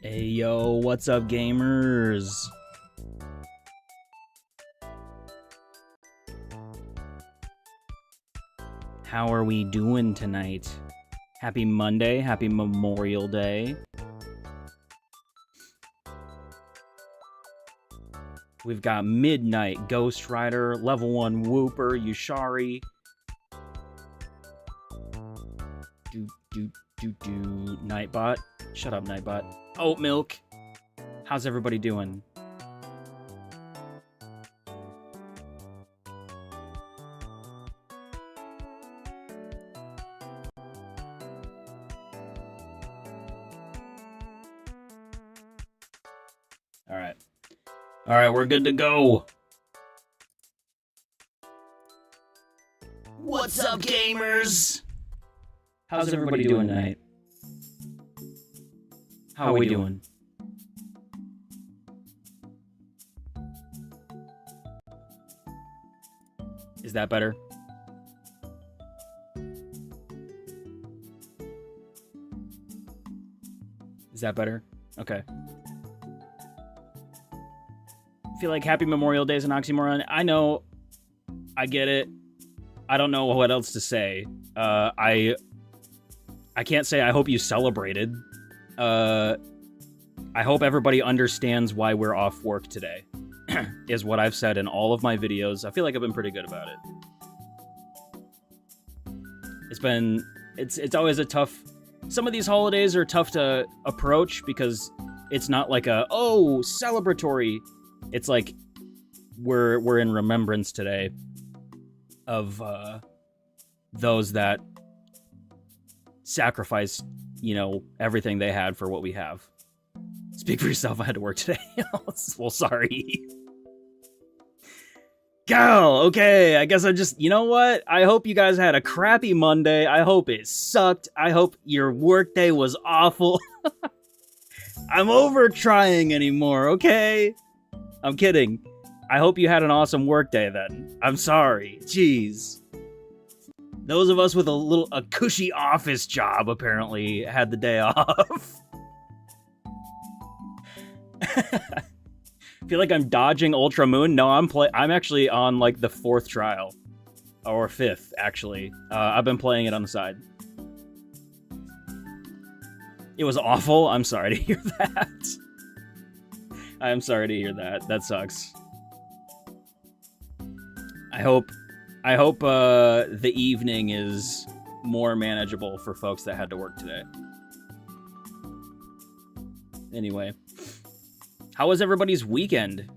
Hey yo, what's up gamers? How are we doing tonight? Happy Monday, happy Memorial Day. We've got Midnight, Ghost Rider, Level 1 Wooper, Yushari. Nightbot. Shut up, Nightbot. Oat Milk. How's everybody doing? All right, we're good to go. What's up, gamers? How's everybody doing tonight? How are we doing? Is that better? Is that better? Okay. I feel like Happy Memorial Day is an oxymoron. I know. I get it. I don't know what else to say. I can't say I hope you celebrated. I hope everybody understands why we're off work today, is what I've said in all of my videos. I feel like I've been pretty good about it. It's always a tough... Some of these holidays are tough to approach because it's not like a, oh, celebratory... It's like we're in remembrance today of those that sacrificed, you know, everything they had for what we have. Speak for yourself. I had to work today. Well, sorry. Gal, okay. I guess I just, you know what? I hope you guys had a crappy Monday. I hope it sucked. I hope your workday was awful. I'm over trying anymore, okay? I'm kidding. I hope you had an awesome workday then. I'm sorry. Jeez. Those of us with a cushy office job apparently had the day off. I feel like I'm dodging Ultra Moon. No, I'm actually on like the 4th trial. Or 5th, actually. I've been playing it on the side. It was awful. I'm sorry to hear that. I'm sorry to hear that. That sucks. I hope the evening is more manageable for folks that had to work today. Anyway, how was everybody's weekend?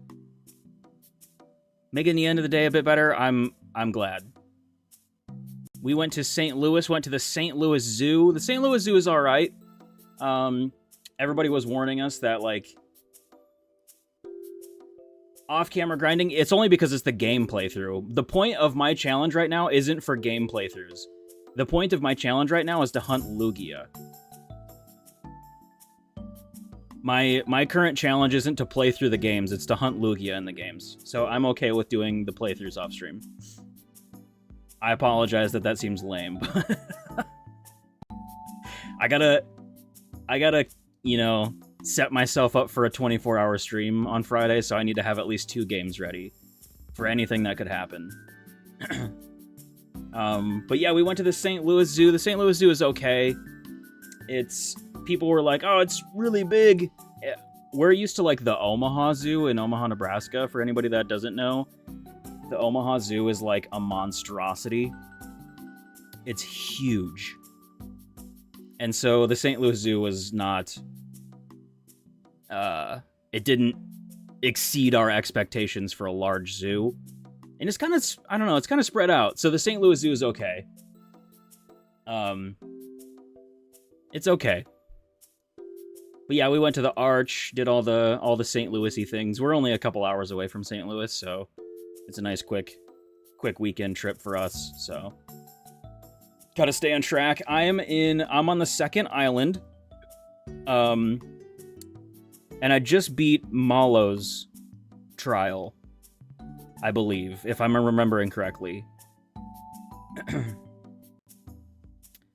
Making the end of the day a bit better. I'm glad. We went to St. Louis. Went to the St. Louis Zoo. The St. Louis Zoo is all right. Everybody was warning us that like. Off-camera grinding, it's only because it's the game playthrough. The point of my challenge right now isn't for game playthroughs. The point of my challenge right now is to hunt Lugia. My current challenge isn't to play through the games, it's to hunt Lugia in the games. So I'm okay with doing the playthroughs off-stream. I apologize that seems lame, but... I gotta, you know... set myself up for a 24-hour stream on Friday, so I need to have at least 2 games ready for anything that could happen. But yeah, we went to the St. Louis Zoo. The St. Louis Zoo is okay. People were like, oh, it's really big. We're used to like the Omaha Zoo in Omaha, Nebraska. For anybody that doesn't know, the Omaha Zoo is like a monstrosity. It's huge. And so the St. Louis Zoo was not... it didn't exceed our expectations for a large zoo. And it's kind of, I don't know, it's kind of spread out. So the St. Louis Zoo is okay. It's okay. But yeah, we went to the Arch, did all the St. Louis-y things. We're only a couple hours away from St. Louis, so it's a nice quick weekend trip for us, so. Gotta stay on track. I'm on the 2nd island. And I just beat Malo's trial, I believe, if I'm remembering correctly.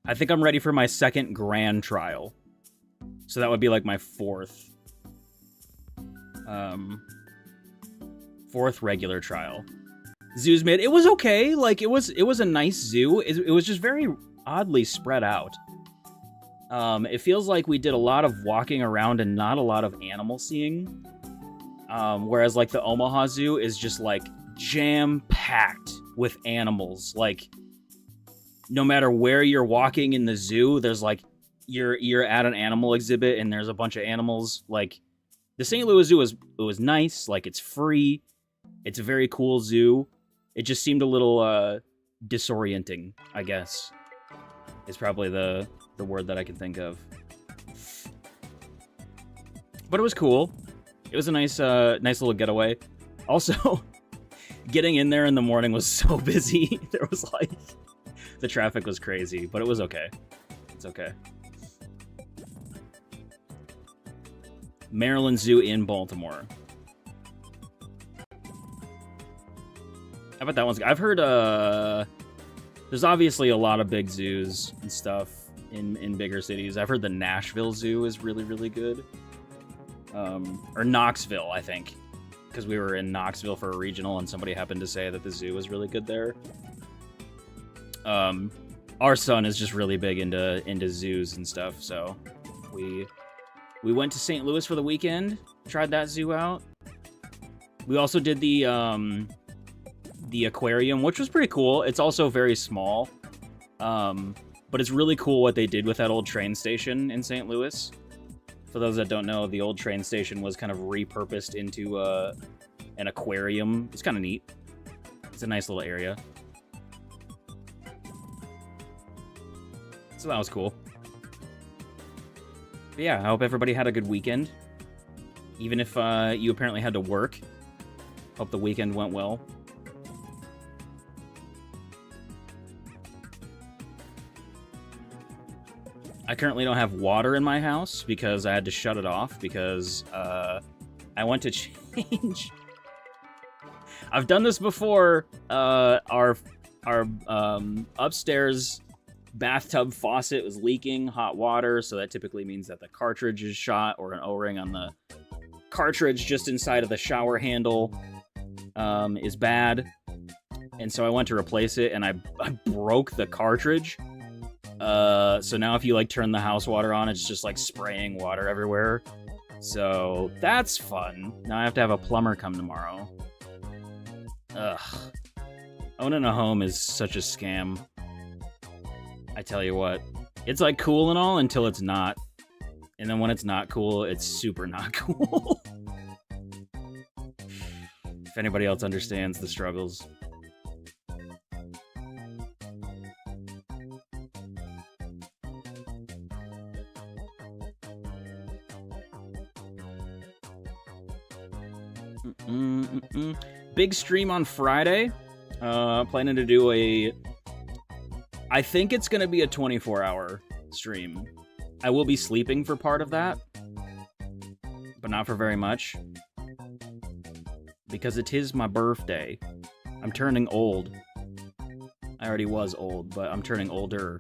I think I'm ready for my 2nd grand trial. So that would be like my fourth regular trial. Zoo's mid. It was okay. Like, it was a nice zoo. It was just very oddly spread out. It feels like we did a lot of walking around and not a lot of animal seeing. Whereas, like, the Omaha Zoo is just, like, jam-packed with animals. Like, no matter where you're walking in the zoo, there's, like, you're at an animal exhibit and there's a bunch of animals. Like, the St. Louis Zoo was nice. Like, it's free. It's a very cool zoo. It just seemed a little disorienting, I guess, is probably the word that I can think of. But it was cool. It was a nice little getaway. Also, getting in there in the morning was so busy. There was like, the traffic was crazy, but it was okay. It's okay. Maryland Zoo in Baltimore. I bet that one's... I've heard, there's obviously a lot of big zoos and stuff in bigger cities. I've heard the Nashville Zoo is really, really good. Or Knoxville, I think. Because we were in Knoxville for a regional and somebody happened to say that the zoo was really good there. Our son is just really big into zoos and stuff, so we went to St. Louis for the weekend, tried that zoo out. We also did the aquarium, which was pretty cool. It's also very small, but it's really cool what they did with that old train station in St. Louis. For those that don't know, the old train station was kind of repurposed into an aquarium. It's kind of neat. It's a nice little area. So that was cool. But yeah, I hope everybody had a good weekend. Even if you apparently had to work. Hope the weekend went well. I currently don't have water in my house because I had to shut it off because I went to change. I've done this before. Our upstairs bathtub faucet was leaking hot water, so that typically means that the cartridge is shot or an O-ring on the cartridge just inside of the shower handle is bad. And so I went to replace it and I broke the cartridge. So now if you like turn the house water on, it's just like spraying water everywhere. So that's fun. Now I have to have a plumber come tomorrow. Ugh. Owning a home is such a scam. I tell you what. It's like cool and all until it's not. And then when it's not cool, it's super not cool. If anybody else understands the struggles. Big stream on Friday. Planning to do I think it's going to be a 24-hour stream. I will be sleeping for part of that, but not for very much. Because it is my birthday. I'm turning old. I already was old, but I'm turning older.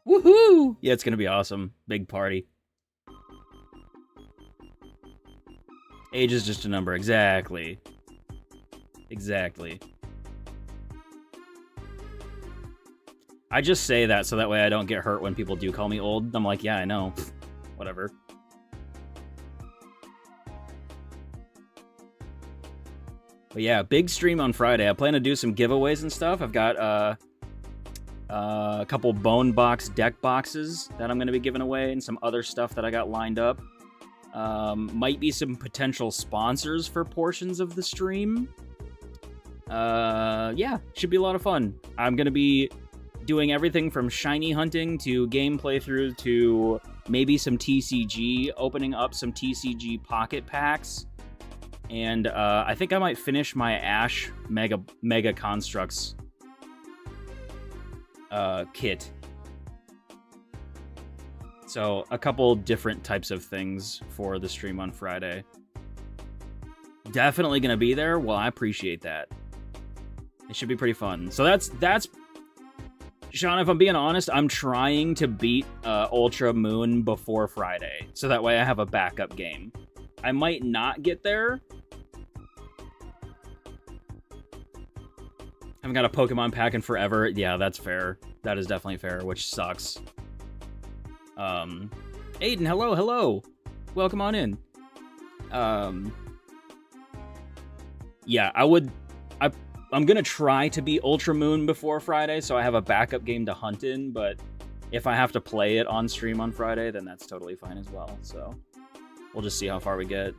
Woohoo! Yeah, it's gonna be awesome. Big party. Age is just a number. Exactly. Exactly. I just say that so that way I don't get hurt when people do call me old. I'm like, yeah, I know. Whatever. But yeah, big stream on Friday. I plan to do some giveaways and stuff. I've got a couple Bone Box deck boxes that I'm going to be giving away and some other stuff that I got lined up. Might be some potential sponsors for portions of the stream. Yeah, should be a lot of fun. I'm going to be doing everything from shiny hunting to game playthrough to maybe some TCG, opening up some TCG pocket packs. And I think I might finish my Ash Mega Constructs kit. So, a couple different types of things for the stream on Friday. Definitely gonna be there. Well, I appreciate that. It should be pretty fun. So that's Sean, if I'm being honest, I'm trying to beat Ultra Moon before Friday. So that way I have a backup game. I might not get there. I haven't got a Pokemon pack in forever. Yeah, that's fair. That is definitely fair, which sucks. Aiden, hello. Welcome on in. Yeah, I'm gonna try to beat Ultra Moon before Friday, so I have a backup game to hunt in, but if I have to play it on stream on Friday, then that's totally fine as well, so we'll just see how far we get.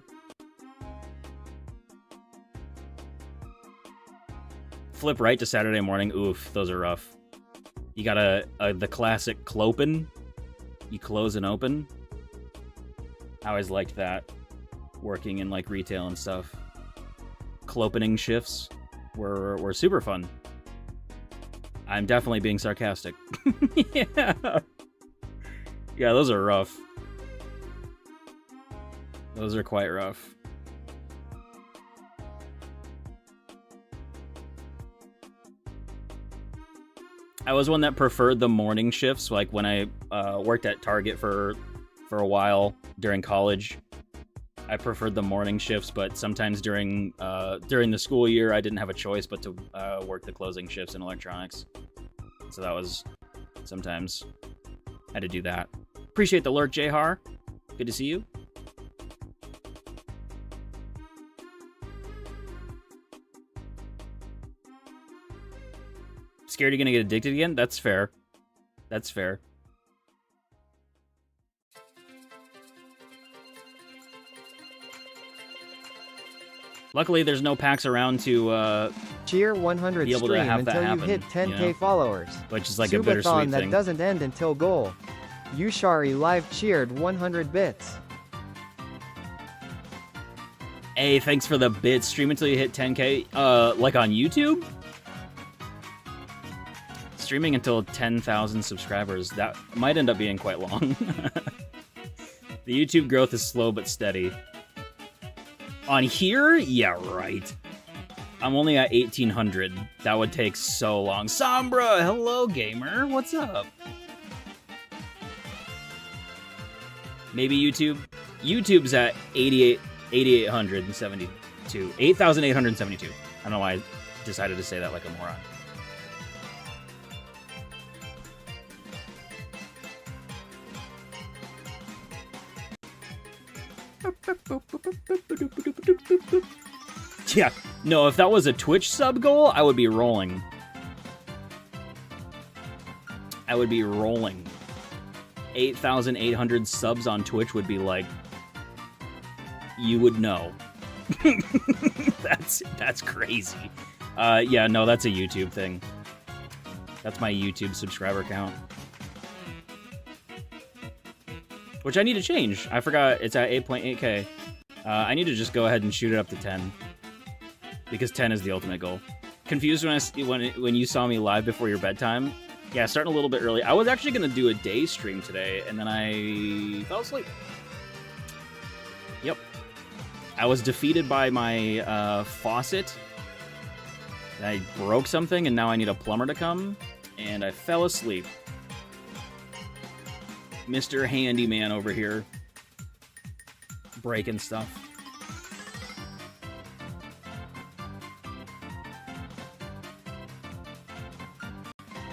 Flip right to Saturday morning. Oof, those are rough. You got the classic clopen. You close and open. I always liked that, working in like retail and stuff. Clopening shifts were super fun. I'm definitely being sarcastic. Yeah. Yeah, those are rough. Those are quite rough. I was one that preferred the morning shifts, like when I worked at Target for a while during college. I preferred the morning shifts, but sometimes during the school year, I didn't have a choice but to work the closing shifts in electronics. So that was sometimes had to do that. Appreciate the lurk, Jahar. Good to see you. Scared you're gonna get addicted again? That's fair. That's fair. Luckily, there's no packs around to cheer 100 be able stream to have until that you happen, hit 10k you know? followers. Which is like Subathon a bittersweet that thing. doesn't end until goal. Yushari live cheered 100 bits. Hey, thanks for the bits. Stream until you hit 10k. Like on YouTube? Streaming until 10,000 subscribers. That might end up being quite long. The YouTube growth is slow but steady. On here? Yeah, right. I'm only at 1,800. That would take so long. Sombra, hello, gamer. What's up? Maybe YouTube? YouTube's at 8,872. 8,872. I don't know why I decided to say that like a moron. Yeah, no, if that was a Twitch sub goal, I would be rolling. I would be rolling. 8,800 subs on Twitch would be like, you would know. That's crazy. Yeah, no, that's a YouTube thing. That's my YouTube subscriber count. Which I need to change. I forgot it's at 8.8k. I need to just go ahead and shoot it up to 10. Because 10 is the ultimate goal. Confused when you saw me live before your bedtime? Yeah, starting a little bit early. I was actually going to do a day stream today, and then I fell asleep. Yep. I was defeated by my faucet. I broke something, and now I need a plumber to come, and I fell asleep. Mr. Handyman over here. Breaking stuff.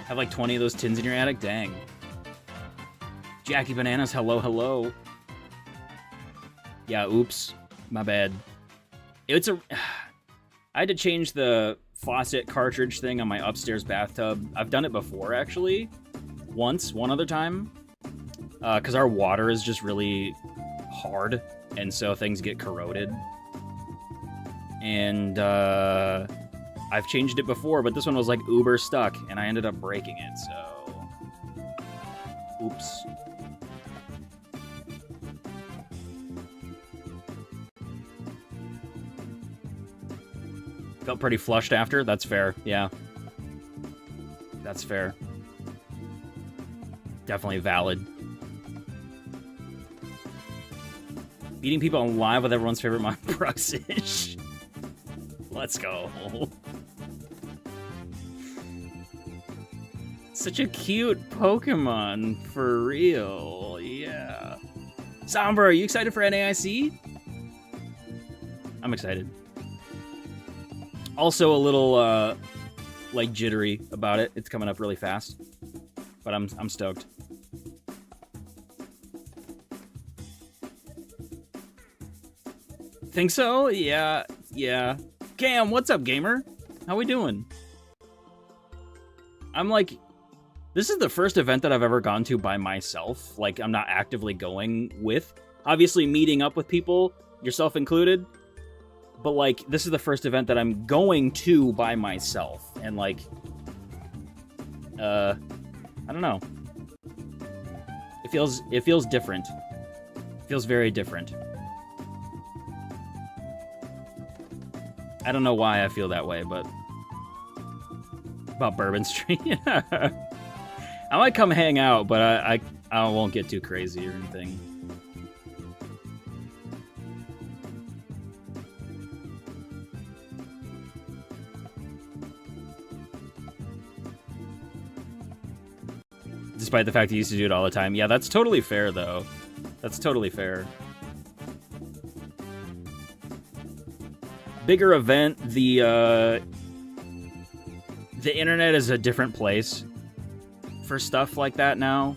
Have like 20 of those tins in your attic? Dang. Jackie Bananas, hello. Yeah, oops. My bad. I had to change the faucet cartridge thing on my upstairs bathtub. I've done it before, actually. One other time. Because our water is just really hard, and so things get corroded. And I've changed it before, but this one was like uber stuck, and I ended up breaking it, so... Oops. Felt pretty flushed after? That's fair, yeah. That's fair. Definitely valid. Beating people on live with everyone's favorite mod, Bruxish. Let's go. Such a cute Pokemon, for real. Yeah. Somber, are you excited for NAIC? I'm excited. Also a little, like, jittery about it. It's coming up really fast. But I'm stoked. Think so? Yeah. Cam, what's up, gamer? How we doing? I'm like... This is the first event that I've ever gone to by myself. Like, I'm not actively going with. Obviously, meeting up with people, yourself included. But, like, this is the first event that I'm going to by myself. And, like... I don't know. It feels different. It feels very different. I don't know why I feel that way, but... About Bourbon Street? I might come hang out, but I won't get too crazy or anything. Despite the fact he used to do it all the time. Yeah, that's totally fair, though. That's totally fair. Bigger event, the internet is a different place for stuff like that now.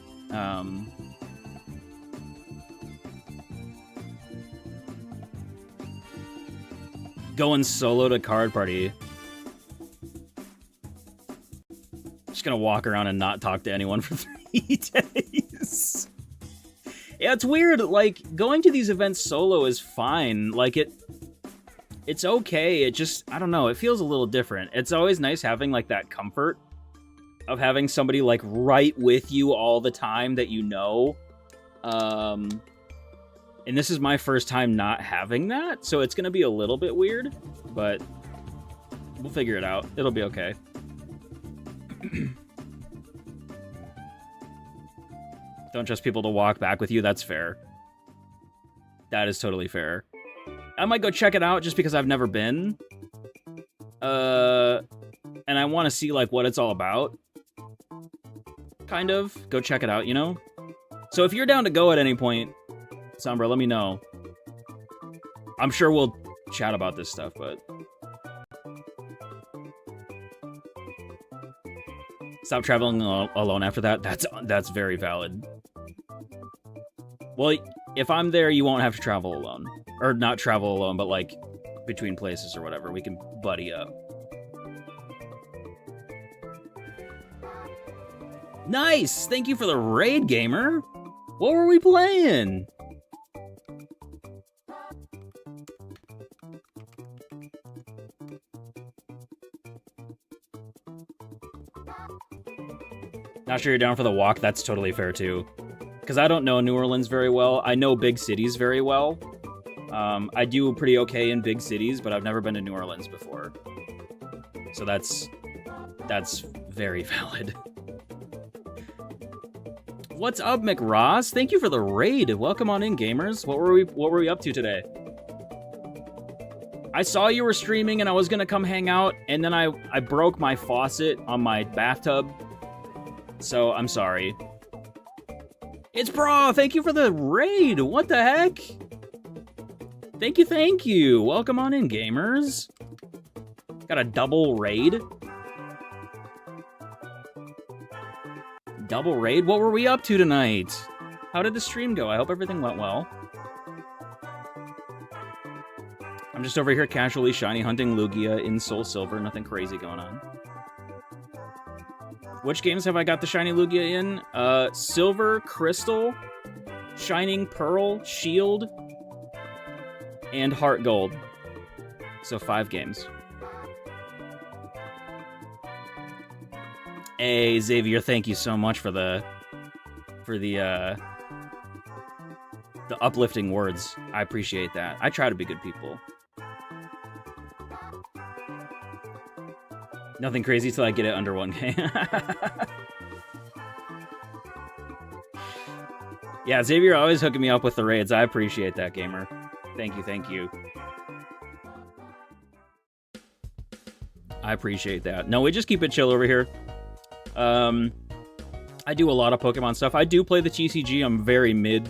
Going solo to card party. Just gonna walk around and not talk to anyone for 3 days. Yeah, it's weird. Like, going to these events solo is fine. Like, it's okay. It just, I don't know, it feels a little different. It's always nice having, like, that comfort of having somebody, like, right with you all the time that you know. And this is my first time not having that, so it's gonna be a little bit weird, but we'll figure it out. It'll be okay. Don't trust people to walk back with you. That's fair. That is totally fair. I might go check it out just because I've never been. And I want to see, like, what it's all about. Kind of. Go check it out, you know? So if you're down to go at any point, Sombra, let me know. I'm sure we'll chat about this stuff, but... Stop traveling alone after that? That's very valid. Well, if I'm there, you won't have to travel alone. Or not travel alone, but, like, between places or whatever. We can buddy up. Nice! Thank you for the raid, gamer! What were we playing? Not sure you're down for the walk? That's totally fair, too. Because I don't know New Orleans very well. I know big cities very well. I do pretty okay in big cities, but I've never been to New Orleans before. So that's very valid. What's up, McRoss? Thank you for the raid. Welcome on in, gamers. What were we up to today? I saw you were streaming and I was gonna come hang out, and then I broke my faucet on my bathtub. So I'm sorry. It's Bra. Thank you for the raid. What the heck? Thank you. Welcome on in, gamers. Got a double raid. Double raid? What were we up to tonight? How did the stream go? I hope everything went well. I'm just over here casually shiny hunting Lugia in SoulSilver. Nothing crazy going on. Which games have I got the shiny Lugia in? Silver, Crystal, Shining Pearl, Shield, and Heart Gold. So 5 games. Hey, Xavier, thank you so much for the uplifting words. I appreciate that. I try to be good people. Nothing crazy till I get it under 1K. Yeah, Xavier always hooking me up with the raids. I appreciate that, gamer. Thank you, thank you. I appreciate that. No, we just keep it chill over here. I do a lot of Pokemon stuff. I do play the TCG. I'm very mid,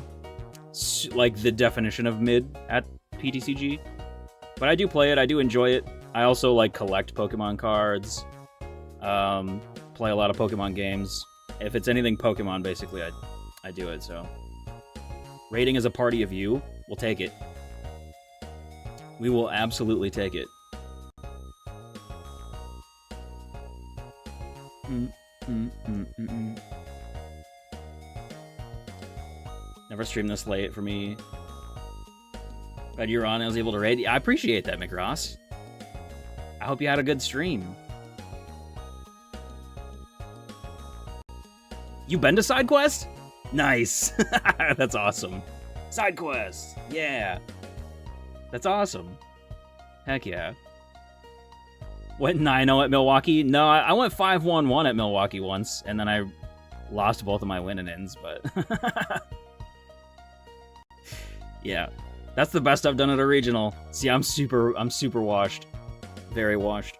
like the definition of mid at PTCG. But I do play it. I do enjoy it. I also like collect Pokemon cards. Play a lot of Pokemon games. If it's anything Pokemon, basically, I do it. So, rating as a party of you, we'll take it. We will absolutely take it. Never streamed this late for me. Glad you were on. I was able to raid. I appreciate that, McRoss. I hope you had a good stream. You been to Side Quest? Nice. That's awesome. Side Quest. Yeah. That's awesome. Heck yeah. Went 9-0 at Milwaukee? No, I went 5-1-1 at Milwaukee once, and then I lost both of my win-and-ins, but... yeah. That's the best I've done at a regional. See, I'm super washed. Very washed.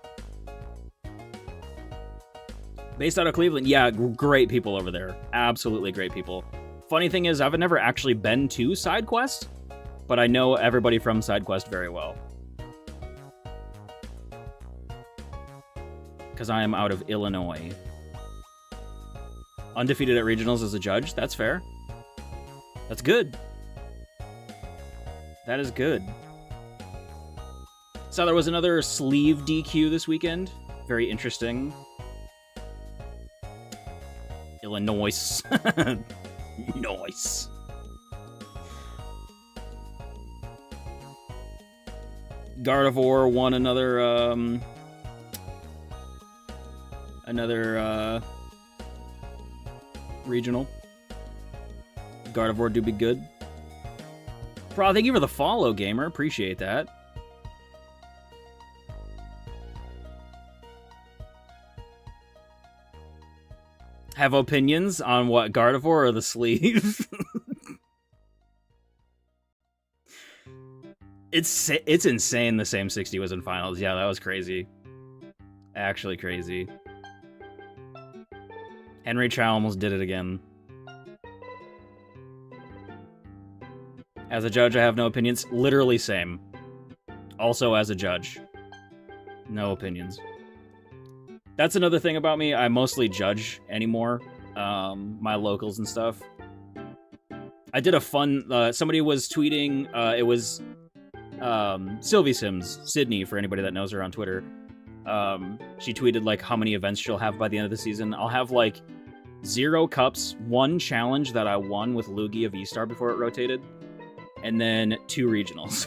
Based out of Cleveland. Yeah, great people over there. Absolutely great people. Funny thing is, I've never actually been to Side Quest, but I know everybody from Side Quest very well. Because I am out of Illinois. Undefeated at regionals as a judge. That's fair. That's good. That is good. So there was another sleeve DQ this weekend. Very interesting. Illinois. Nice. Gardevoir won another regional. Gardevoir do be good. Bro, thank you for the follow, gamer. Appreciate that. Have opinions on what, Gardevoir or the sleeve? It's insane the same 60 was in finals. Yeah, that was crazy. Actually crazy. Henry Chow almost did it again. As a judge, I have no opinions. Literally same. Also as a judge. No opinions. That's another thing about me. I mostly judge anymore. My locals and stuff. I did a fun... somebody was tweeting... it was... Sylvie Sims. Sydney, for anybody that knows her on Twitter. She tweeted, like, how many events she'll have by the end of the season. I'll have, like, 0 cups, 1 challenge that I won with Lugia V-Star before it rotated, and then 2 regionals.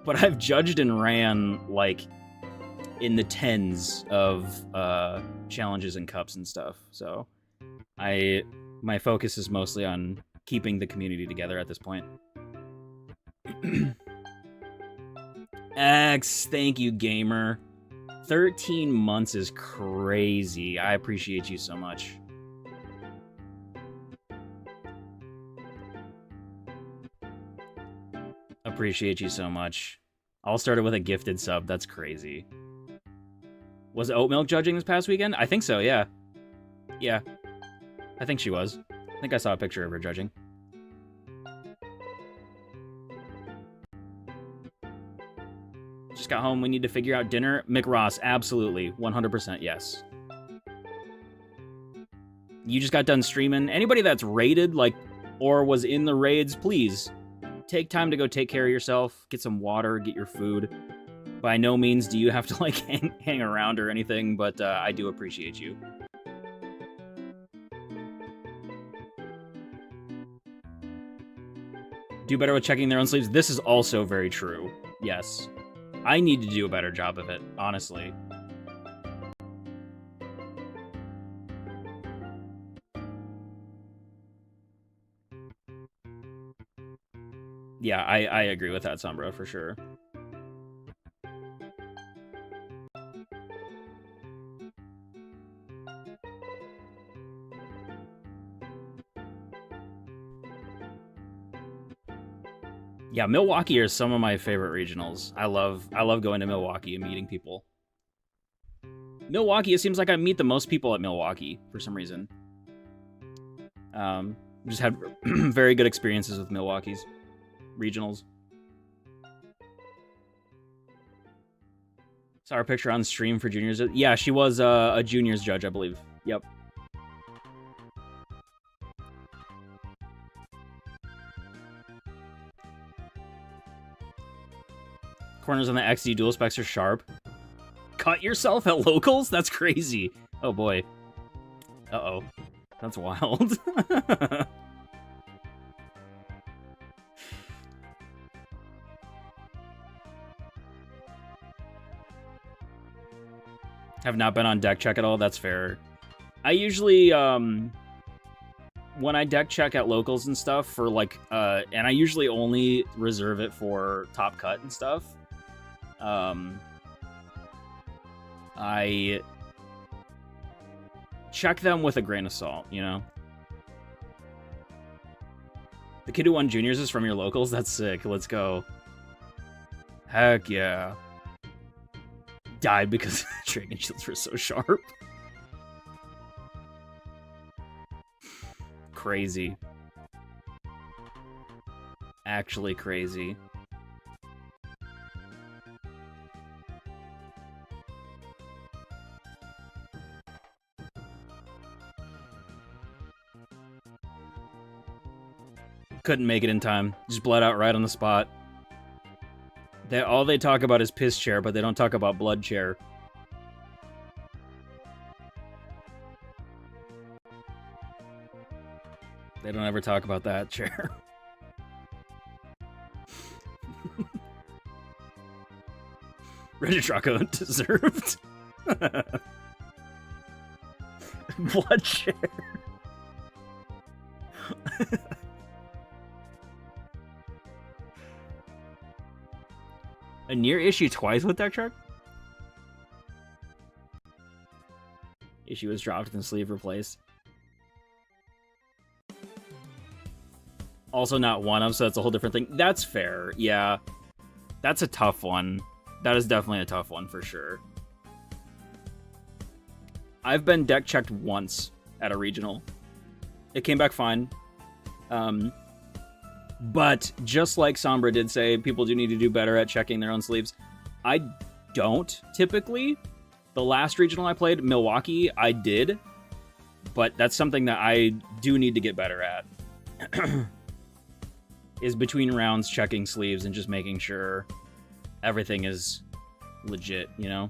But I've judged and ran, like, in the tens of challenges and cups and stuff. So my focus is mostly on keeping the community together at this point. X, thank you, gamer. 13 months is crazy. I appreciate you so much. Appreciate you so much. All started with a gifted sub. That's crazy. Was Oat Milk judging this past weekend? I think so, yeah. Yeah. I think she was. I think I saw a picture of her judging. Just got home. We need to figure out dinner. McRoss, absolutely. 100% yes. You just got done streaming. Anybody that's raided, like, or was in the raids, please take time to go take care of yourself. Get some water, get your food. By no means do you have to, like, hang around or anything, but I do appreciate you. Do better with checking their own sleeves. This is also very true. Yes. I need to do a better job of it, honestly. Yeah, I agree with that, Sombra, for sure. Yeah, Milwaukee are some of my favorite regionals. I love going to Milwaukee and meeting people. Milwaukee, it seems like I meet the most people at Milwaukee for some reason. Just had very good experiences with Milwaukee's regionals. Saw her picture on stream for juniors. Yeah, she was a juniors judge, I believe. Yep. Corners on the XD dual specs are sharp. Cut yourself at locals? That's crazy. Oh boy. Uh-oh. That's wild. Have not been on deck check at all. That's fair. I usually, when I deck check at locals and stuff for like, and I usually only reserve it for top cut and stuff. I check them with a grain of salt, you know? The kid who won juniors is from your locals? That's sick. Let's go. Heck yeah. Died because Dragon Shields were so sharp. Crazy. Actually crazy. Couldn't make it in time. Just bled out right on the spot. All they talk about is piss chair, but they don't talk about blood chair. They don't ever talk about that chair. Regitraco deserved. Blood chair. A near issue twice with Deck Shark? Issue was dropped and sleeve replaced. Also not one of, so that's a whole different thing. That's fair, yeah. That's a tough one. That is definitely a tough one for sure. I've been deck checked once at a regional. It came back fine. But just like Sombra did say, people do need to do better at checking their own sleeves. I don't typically. The last regional I played, Milwaukee, I did. But that's something that I do need to get better at. Is between rounds checking sleeves and just making sure everything is legit, you know?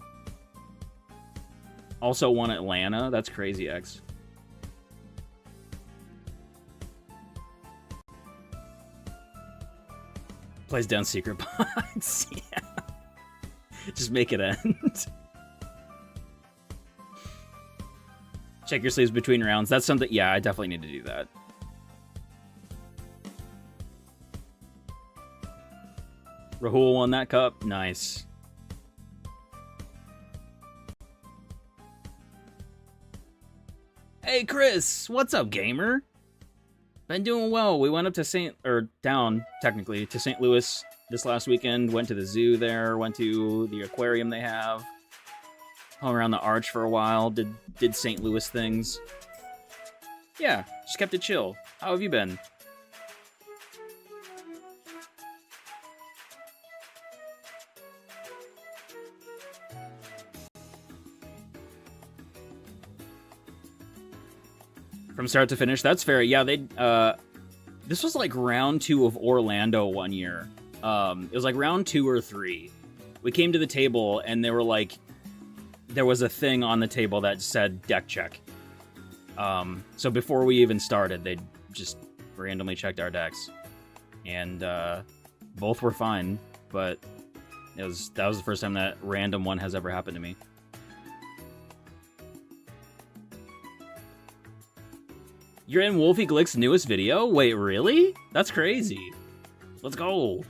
Also won Atlanta. That's crazy, X. Plays down secret bots. Yeah. Just make it end. Check your sleeves between rounds. That's something, yeah, I definitely need to do that. Rahul won that cup. Nice. Hey, Chris. What's up, gamer? Been doing well. We went up to down, technically, to St. Louis this last weekend. Went to the zoo there. Went to the aquarium they have. Hung around the arch for a while. Did St. Louis things. Yeah, just kept it chill. How have you been? From start to finish, that's fair. Yeah, this was like round 2 of Orlando one year. It was like round 2 or 3. We came to the table and they were like, there was a thing on the table that said deck check. So before we even started, they just randomly checked our decks, and both were fine. But that was the first time that random one has ever happened to me. You're in Wolfie Glick's newest video? Wait, really? That's crazy. Let's go.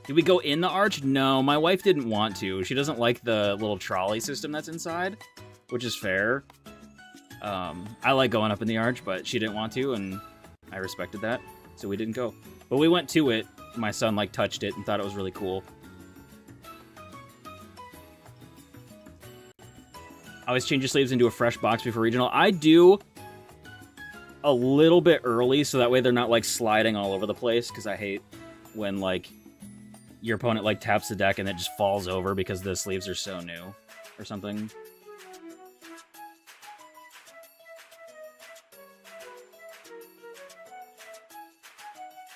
Did we go in the arch? No, my wife didn't want to. She doesn't like the little trolley system that's inside, which is fair. I like going up in the arch, but she didn't want to, and I respected that, so we didn't go. But we went to it. My son, like, touched it and thought it was really cool. Always change your sleeves into a fresh box before regional. I do a little bit early, so that way they're not, like, sliding all over the place, because I hate when, like, your opponent, like, taps the deck and it just falls over because the sleeves are so new or something.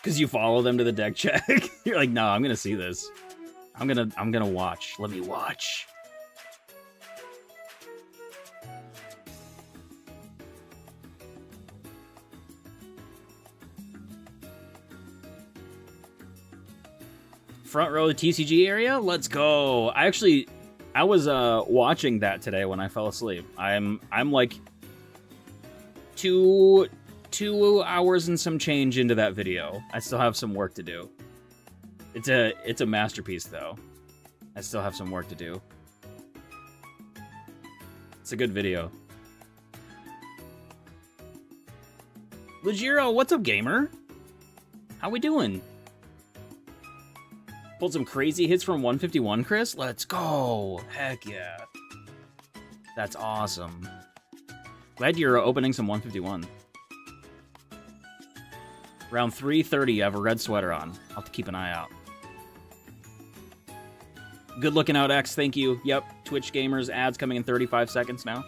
Because you follow them to the deck check. You're like, no, I'm gonna see this. I'm gonna watch. Let me watch. Front row of the TCG area? Let's go. I was watching that today when I fell asleep. I'm like 2 hours and some change into that video. I still have some work to do. It's a masterpiece though. I still have some work to do. It's a good video. Lugiro, what's up, gamer? How we doing? Pulled some crazy hits from 151, Chris. Let's go. Heck yeah. That's awesome. Glad you're opening some 151. Round 330, I have a red sweater on. I'll have to keep an eye out. Good looking out, X. Thank you. Yep. Twitch gamers ads coming in 35 seconds now.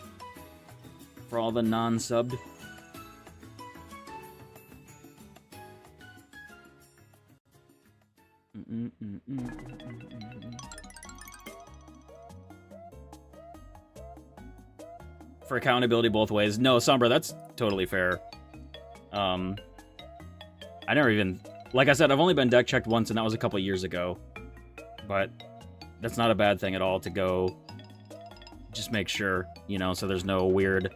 For all the non-subbed. For accountability both ways. No, Sombra, that's totally fair. I never even... Like I said, I've only been deck checked once, and that was a couple years ago. But that's not a bad thing at all to go... Just make sure, you know, so there's no weird...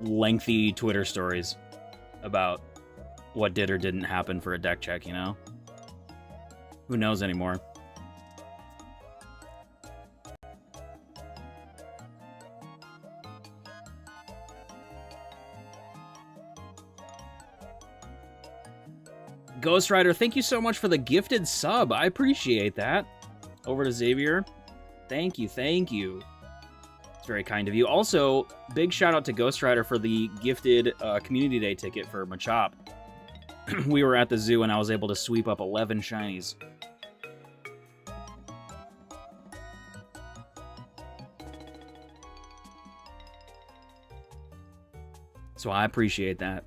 lengthy Twitter stories about what did or didn't happen for a deck check, you know? Who knows anymore? Ghost Rider, thank you so much for the gifted sub. I appreciate that. Over to Xavier. Thank you, thank you. It's very kind of you. Also, big shout out to Ghost Rider for the gifted Community Day ticket for Machop. We were at the zoo and I was able to sweep up 11 shinies. So I appreciate that.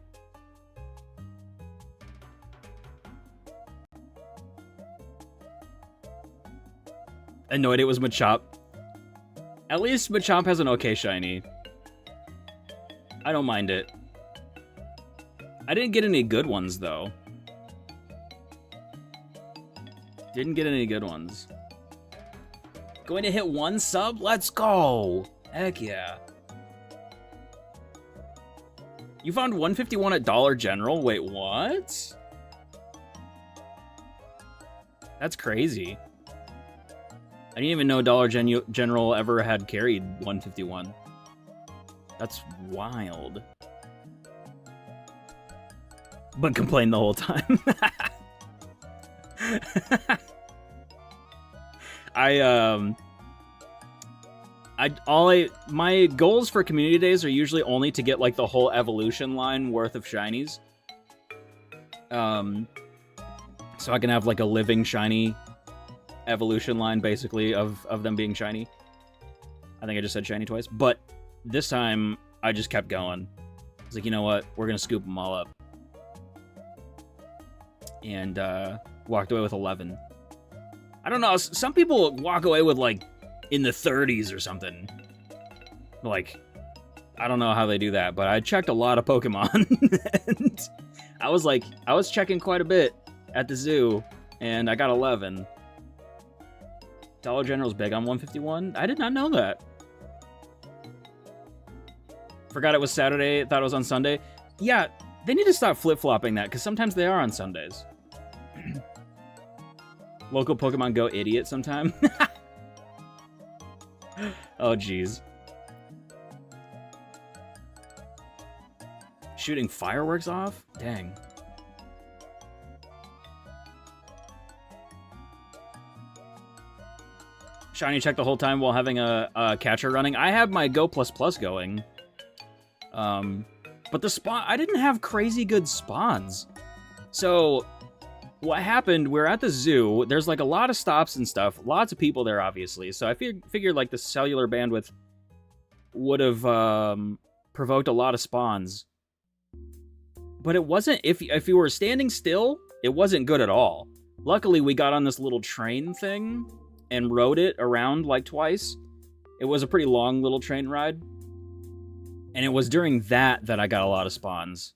Annoyed it was Machop. At least Machop has an okay shiny. I don't mind it. I didn't get any good ones, though. Didn't get any good ones. Going to hit 1 sub? Let's go! Heck yeah. You found 151 at Dollar General? Wait, what? That's crazy. I didn't even know Dollar General ever had carried 151. That's wild. But complained the whole time. My goals for community days are usually only to get like the whole evolution line worth of shinies. So I can have like a living shiny evolution line basically of them being shiny. I think I just said shiny twice, but this time I just kept going. I was like, you know what? We're gonna scoop them all up. And walked away with 11. I don't know, some people walk away with like in the 30s or something. Like, I don't know how they do that, but I checked a lot of Pokemon. And I was checking quite a bit at the zoo, and I got 11. Dollar General's big on 151? I did not know that. Forgot it was Saturday, thought it was on Sunday. Yeah, they need to stop flip-flopping that, because sometimes they are on Sundays. Local Pokemon Go idiot sometime. Oh, jeez. Shooting fireworks off? Dang. shiny check the whole time while having a catcher running. I have my Go++ going. But the spawn, I didn't have crazy good spawns. So what happened, we're at the zoo. There's like a lot of stops and stuff. Lots of people there, obviously. So I figured like the cellular bandwidth would have provoked a lot of spawns. But it wasn't, if you were standing still, it wasn't good at all. Luckily, we got on this little train thing and rode it around like twice. It was a pretty long little train ride. And it was during that I got a lot of spawns.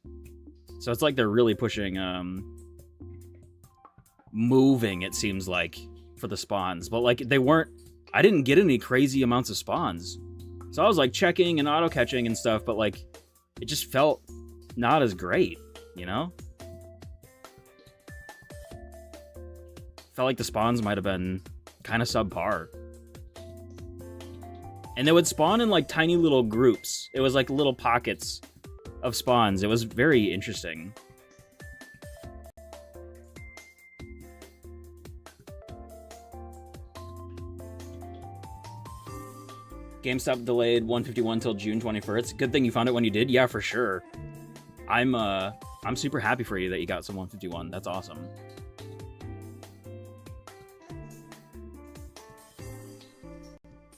So it's like they're really pushing, moving, it seems like, for the spawns. But like, I didn't get any crazy amounts of spawns. So I was like checking and auto-catching and stuff, but like, it just felt not as great, you know? Felt like the spawns might have been kind of subpar. And they would spawn in like tiny little groups. It was like little pockets of spawns. It was very interesting. GameStop delayed 151 till June 21st. Good thing you found it when you did. Yeah, for sure. I'm super happy for you that you got some 151. That's awesome.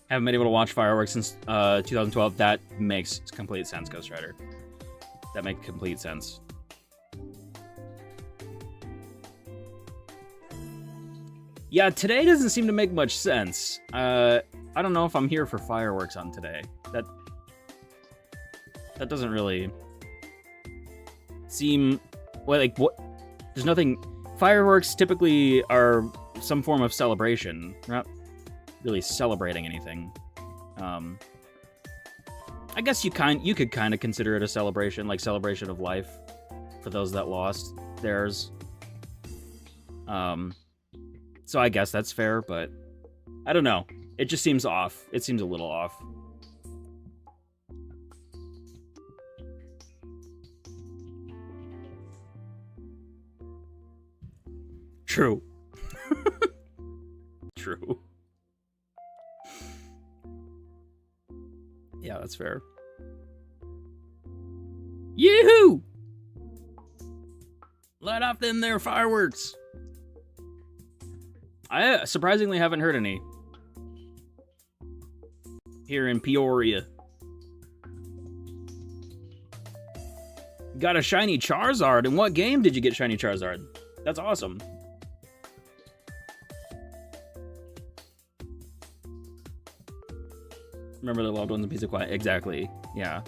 Haven't been able to watch fireworks since 2012. That makes complete sense, Ghost Rider. That makes complete sense. Yeah, today doesn't seem to make much sense. I don't know if I'm here for fireworks on today. That doesn't really seem... Well, like, what? There's nothing... Fireworks typically are some form of celebration. We're not really celebrating anything. I guess you could kind of consider it a celebration, like celebration of life for those that lost theirs. So I guess that's fair, but I don't know. It just seems off. It seems a little off. True. True. Yeah, that's fair. Yoo-hoo! Let off them there fireworks. I surprisingly haven't heard any here in Peoria. Got a shiny Charizard. In what game did you get shiny Charizard? That's awesome. Remember the loved ones and peace of quiet. Exactly. Yeah.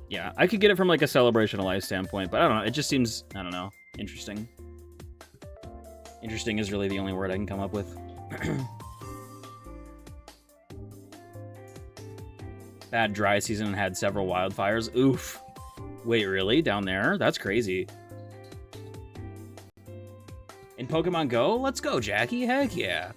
Yeah, I could get it from like a celebration of life standpoint, but I don't know. It just seems, I don't know, interesting. Interesting is really the only word I can come up with. Bad dry season and had several wildfires. Oof. Wait, really? Down there? That's crazy. In Pokemon Go? Let's go, Jackie. Heck yeah.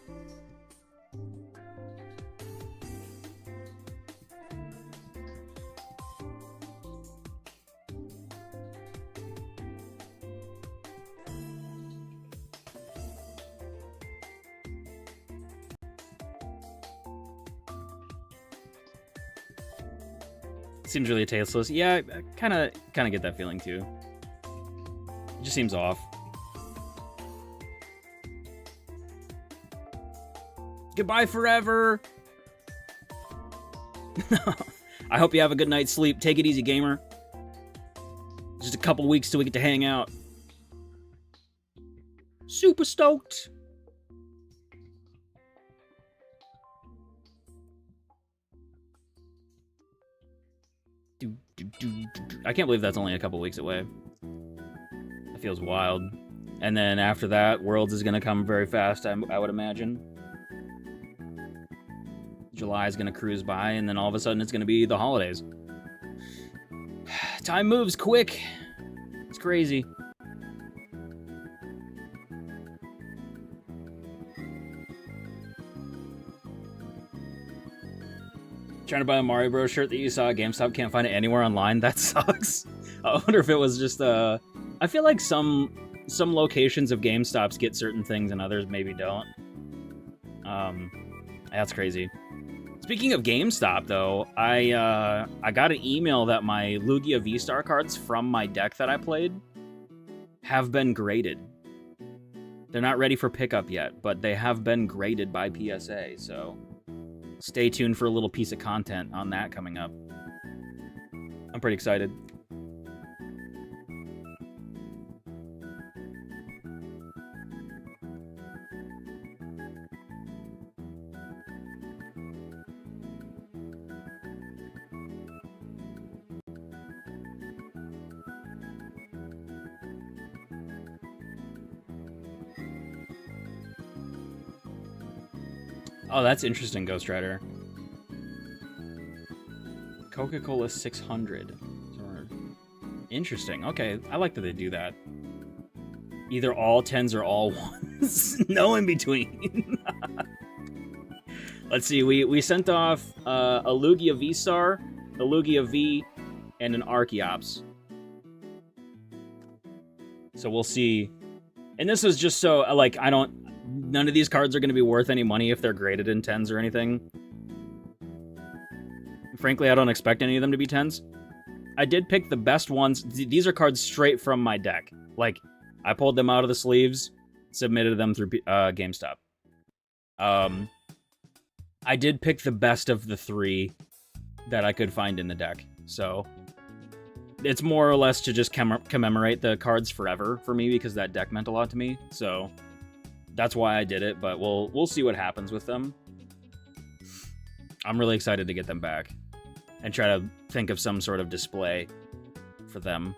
Seems really tasteless. Yeah, I kind of get that feeling too. It just seems off. Goodbye forever. I hope you have a good night's sleep. Take it easy, gamer. Just a couple weeks till we get to hang out. Super stoked. I can't believe that's only a couple weeks away. That feels wild. And then after that, Worlds is going to come very fast, I would imagine. July is going to cruise by, and then all of a sudden it's going to be the holidays. Time moves quick. It's crazy. Trying to buy a Mario Bros shirt that you saw at GameStop, can't find it anywhere online. That sucks. I wonder if it was just I feel like some some locations of GameStops get certain things and others maybe don't. That's crazy. Speaking of GameStop, though, I got an email that my Lugia V-Star cards from my deck that I played have been graded. They're not ready for pickup yet, but they have been graded by PSA, so stay tuned for a little piece of content on that coming up. I'm pretty excited. Oh, that's interesting, Ghost Rider. Coca-Cola 600. Interesting. Okay, I like that they do that. Either all 10s or all 1s. No in between. Let's see, we sent off a Lugia V-Star, a Lugia V, and an Archeops. So we'll see. And this was just so, like, none of these cards are going to be worth any money if they're graded in 10s or anything. Frankly, I don't expect any of them to be 10s. I did pick the best ones. These are cards straight from my deck. Like, I pulled them out of the sleeves, submitted them through GameStop. I did pick the best of the 3 that I could find in the deck. So, it's more or less to just commemorate the cards forever for me because that deck meant a lot to me. So, that's why I did it, but we'll see what happens with them. I'm really excited to get them back and try to think of some sort of display for them.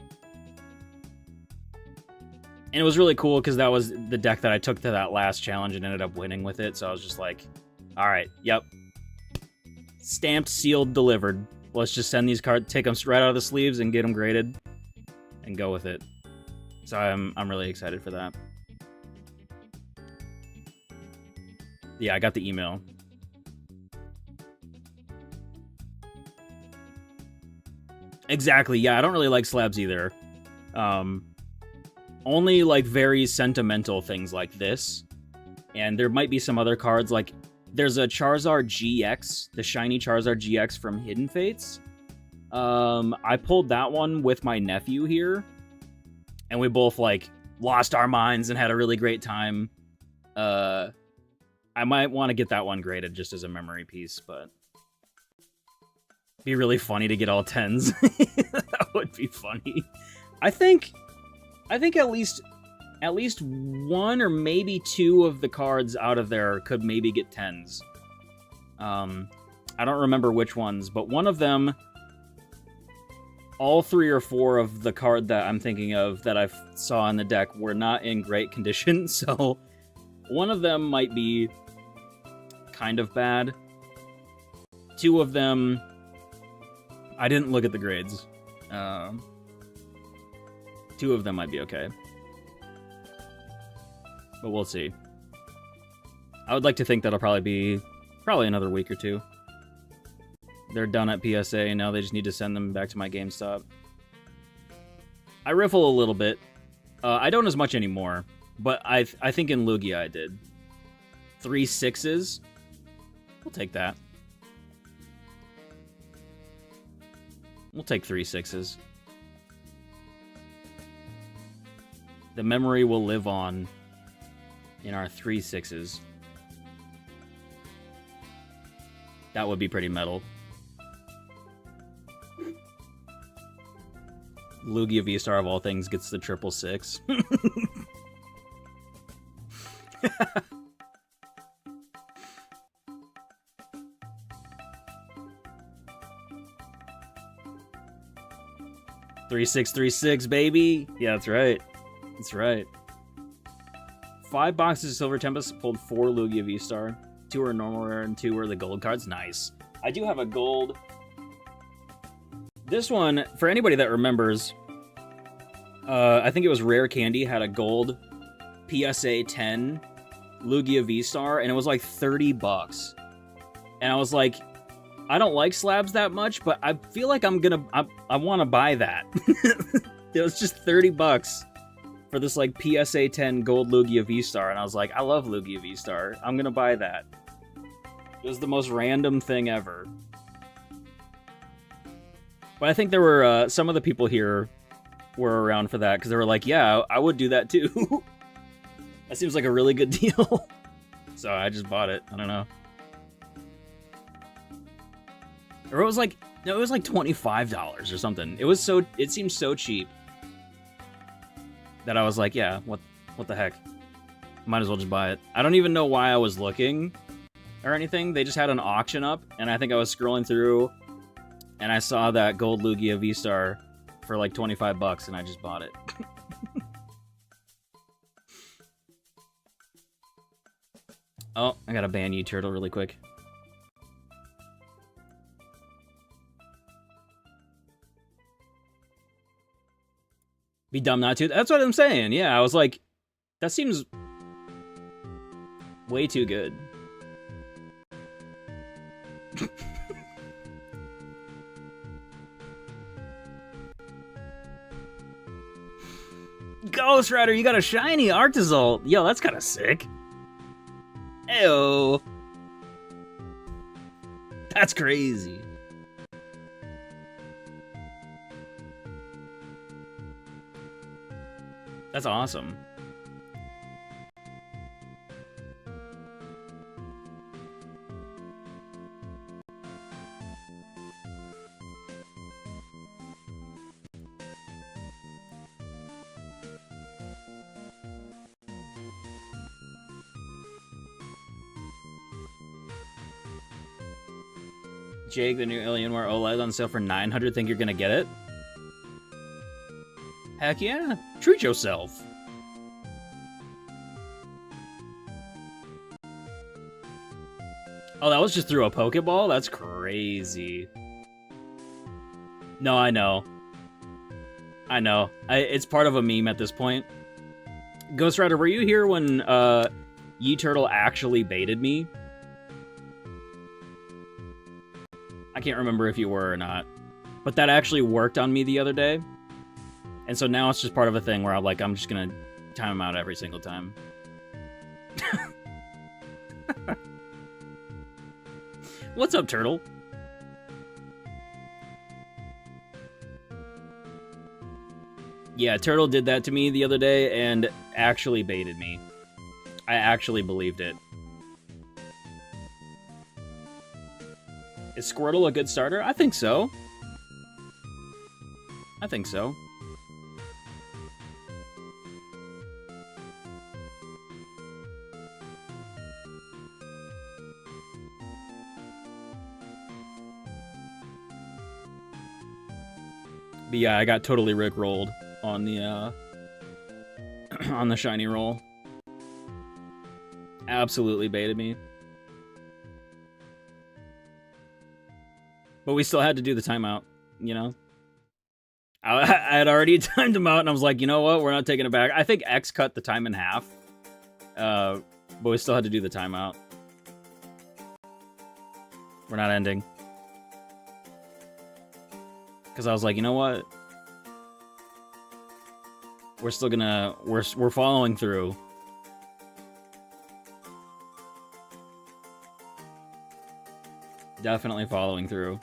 And it was really cool because that was the deck that I took to that last challenge and ended up winning with it. So I was just like, all right, yep. Stamped, sealed, delivered. Let's just send these cards, take them right out of the sleeves and get them graded and go with it. So I'm really excited for that. Yeah, I got the email. Exactly, yeah, I don't really like slabs either. Only, like, very sentimental things like this. And there might be some other cards, like, there's a Charizard GX, the shiny Charizard GX from Hidden Fates. I pulled that one with my nephew here. And we both, like, lost our minds and had a really great time. I might want to get that one graded just as a memory piece, but be really funny to get all 10s. That would be funny. I think at least one or maybe 2 of the cards out of there could maybe get 10s. I don't remember which ones, but one of them, all 3 or 4 of the card that I'm thinking of that I saw in the deck were not in great condition, so one of them might be kind of bad. 2 of them, I didn't look at the grades. 2 of them might be okay. But we'll see. I would like to think that'll probably be another week or 2. They're done at PSA, and now they just need to send them back to my GameStop. I riffle a little bit. I don't as much anymore, but I think in Lugia I did. 3 6s. We'll take that. We'll take 3 6s. The memory will live on in our 3 6s. That would be pretty metal. Lugia V-Star of all things gets the 666. 3636, baby. Yeah, that's right. That's right. 5 boxes of Silver Tempest, pulled 4 Lugia V-Star. 2 are normal rare and 2 are the gold cards. Nice. I do have a gold. This one, for anybody that remembers, I think it was Rare Candy had a gold PSA 10 Lugia V-Star, and it was like $30. And I was like, I don't like slabs that much, but I feel like I want to buy that. It was just $30 for this like PSA 10 gold Lugia V-Star, and I was like, I love Lugia V-Star. I'm gonna buy that. It was the most random thing ever. But I think there were some of the people here were around for that because they were like, yeah, I would do that too. That seems like a really good deal. So I just bought it. I don't know. Or it was like, no, it was like $25 or something. It seemed so cheap that I was like, yeah, what the heck? Might as well just buy it. I don't even know why I was looking or anything. They just had an auction up, and I think I was scrolling through, and I saw that gold Lugia V-Star for like 25 bucks, and I just bought it. Oh, I gotta ban you, Turtle, really quick. Be dumb not to. That's what I'm saying. Yeah, I was like, that seems way too good. Ghost Rider, you got a shiny Arctozolt. Yo, that's kind of sick. Ew. That's crazy. That's awesome. Jake, the new Alienware OLED on sale for $900. Think you're gonna get it? Heck yeah. Treat yourself. Oh, that was just through a Pokeball? That's crazy. No, I know. I know. It's part of a meme at this point. Ghost Rider, were you here when Ye Turtle actually baited me? I can't remember if you were or not. But that actually worked on me the other day. And so now it's just part of a thing where I'm just gonna time him out every single time. What's up, Turtle? Yeah, Turtle did that to me the other day and actually baited me. I actually believed it. Is Squirtle a good starter? I think so. I think so. But yeah, I got totally rickrolled on the on the shiny roll. Absolutely baited me. But we still had to do the timeout, you know? I had already timed him out, and I was like, you know what? We're not taking it back. I think X cut the time in half. But we still had to do the timeout. We're not ending. Because I was like, you know what? We're still gonna... We're following through. Definitely following through.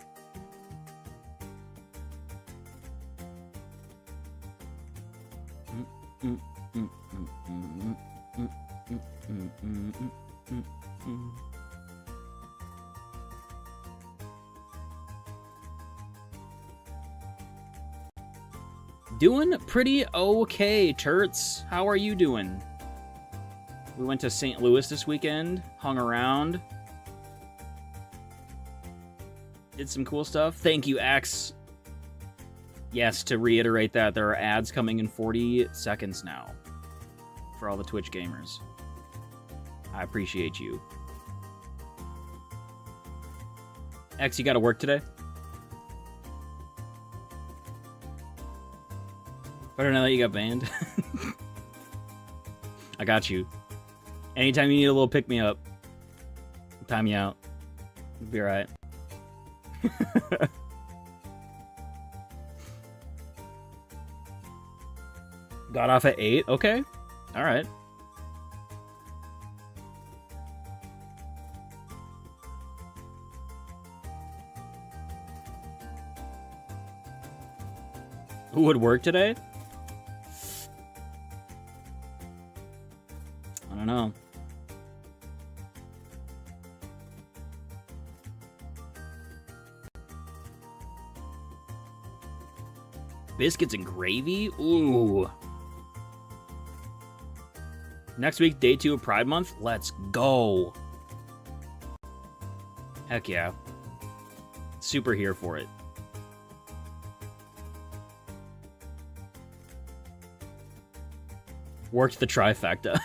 Doing pretty okay, Turts. How are you doing? We went to St. Louis this weekend, hung around. Did some cool stuff. Thank you, X. Yes, to reiterate that, there are ads coming in 40 seconds now for all the Twitch gamers. I appreciate you. X, you gotta work today? Better now that you got banned. I got you. Anytime you need a little pick-me-up, time you out. You'll be alright. Got off at 8? Okay. Alright. Who would work today? I don't know. Biscuits and gravy? Ooh. Next week, day 2 of Pride Month? Let's go. Heck yeah. Super here for it. Worked the trifecta.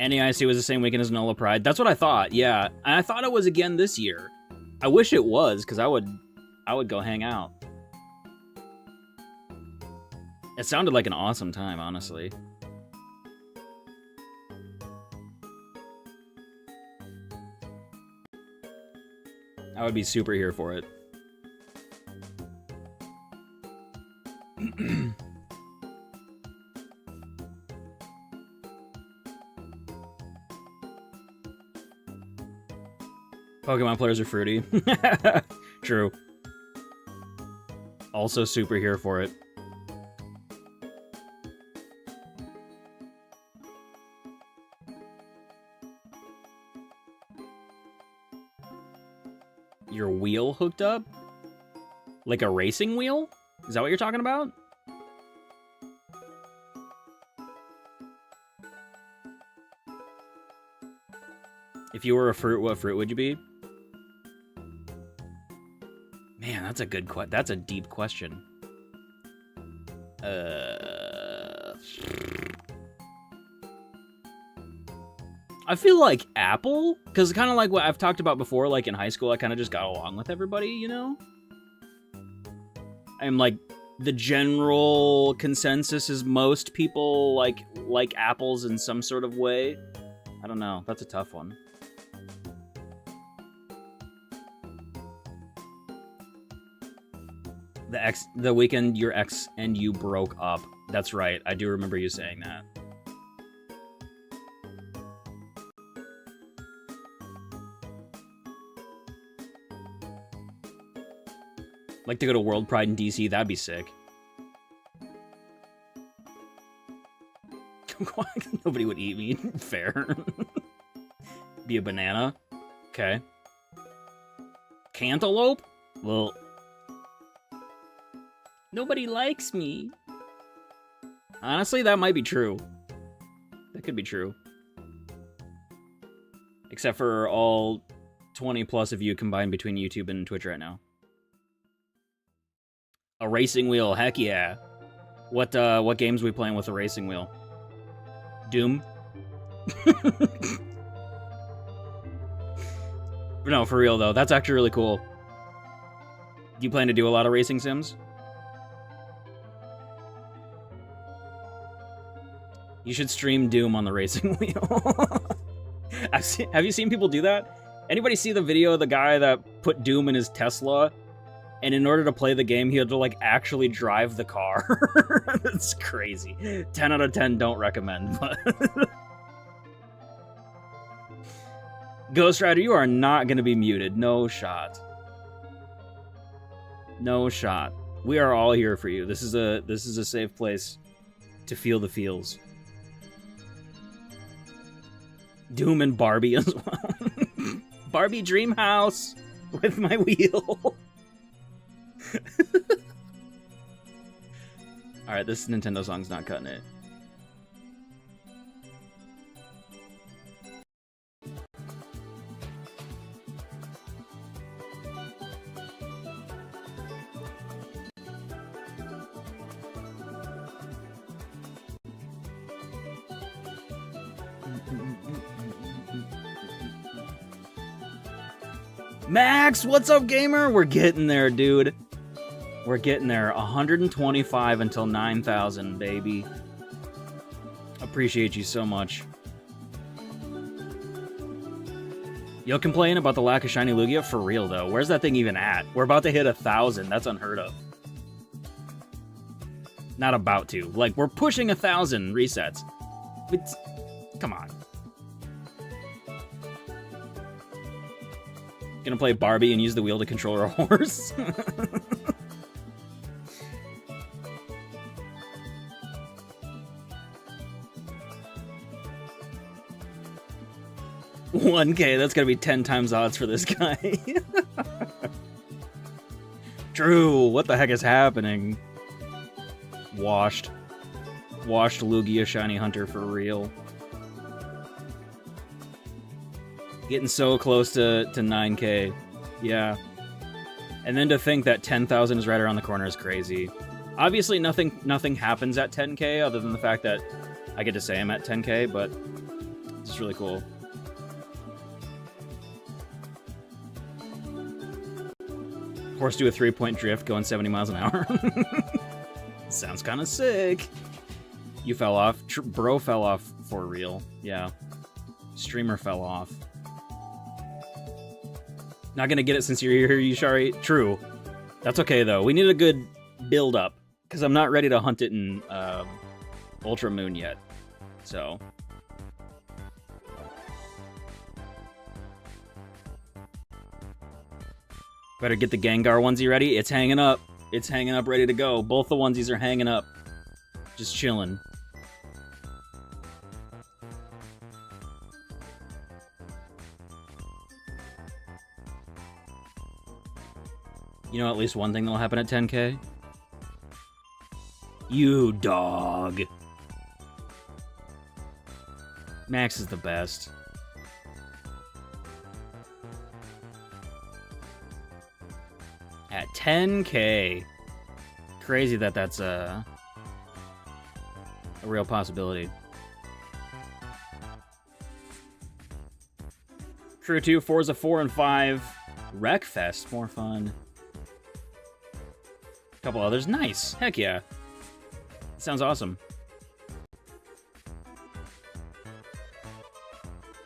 NAIC was the same weekend as NOLA Pride. That's what I thought, yeah. And I thought it was again this year. I wish it was, because I would go hang out. It sounded like an awesome time, honestly. I would be super here for it. Pokemon players are fruity. True. Also super here for it. Your wheel hooked up? Like a racing wheel? Is that what you're talking about? If you were a fruit, what fruit would you be? Man, that's a good question. That's a deep question. I feel like apple, because kind of like what I've talked about before, like in high school, I kind of just got along with everybody, you know? I'm like, the general consensus is most people like apples in some sort of way. I don't know. That's a tough one. The weekend your ex and you broke up. That's right. I do remember you saying that. Like to go to World Pride in DC, that'd be sick. Nobody would eat me. Fair. Be a banana. Okay. Cantaloupe? Well, nobody likes me. Honestly, that might be true. That could be true. Except for all 20 plus of you combined between YouTube and Twitch right now. A racing wheel, heck yeah. What games are we playing with a racing wheel? Doom? No, for real though, that's actually really cool. Do you plan to do a lot of racing sims? You should stream Doom on the racing wheel. Have you seen people do that? Anybody see the video of the guy that put Doom in his Tesla? And in order to play the game, he had to, like, actually drive the car. That's crazy. 10 out of 10 don't recommend, but... Ghost Rider, you are not going to be muted. No shot. No shot. We are all here for you. This is a safe place to feel the feels. Doom and Barbie as well. Barbie Dream House with my wheel. Alright, this Nintendo song's not cutting it. Max, what's up, gamer? We're getting there, dude. We're getting there. 125 until 9,000, baby. Appreciate you so much. You'll complain about the lack of shiny Lugia? For real, though. Where's that thing even at? We're about to hit 1,000. That's unheard of. Not about to. Like, we're pushing 1,000 resets. It's... Come on. Gonna play Barbie and use the wheel to control our horse? 1K, that's gonna be 10 times odds for this guy. True, what the heck is happening? Washed. Washed Lugia Shiny Hunter for real. Getting so close to 9K. Yeah. And then to think that 10,000 is right around the corner is crazy. Obviously nothing happens at 10K other than the fact that I get to say I'm at 10K, but it's just really cool. Horse do a 3-point drift going 70 miles an hour. Sounds kind of sick. You fell off. Bro fell off for real. Yeah. Streamer fell off. Not gonna get it since you're here, Yushari. True. That's okay, though. We need a good build-up, because I'm not ready to hunt it in Ultra Moon yet. So... Better get the Gengar onesie ready. It's hanging up. It's hanging up, ready to go. Both the onesies are hanging up. Just chilling. You know at least one thing that'll happen at 10K? You dog. Max is the best. At 10K. Crazy that that's a real possibility. Crew 2, Forza 4 and 5. Wreckfest, more fun. A couple others, nice. Heck yeah. Sounds awesome.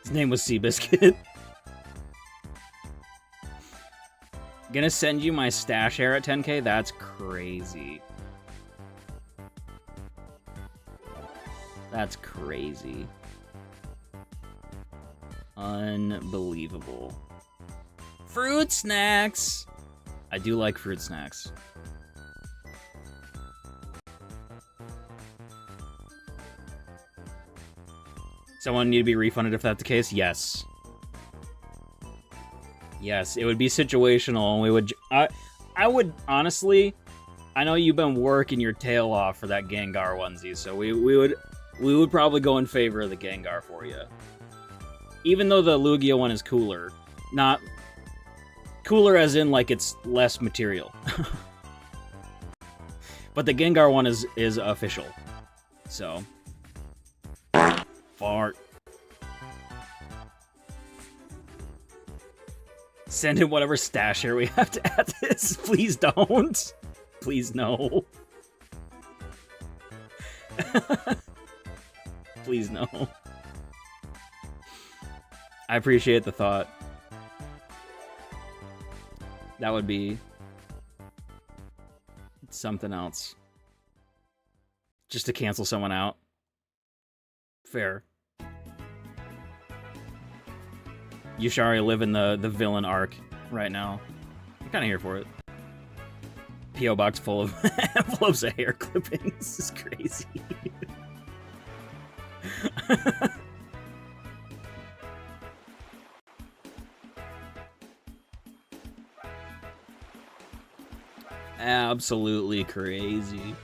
His name was Seabiscuit. Gonna send you my stash hair at 10K? That's crazy. That's crazy. Unbelievable. Fruit snacks! I do like fruit snacks. Someone need to be refunded if that's the case? Yes. Yes, it would be situational, and we would... I would, honestly... I know you've been working your tail off for that Gengar onesie, so we would probably go in favor of the Gengar for you. Even though the Lugia one is cooler. Not... Cooler as in, like, it's less material. But the Gengar one is official. So... Fart. Send him whatever stash hair we have to add to this. Please don't. Please no. Please no. I appreciate the thought. That would be something else. Just to cancel someone out. Fair. Yushari live in the villain arc right now. I'm kind of here for it. P.O. box full of envelopes of hair clippings. This is crazy. Absolutely crazy.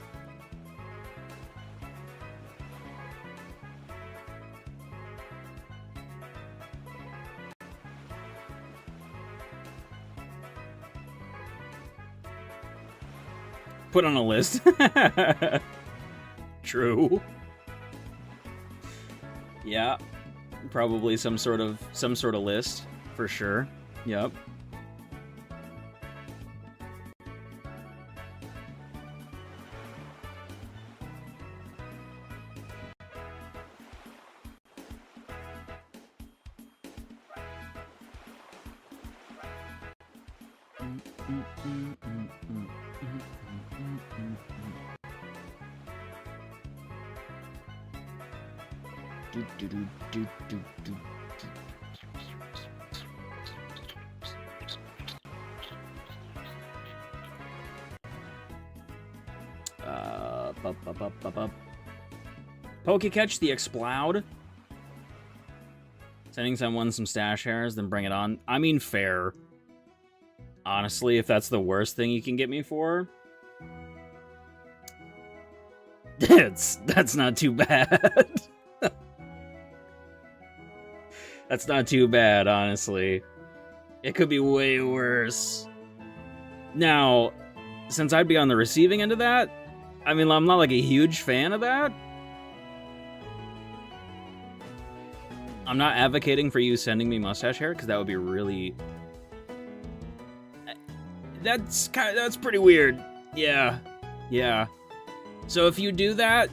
Put on a list. True. Yeah. Probably some sort of list for sure. Yep. Pokecatch the Exploud. Sending someone some stash hairs, then bring it on. I mean, fair. Honestly, if that's the worst thing you can get me for, that's not too bad. That's not too bad, honestly. It could be way worse. Now, since I'd be on the receiving end of that, I mean, I'm not like a huge fan of that. I'm not advocating for you sending me mustache hair, because that would be really... That's pretty weird. Yeah. Yeah. So if you do that,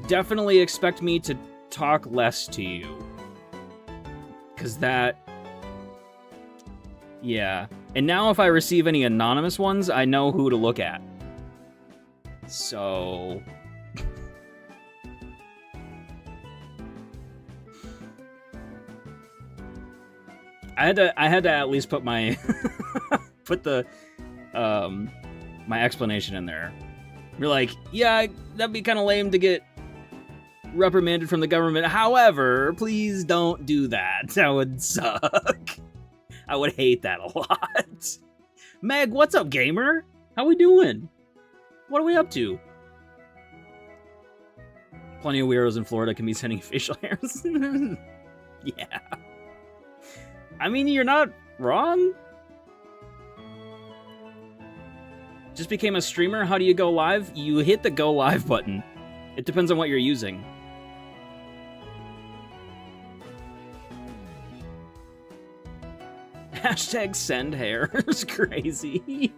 definitely expect me to talk less to you. Because that... Yeah. And now if I receive any anonymous ones, I know who to look at. So... I had to at least put my... put the... my explanation in there. You're like, yeah, that'd be kind of lame to get reprimanded from the government. However, please don't do that. That would suck. I would hate that a lot. Meg, what's up, gamer? How we doing? What are we up to? Plenty of weirdos in Florida can be sending facial hairs. Yeah. I mean, you're not wrong. Just became a streamer. How do you go live? You hit the go live button. It depends on what you're using. Hashtag send hairs. Crazy.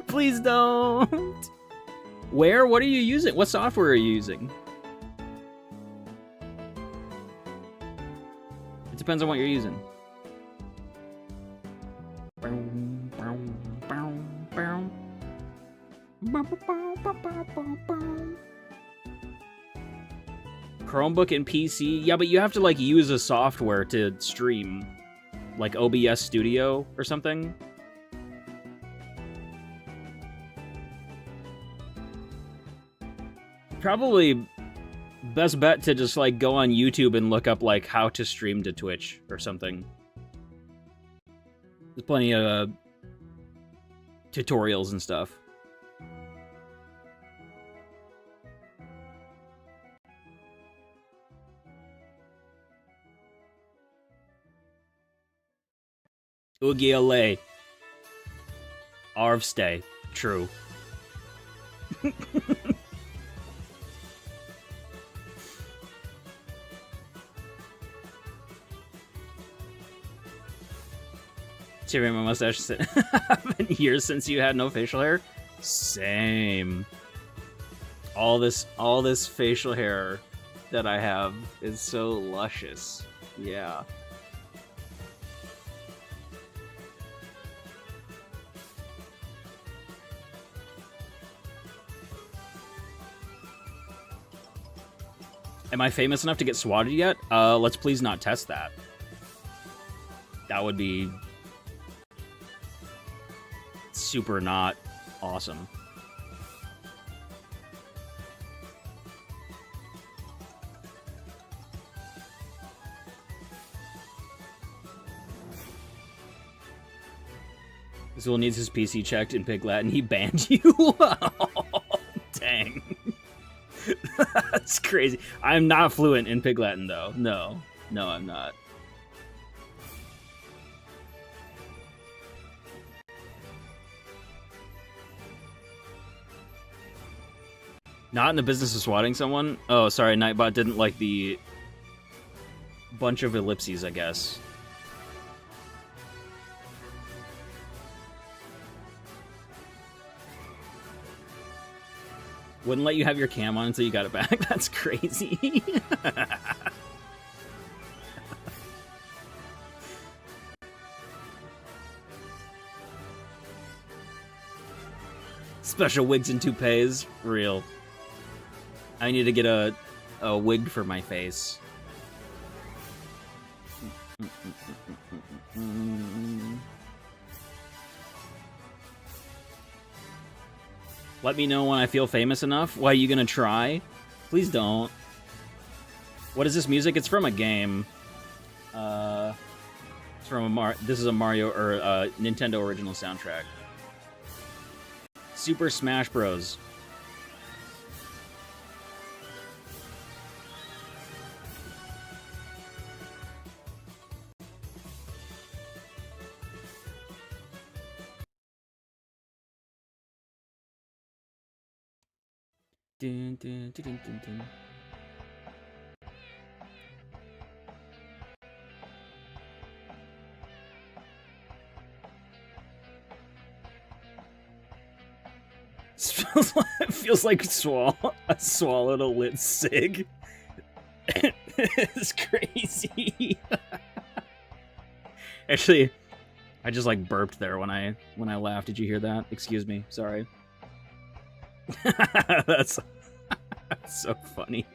Please don't. Where? What are you using? What software are you using? It depends on what you're using. Chromebook and PC? Yeah, but you have to, like, use a software to stream. Like OBS Studio or something. Probably best bet to just, like, go on YouTube and look up, like, how to stream to Twitch or something. There's plenty of tutorials and stuff. Ugiale. Arvstay. True. Shaving my mustache. Been years since you had no facial hair. Same. All this facial hair that I have is so luscious. Yeah. Am I famous enough to get swatted yet? Let's please not test that. That would be super not awesome. Zool needs his PC checked in Piglet and he banned you? Oh, dang. That's crazy. I'm not fluent in Pig Latin, though. No. No, I'm not. Not in the business of swatting someone? Oh, sorry, Nightbot didn't like the bunch of ellipses, I guess. Wouldn't let you have your cam on until you got it back. That's crazy. Special wigs and toupees. Real. I need to get a wig for my face. Let me know when I feel famous enough. Why, are you gonna try? Please don't. What is this music? It's from a game. It's from this is a Mario or Nintendo original soundtrack. Super Smash Bros. Dun, dun, dun, dun, dun, dun. It feels like I swallowed a lit cig. It's crazy. Actually, I just like burped there when I laughed. Did you hear that? Excuse me. Sorry. That's so funny.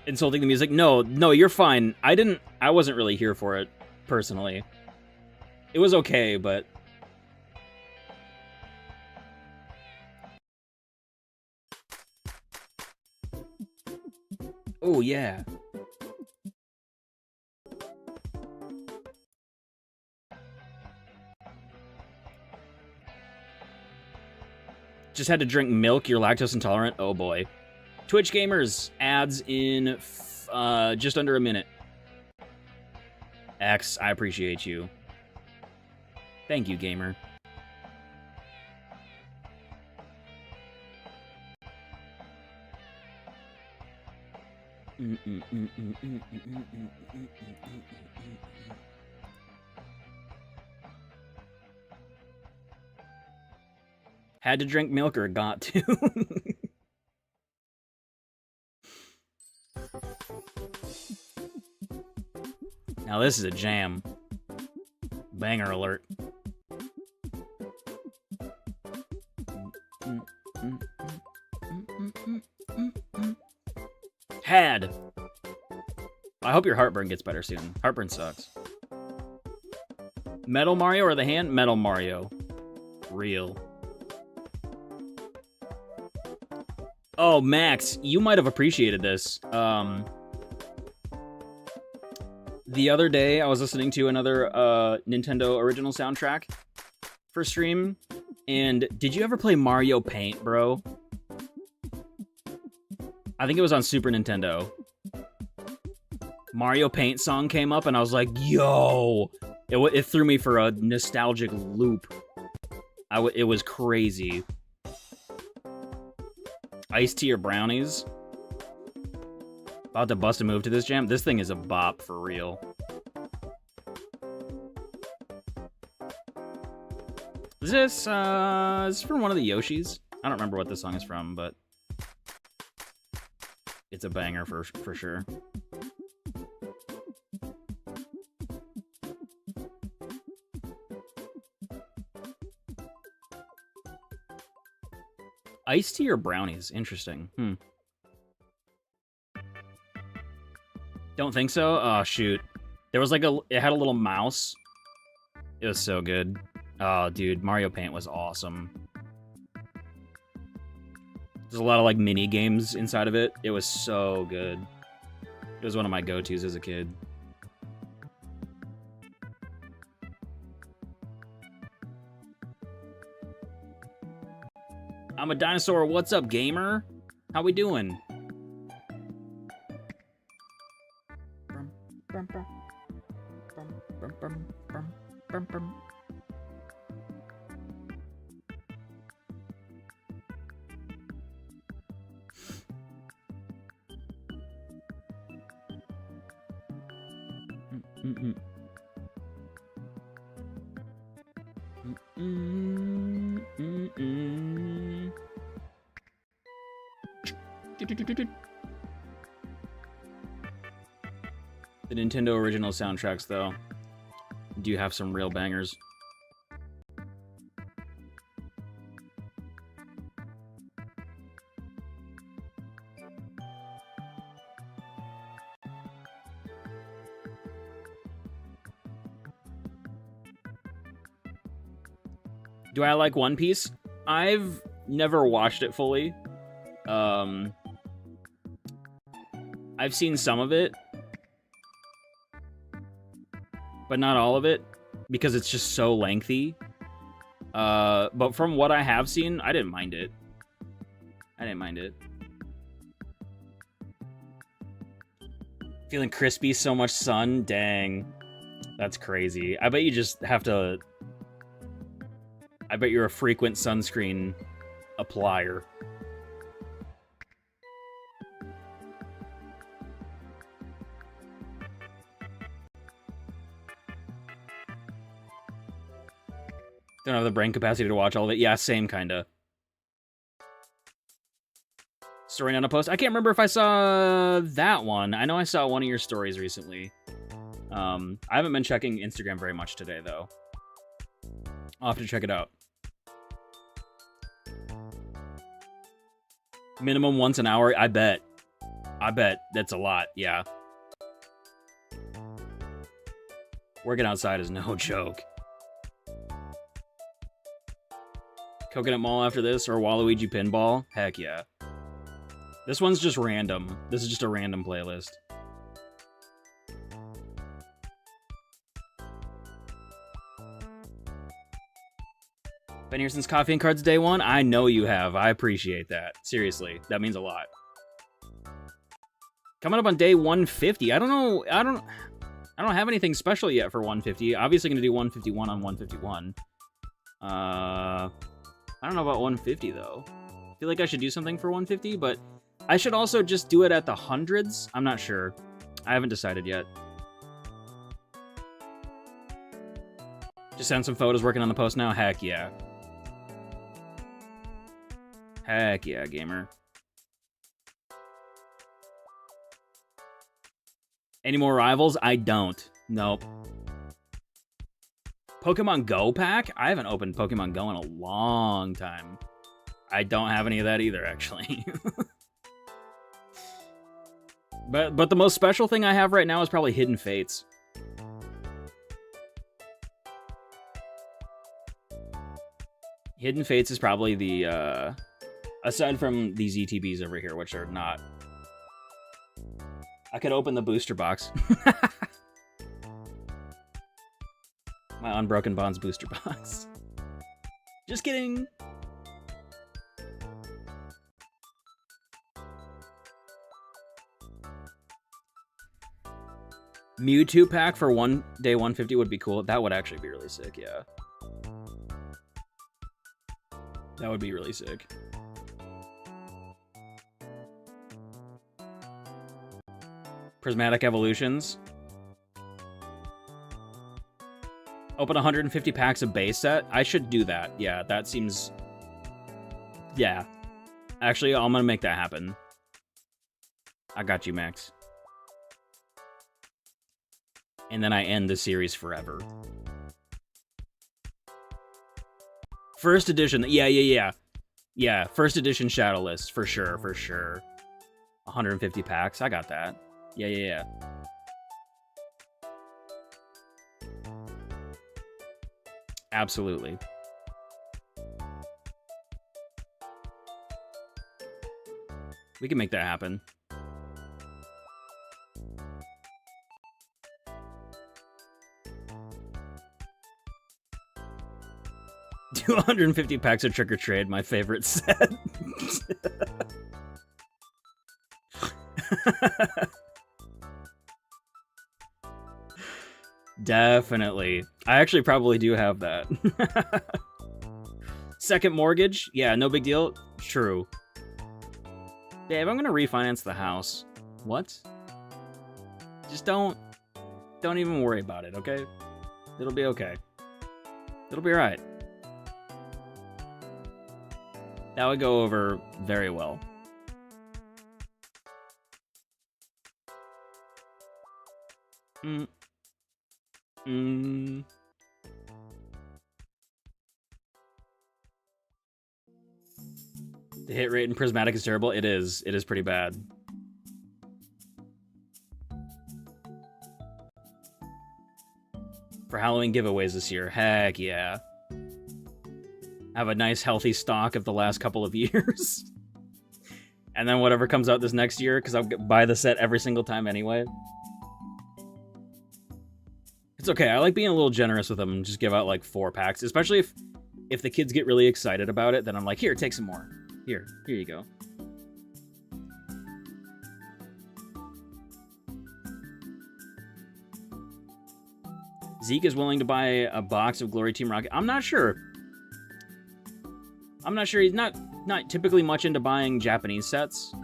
Insulting the music? No, you're fine. I wasn't really here for it, personally. It was okay, but... Oh, yeah. Just had to drink milk, you're lactose intolerant? Oh boy. Twitch gamers, ads in just under a minute. X, I appreciate you. Thank you, gamer. Had to drink milk or got to? Now this is a jam. Banger alert. Had. I hope your heartburn gets better soon. Heartburn sucks. Metal Mario or the hand? Metal Mario. Real. Oh, Max, you might have appreciated this. The other day, I was listening to another Nintendo original soundtrack for stream, and did you ever play Mario Paint, bro? I think it was on Super Nintendo. Mario Paint song came up, and I was like, yo! It threw me for a nostalgic loop. It was crazy. Iced tea or brownies? About to bust a move to this jam? This thing is a bop for real. Is this from one of the Yoshis? I don't remember what this song is from, but it's a banger for sure. Iced tea or brownies? Interesting. Don't think so? Oh, shoot. There was like it had a little mouse. It was so good. Oh, dude, Mario Paint was awesome. There's a lot of like mini games inside of it. It was so good. It was one of my go-tos as a kid. I'm a dinosaur. What's up, gamer? How we doing? The Nintendo original soundtracks, though, do have some real bangers. Do I like One Piece? I've never watched it fully. I've seen some of it, but not all of it, because it's just so lengthy. But from what I have seen, I didn't mind it. Feeling crispy, so much sun? Dang. That's crazy. I bet you just have to... I bet you're a frequent sunscreen applier. Don't have the brain capacity to watch all of it. Yeah, same kinda. Story on a post. I can't remember if I saw that one. I know I saw one of your stories recently. I haven't been checking Instagram very much today, though. I'll have to check it out. Minimum once an hour? I bet. That's a lot, yeah. Working outside is no joke. Coconut Mall after this, or Waluigi Pinball? Heck yeah. This one's just random. This is just a random playlist. Been here since Coffee and Cards Day 1? I know you have. I appreciate that. Seriously, that means a lot. Coming up on day 150. I don't know. I don't have anything special yet for 150. Obviously going to do 151 on 151. I don't know about 150 though. I feel like I should do something for 150, but I should also just do it at the hundreds. I'm not sure. I haven't decided yet. Just send some photos working on the post now. Heck yeah. Heck yeah, gamer. Any more rivals? I don't. Nope. Pokemon Go pack? I haven't opened Pokemon Go in a long time. I don't have any of that either, actually. But the most special thing I have right now is probably Hidden Fates. Hidden Fates is probably the, aside from these ETBs over here, which are not. I could open the booster box. My Unbroken Bonds booster box. Just kidding. Mewtwo pack for day 150 would be cool. That would actually be really sick, yeah. That would be really sick. Prismatic Evolutions. Open 150 packs of base set. I should do that. Yeah, that seems... Yeah. Actually, I'm gonna make that happen. I got you, Max. And then I end the series forever. First edition. Yeah. Yeah, first edition Shadowless. For sure. 150 packs. I got that. Yeah. Absolutely. We can make that happen. Do 150 packs of Trick or Trade, my favorite set. Definitely. I actually probably do have that. Second mortgage? Yeah, no big deal. True. Babe, I'm gonna refinance the house. What? Just don't even worry about it, okay? It'll be okay. It'll be alright. That would go over very well. Mm. Mm. The hit rate in Prismatic is terrible. It is. It is pretty bad. For Halloween giveaways this year, heck yeah. Have a nice healthy stock of the last couple of years. And then whatever comes out this next year, because I'll buy the set every single time anyway. It's okay, I like being a little generous with them and just give out like 4 packs, especially if the kids get really excited about it, then I'm like, here, take some more. Here you go. Zeke is willing to buy a box of Glory Team Rocket. I'm not sure. I'm not sure. He's not typically much into buying Japanese sets.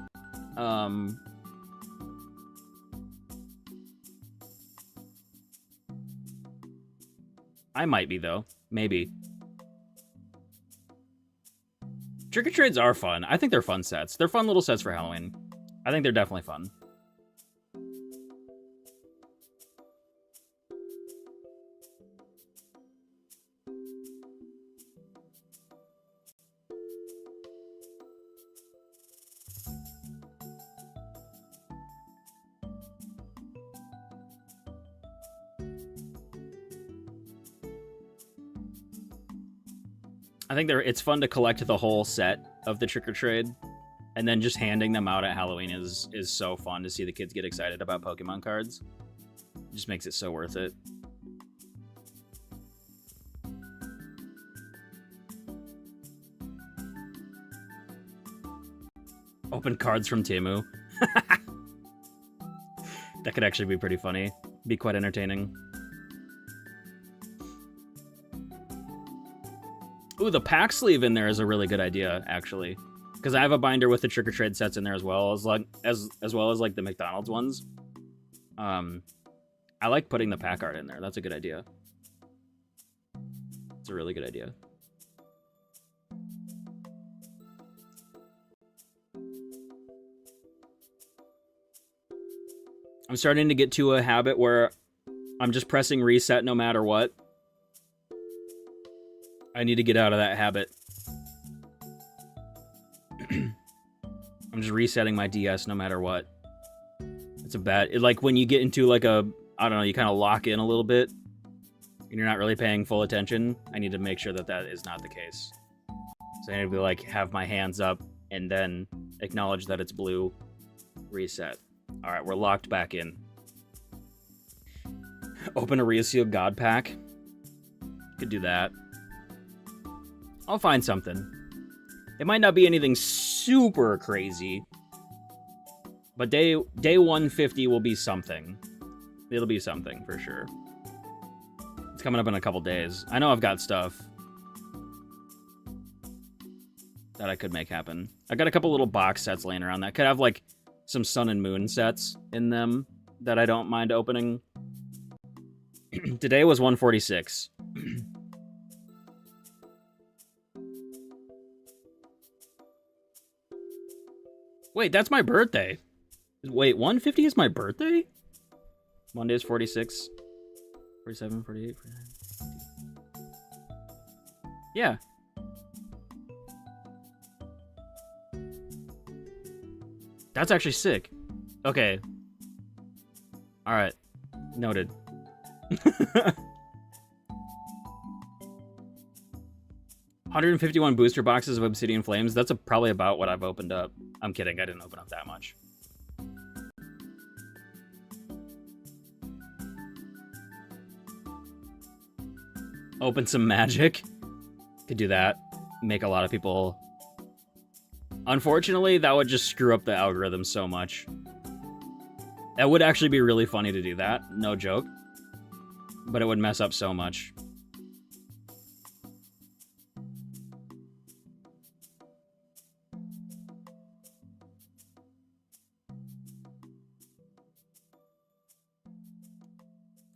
I might be, though. Maybe. Trick-or-Trades are fun. I think they're fun sets. They're fun little sets for Halloween. I think they're definitely fun. I think it's fun to collect the whole set of the Trick-or-Trade, and then just handing them out at Halloween is so fun to see the kids get excited about Pokemon cards. It just makes it so worth it. Open cards from Temu. That could actually be pretty funny. Be quite entertaining. Ooh, the pack sleeve in there is a really good idea, actually, because I have a binder with the Trick-or-Trade sets in there as well as like the McDonald's ones. I like putting the pack art in there. That's a good idea. It's a really good idea. I'm starting to get to a habit where I'm just pressing reset no matter what. I need to get out of that habit. I'm just resetting my DS no matter what. It's a bad... like, when you get into, like, I don't know, you kind of lock in a little bit, and you're not really paying full attention, I need to make sure that that is not the case. So I need to, like, have my hands up, and then acknowledge that it's blue. Reset. Alright, we're locked back in. Open a Resealed God pack. Could do that. I'll find something. It might not be anything super crazy, but day 150 will be something. It'll be something for sure. It's coming up in a couple days. I know I've got stuff that I could make happen. I got a couple little box sets laying around that could have like some Sun and Moon sets in them that I don't mind opening. Today was 146. Wait, that's my birthday. Wait, 150 is my birthday? Monday is 46. 47, 48, 49. 50. Yeah. That's actually sick. Okay. Alright. Noted. 151 booster boxes of Obsidian Flames. That's probably about what I've opened up. I'm kidding, I didn't open up that much. Open some magic. Could do that. Make a lot of people... Unfortunately, that would just screw up the algorithm so much. That would actually be really funny to do that, no joke. But it would mess up so much.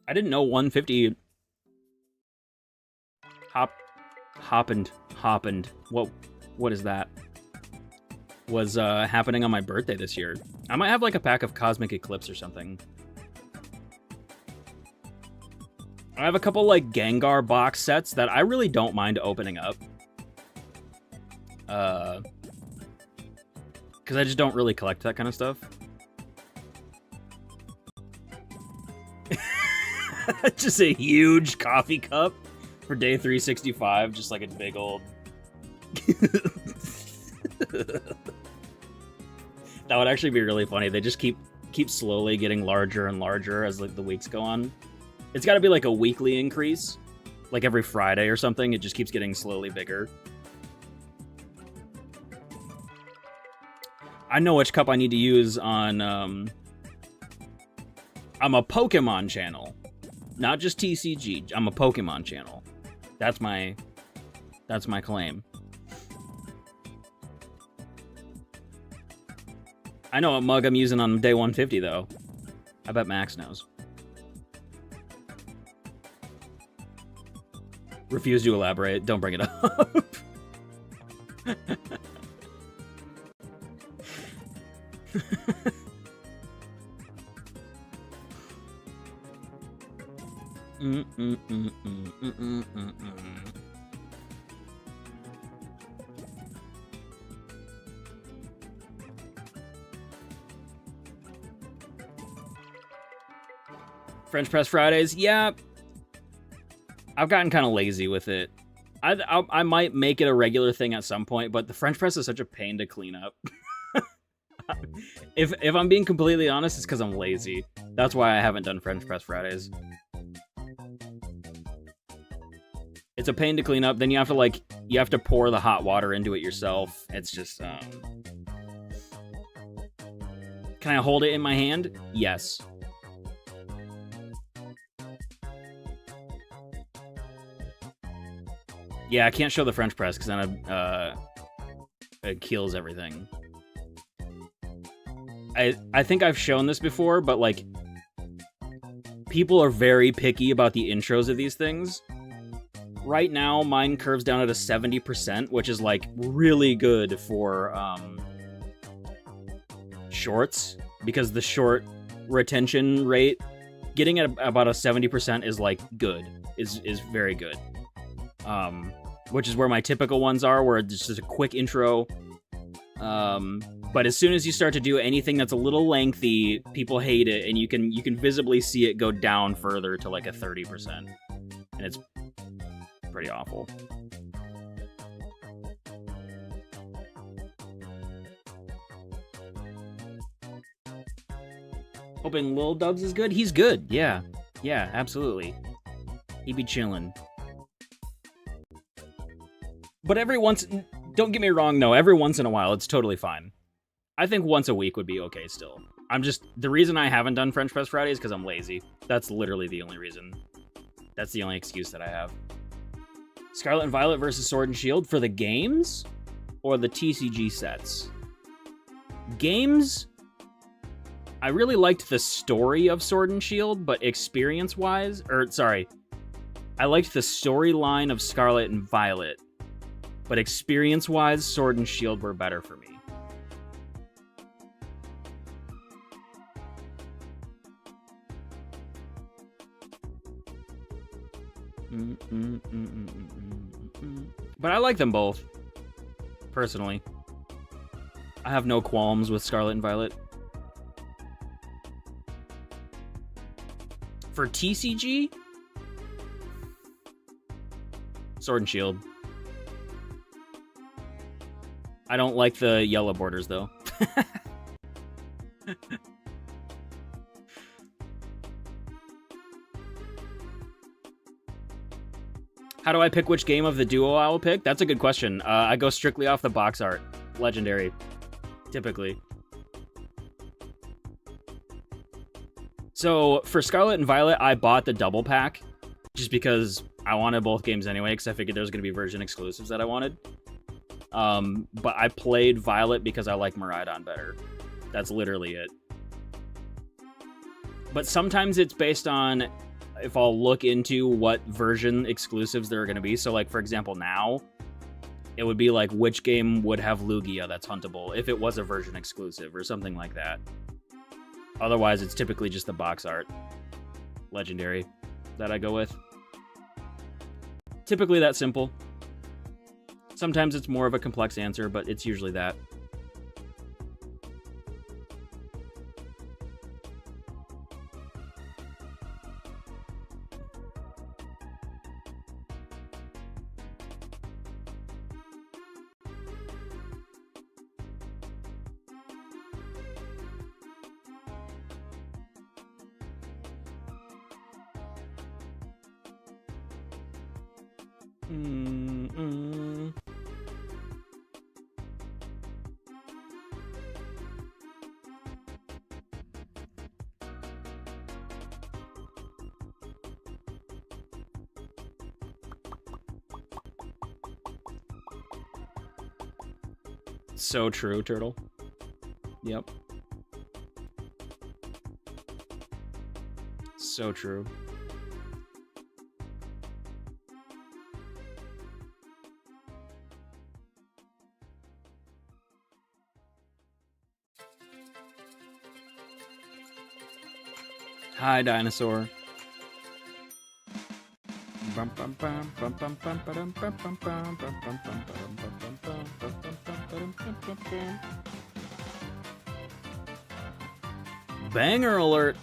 I didn't know 150 happened. What is that? Was happening on my birthday this year. I might have like a pack of Cosmic Eclipse or something. I have a couple, like, Gengar box sets that I really don't mind opening up. Because I just don't really collect that kind of stuff. Just a huge coffee cup for day 365, just like a big old... That would actually be really funny. They just keep slowly getting larger and larger as like the weeks go on. It's got to be like a weekly increase, like every Friday or something. It just keeps getting slowly bigger. I know which cup I need to use on. I'm a Pokemon channel, not just TCG. I'm a Pokemon channel. That's my claim. I know what mug I'm using on day 150, though. I bet Max knows. Refuse to elaborate. Don't bring it up. French Press Fridays, yeah. I've gotten kind of lazy with it. I might make it a regular thing at some point, but the French press is such a pain to clean up. If I'm being completely honest, it's because I'm lazy. That's why I haven't done French Press Fridays. It's a pain to clean up. Then you have to pour the hot water into it yourself. It's just Can I hold it in my hand? Yes. Yeah, I can't show the French press because then it kills everything. I think I've shown this before, but like people are very picky about the intros of these things. Right now, mine curves down at a 70%, which is like really good for shorts because the short retention rate, getting at about a 70% is like good, is very good. Which is where my typical ones are, where it's just a quick intro. But as soon as you start to do anything that's a little lengthy, people hate it, and you can visibly see it go down further to like a 30%, and it's pretty awful. Hoping Lil Dubs is good. He's good. Yeah, absolutely. He be chillin'. But don't get me wrong, no, every once in a while, it's totally fine. I think once a week would be okay still. The reason I haven't done French Press Friday is because I'm lazy. That's literally the only reason. That's the only excuse that I have. Scarlet and Violet versus Sword and Shield for the games or the TCG sets? Games, I really liked the story of Sword and Shield, but experience-wise, I liked the storyline of Scarlet and Violet. But experience-wise, Sword and Shield were better for me. But I like them both, personally. I have no qualms with Scarlet and Violet. For TCG, Sword and Shield. I don't like the yellow borders, though. How do I pick which game of the duo I will pick? That's a good question. I go strictly off the box art. Legendary. Typically. So, for Scarlet and Violet, I bought the double pack. Just because I wanted both games anyway, because I figured there was going to be version exclusives that I wanted. But I played Violet because I like Miraidon better. That's literally it. But sometimes it's based on if I'll look into what version exclusives there are going to be. So, like, for example, now, it would be like which game would have Lugia that's huntable if it was a version exclusive or something like that. Otherwise, it's typically just the box art. Legendary that I go with. typically that simple. Sometimes it's more of a complex answer, but it's usually that. So true, Turtle. Yep. So true. Hi, dinosaur. Banger alert.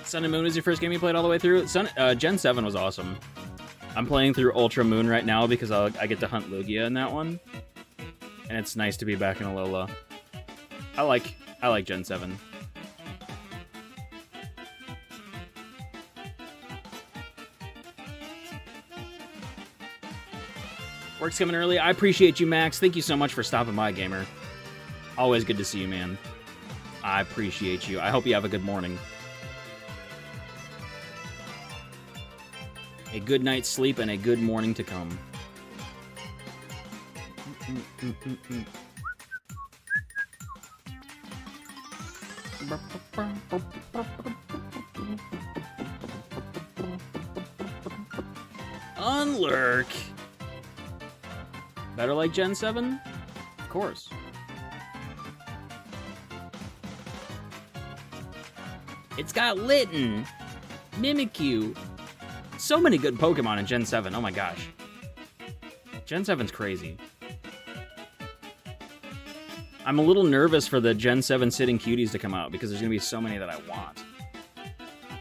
Sun and Moon was your first game you played all the way through? Gen 7 was awesome. I'm playing through Ultra Moon right now because I get to hunt Lugia in that one. And it's nice to be back in Alola. I like Gen 7. Work's coming early. I appreciate you, Max. Thank you so much for stopping by, gamer. Always good to see you, man. I appreciate you. I hope you have a good morning. A good night's sleep and a good morning to come. Unlurk. Better like Gen 7? Of course. It's got Litten, Mimikyu. So many good Pokemon in Gen 7. Oh my gosh. Gen 7's crazy. I'm a little nervous for the Gen 7 Sitting Cuties to come out because there's going to be so many that I want.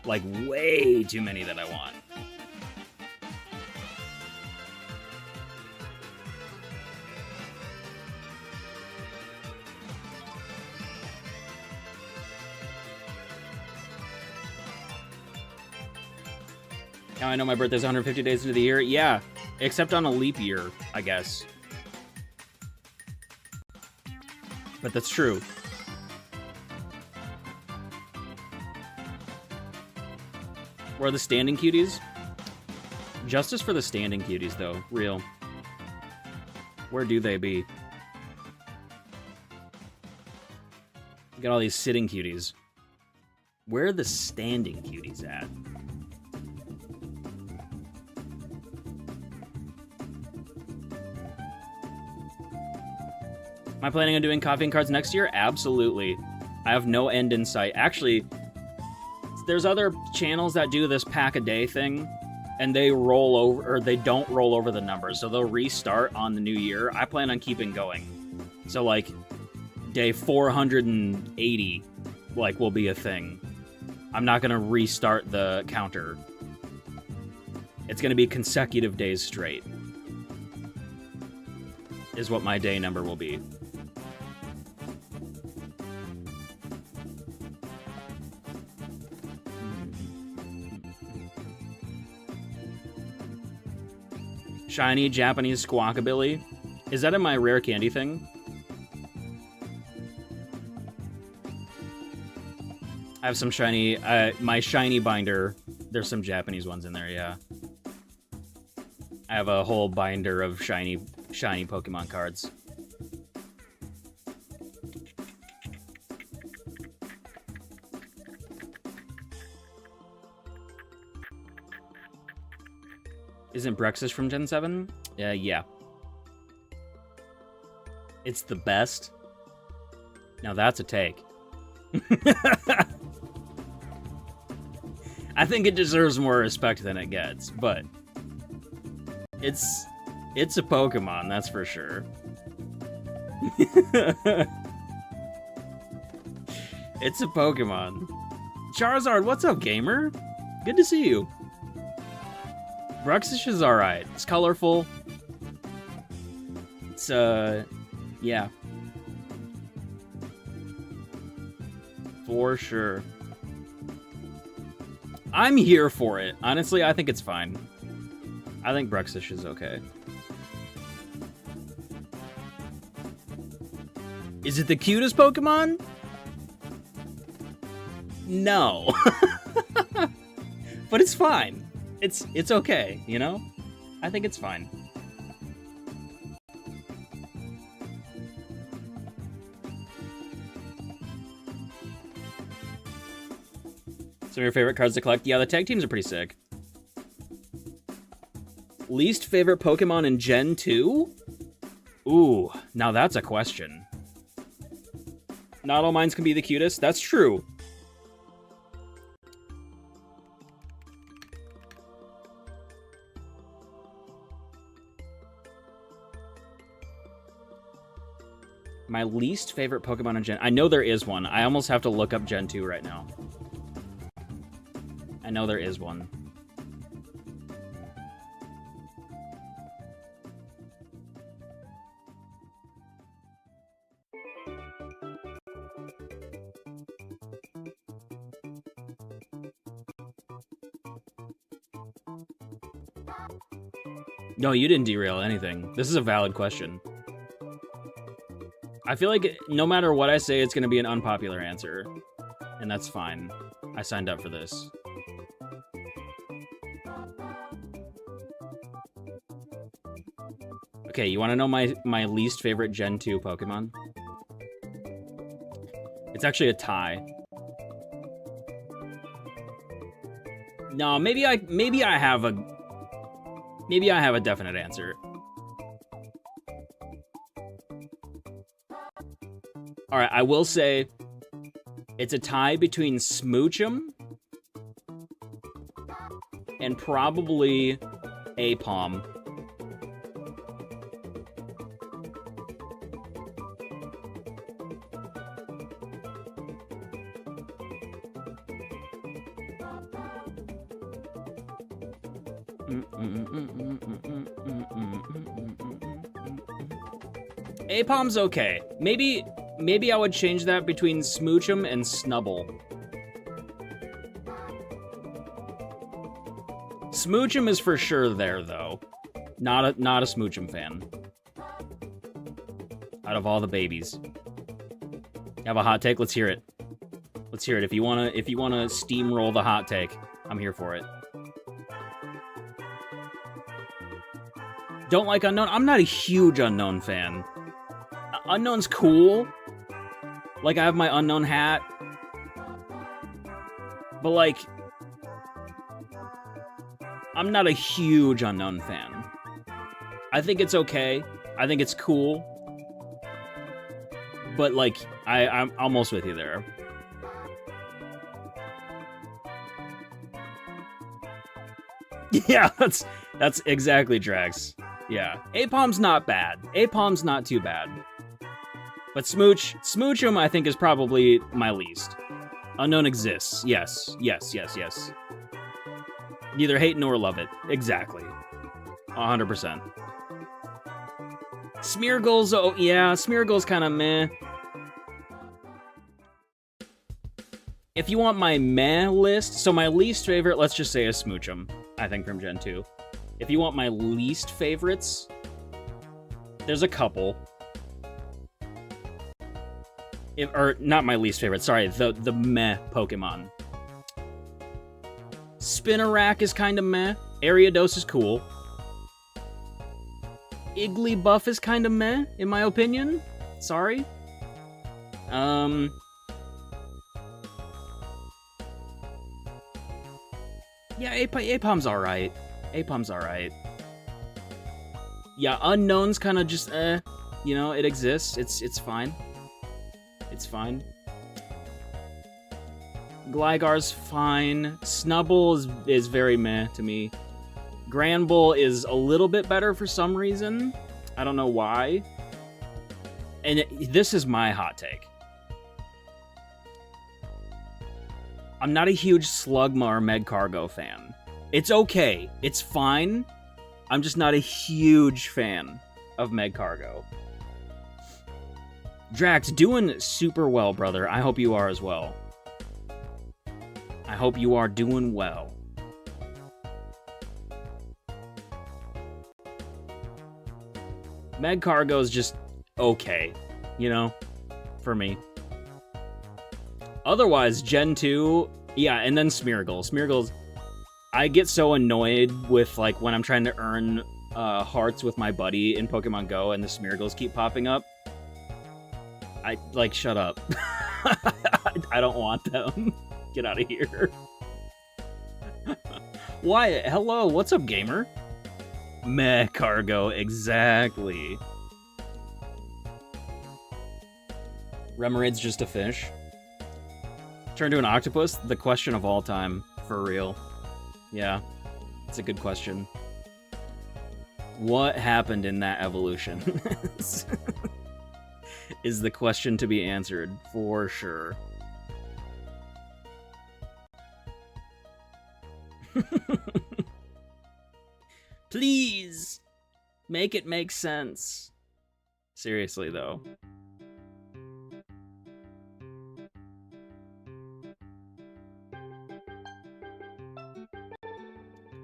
Like, way too many that I want. Now I know my birthday's 150 days into the year. Yeah, except on a leap year, I guess. But that's true. Where are the standing cuties? Justice for the standing cuties, though. Real. Where do they be? We got all these sitting cuties. Where are the standing cuties at? Am I planning on doing coffee cards next year? Absolutely. I have no end in sight. Actually, there's other channels that do this pack a day thing, and they roll over, or they don't roll over the numbers, so they'll restart on the new year. I plan on keeping going. So, like, day 480, like, will be a thing. I'm not gonna restart the counter. It's gonna be consecutive days straight, is what my day number will be. Shiny Japanese Squawkabilly. Is that in my rare candy thing? I have some shiny, my shiny binder. There's some Japanese ones in there, yeah. I have a whole binder of shiny Pokemon cards. Isn't Brexus from Gen 7? Yeah. It's the best. Now that's a take. I think it deserves more respect than it gets, but it's a Pokemon, that's for sure. It's a Pokemon. Charizard, what's up, gamer? Good to see you. Bruxish is alright. It's colorful. It's, yeah. For sure. I'm here for it. Honestly, I think it's fine. I think Bruxish is okay. Is it the cutest Pokemon? No. But it's fine. It's okay, you know? I think it's fine. Some of your favorite cards to collect? Yeah, the tag teams are pretty sick. Least favorite Pokemon in Gen 2? Ooh, now that's a question. Not all mines can be the cutest. That's true. My least favorite Pokemon in Gen... I know there is one. I almost have to look up Gen 2 right now. I know there is one. No, you didn't derail anything. This is a valid question. I feel like no matter what I say, it's going to be an unpopular answer. And that's fine. I signed up for this. Okay, you want to know my least favorite Gen 2 Pokemon? It's actually a tie. No, maybe I have a definite answer. All right, I will say it's a tie between Smoochum and probably Apom. Apom's okay. Maybe I would change that between Smoochum and Snubble. Smoochum is for sure there, though. Not a Smoochum fan. Out of all the babies. You have a hot take? Let's hear it. Let's hear it. If you wanna steamroll the hot take, I'm here for it. Don't like Unknown? I'm not a huge Unknown fan. Unknown's cool. Like, I have my Unknown hat. But, like, I'm not a huge Unknown fan. I think it's okay. I think it's cool. But, like, I'm almost with you there. Yeah, that's exactly Drax. Yeah. Apom's not bad. Apom's not too bad. But Smoochum, I think, is probably my least. Unknown exists. Yes. Neither hate nor love it. Exactly. 100%. Smeargle's, oh, yeah, Smeargle's kind of meh. If you want my meh list, so my least favorite, let's just say, is Smoochum, I think, from Gen 2. If you want my least favorites, there's a couple. Or not my least favorite, sorry, the meh Pokemon. Spinarak is kind of meh. Ariados is cool. Igglybuff is kind of meh, in my opinion. Sorry. Yeah, Apom's alright. Apom's alright. Yeah, Unknown's kind of just, you know, it exists. It's fine. It's fine. Gligar's fine. Snubbull is very meh to me. Granbull is a little bit better for some reason. I don't know why. And this is my hot take. I'm not a huge Slugma or Megcargo fan. It's okay. It's fine. I'm just not a huge fan of Megcargo. Drax, doing super well, brother. I hope you are as well. I hope you are doing well. Megcargo's just okay, you know, for me. Otherwise, Gen 2, yeah, and then Smeargle. Smeargle's, I get so annoyed with, like, when I'm trying to earn hearts with my buddy in Pokemon Go and the Smeargles keep popping up. I, like, shut up. I don't want them. Get out of here. Wyatt, hello, what's up, gamer? Meh, Cargo, exactly. Remaraid's just a fish. Turn to an octopus? The question of all time, for real. Yeah, it's a good question. What happened in that evolution? Is the question to be answered, for sure. Please, make it make sense. Seriously, though.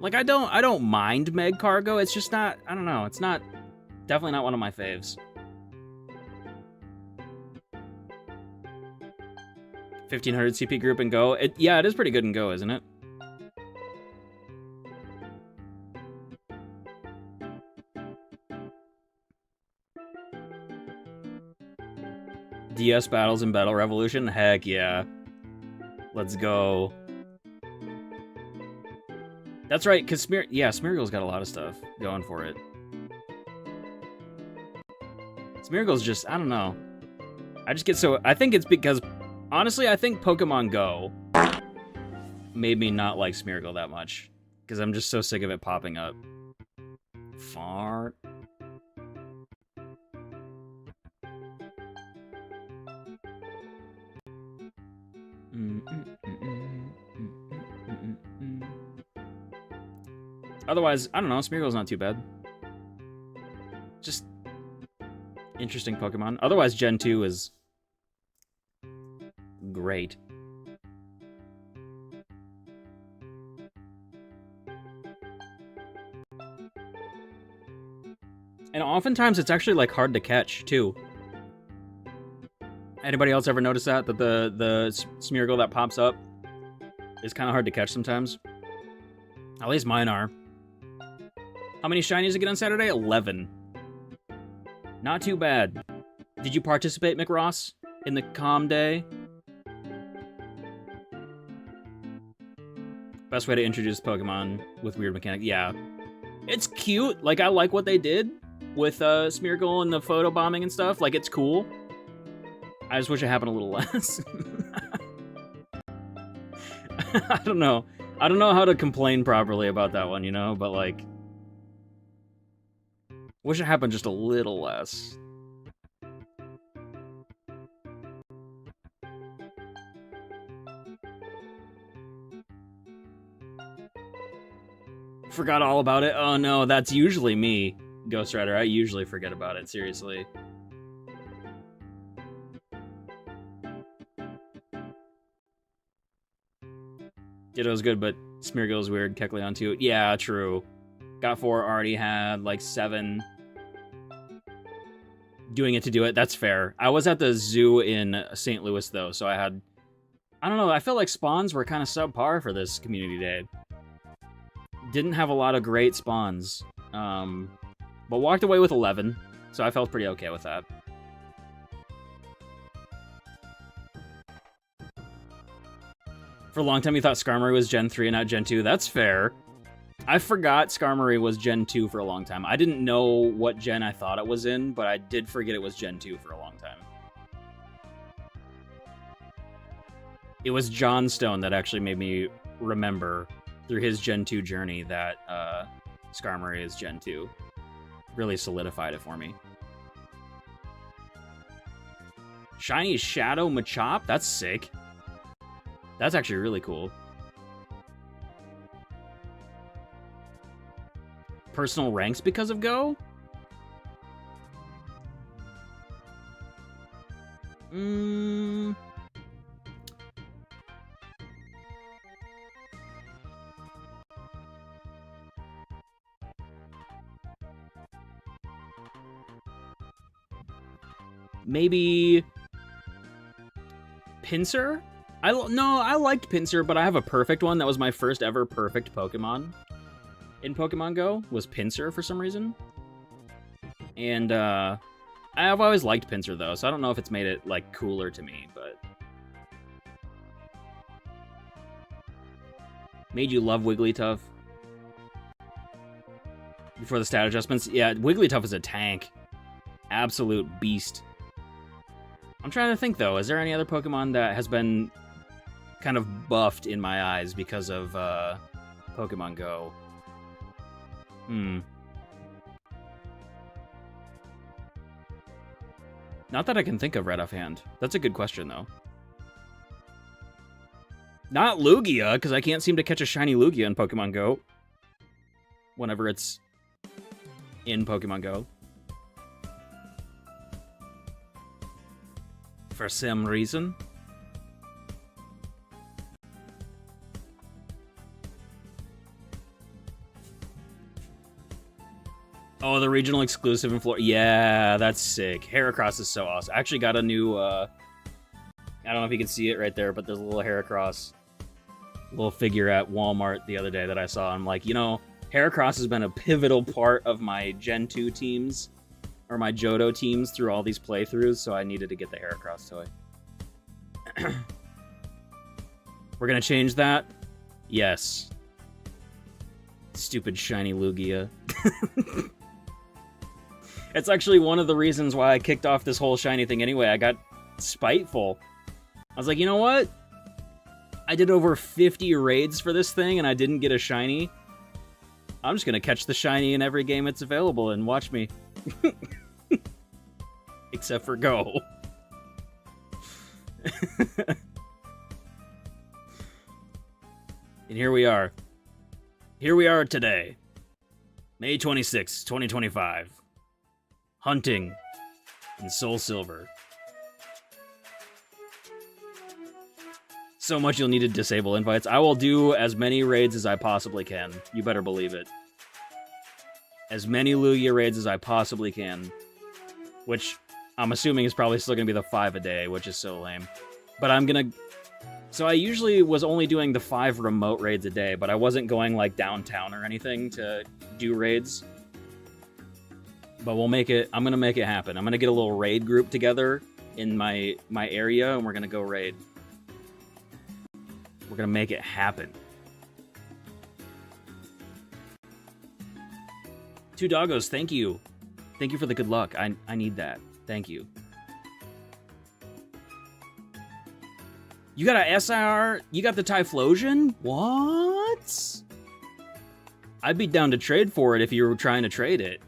Like, I don't mind Megcargo, it's just not, I don't know, it's not, definitely not one of my faves. 1500 CP group in Go. Yeah, it is pretty good in Go, isn't it? DS battles in Battle Revolution? Heck yeah. Let's go. That's right, because Smeargle's got a lot of stuff going for it. Smeargle's just, I don't know. I just get so, I think it's because, honestly, I think Pokemon Go made me not like Smeargle that much. Because I'm just so sick of it popping up. Fart. Otherwise, I don't know, Smeargle's not too bad. Just interesting Pokemon. Otherwise, Gen 2 is great. And oftentimes it's actually like hard to catch too. Anybody else ever notice that? That the Smeargle that pops up is kind of hard to catch sometimes? At least mine are. How many shinies again on Saturday? 11. Not too bad. Did you participate, McRoss, in the calm day? Best way to introduce Pokemon with weird mechanics. Yeah. It's cute. Like, I like what they did with Smeargle and the photo bombing and stuff. Like, it's cool. I just wish it happened a little less. I don't know. I don't know how to complain properly about that one, you know? But, like, wish it happened just a little less. Forgot all about it? Oh no, that's usually me, Ghost Rider. I usually forget about it, seriously. Ditto's good, but Smeargle's weird. Kecleon too. Yeah, true. Got 4, already had like 7. Doing it to do it, that's fair. I was at the zoo in St. Louis though, so I don't know, I felt like spawns were kind of subpar for this community day. Didn't have a lot of great spawns, but walked away with 11, so I felt pretty okay with that. For a long time, you thought Skarmory was Gen 3 and not Gen 2. That's fair. I forgot Skarmory was Gen 2 for a long time. I didn't know what gen I thought it was in, but I did forget it was Gen 2 for a long time. It was John Stone that actually made me remember through his Gen 2 journey that Skarmory is Gen 2. Really solidified it for me. Shiny Shadow Machop? That's sick. That's actually really cool. Personal ranks because of Go? Maybe Pinsir? I liked Pinsir, but I have a perfect one. That was my first ever perfect Pokemon in Pokemon Go, was Pinsir for some reason. And I've always liked Pinsir though, so I don't know if it's made it like cooler to me, but made you love Wigglytuff before the stat adjustments. Yeah, Wigglytuff is a tank. Absolute beast. I'm trying to think, though. Is there any other Pokemon that has been kind of buffed in my eyes because of Pokemon Go? Not that I can think of right offhand. That's a good question, though. Not Lugia, because I can't seem to catch a shiny Lugia in Pokemon Go. Whenever it's in Pokemon Go. For some reason. Oh, the regional exclusive in Florida. Yeah, that's sick. Heracross is so awesome. I actually got a new, I don't know if you can see it right there, but there's a little Heracross, little figure at Walmart the other day that I saw. I'm like, you know, Heracross has been a pivotal part of my Gen 2 teams, or my Johto teams through all these playthroughs, so I needed to get the Heracross toy. We're gonna change that? Yes. Stupid shiny Lugia. It's actually one of the reasons why I kicked off this whole shiny thing anyway. I got spiteful. I was like, you know what? I did over 50 raids for this thing and I didn't get a shiny. I'm just gonna catch the shiny in every game it's available and watch me. Except for Go. And here we are. Here we are today. May 26, 2025. Hunting in SoulSilver. So much you'll need to disable invites. I will do as many raids as I possibly can. You better believe it. As many Lugia raids as I possibly can. Which I'm assuming is probably still going to be the 5 a day, which is so lame. But I'm going to... So I usually was only doing the 5 remote raids a day, but I wasn't going like downtown or anything to do raids. But we'll make it... I'm going to make it happen. I'm going to get a little raid group together in my area, and we're going to go raid. We're going to make it happen. 2 doggos, thank you. Thank you for the good luck. I need that. Thank you. You got a SIR? You got the Typhlosion? What? I'd be down to trade for it if you were trying to trade it.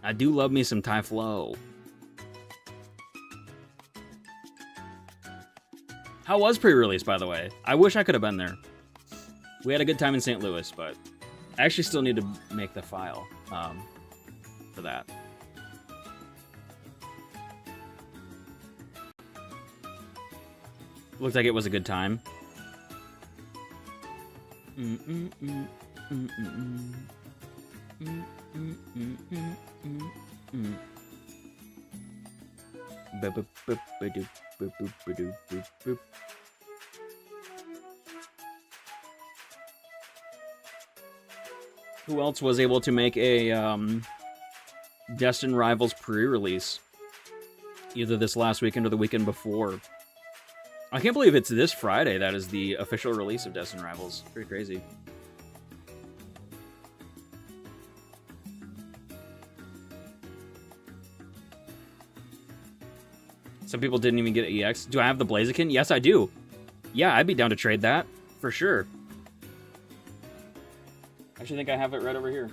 I do love me some Typhlo. How was pre-release, by the way? I wish I could have been there. We had a good time in St. Louis, but I actually still need to make the file for that. Looked like it was a good time. Who else was able to make a Destin Rivals pre-release? Either this last weekend or the weekend before. I can't believe it's this Friday that is the official release of Destin Rivals. Pretty crazy. Some people didn't even get EX. Do I have the Blaziken? Yes, I do. Yeah, I'd be down to trade that, for sure. I actually think I have it right over here.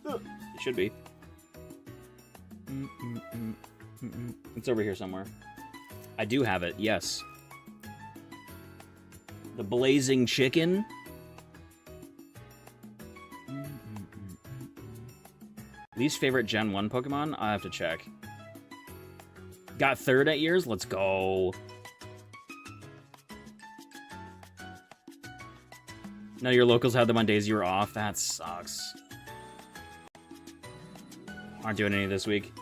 It should be. It's over here somewhere. I do have it, yes. The Blazing Chicken. Least favorite Gen 1 Pokemon? I have to check. Got third at years? Let's go. None of your locals had them on days you were off? That sucks. Aren't doing any this week.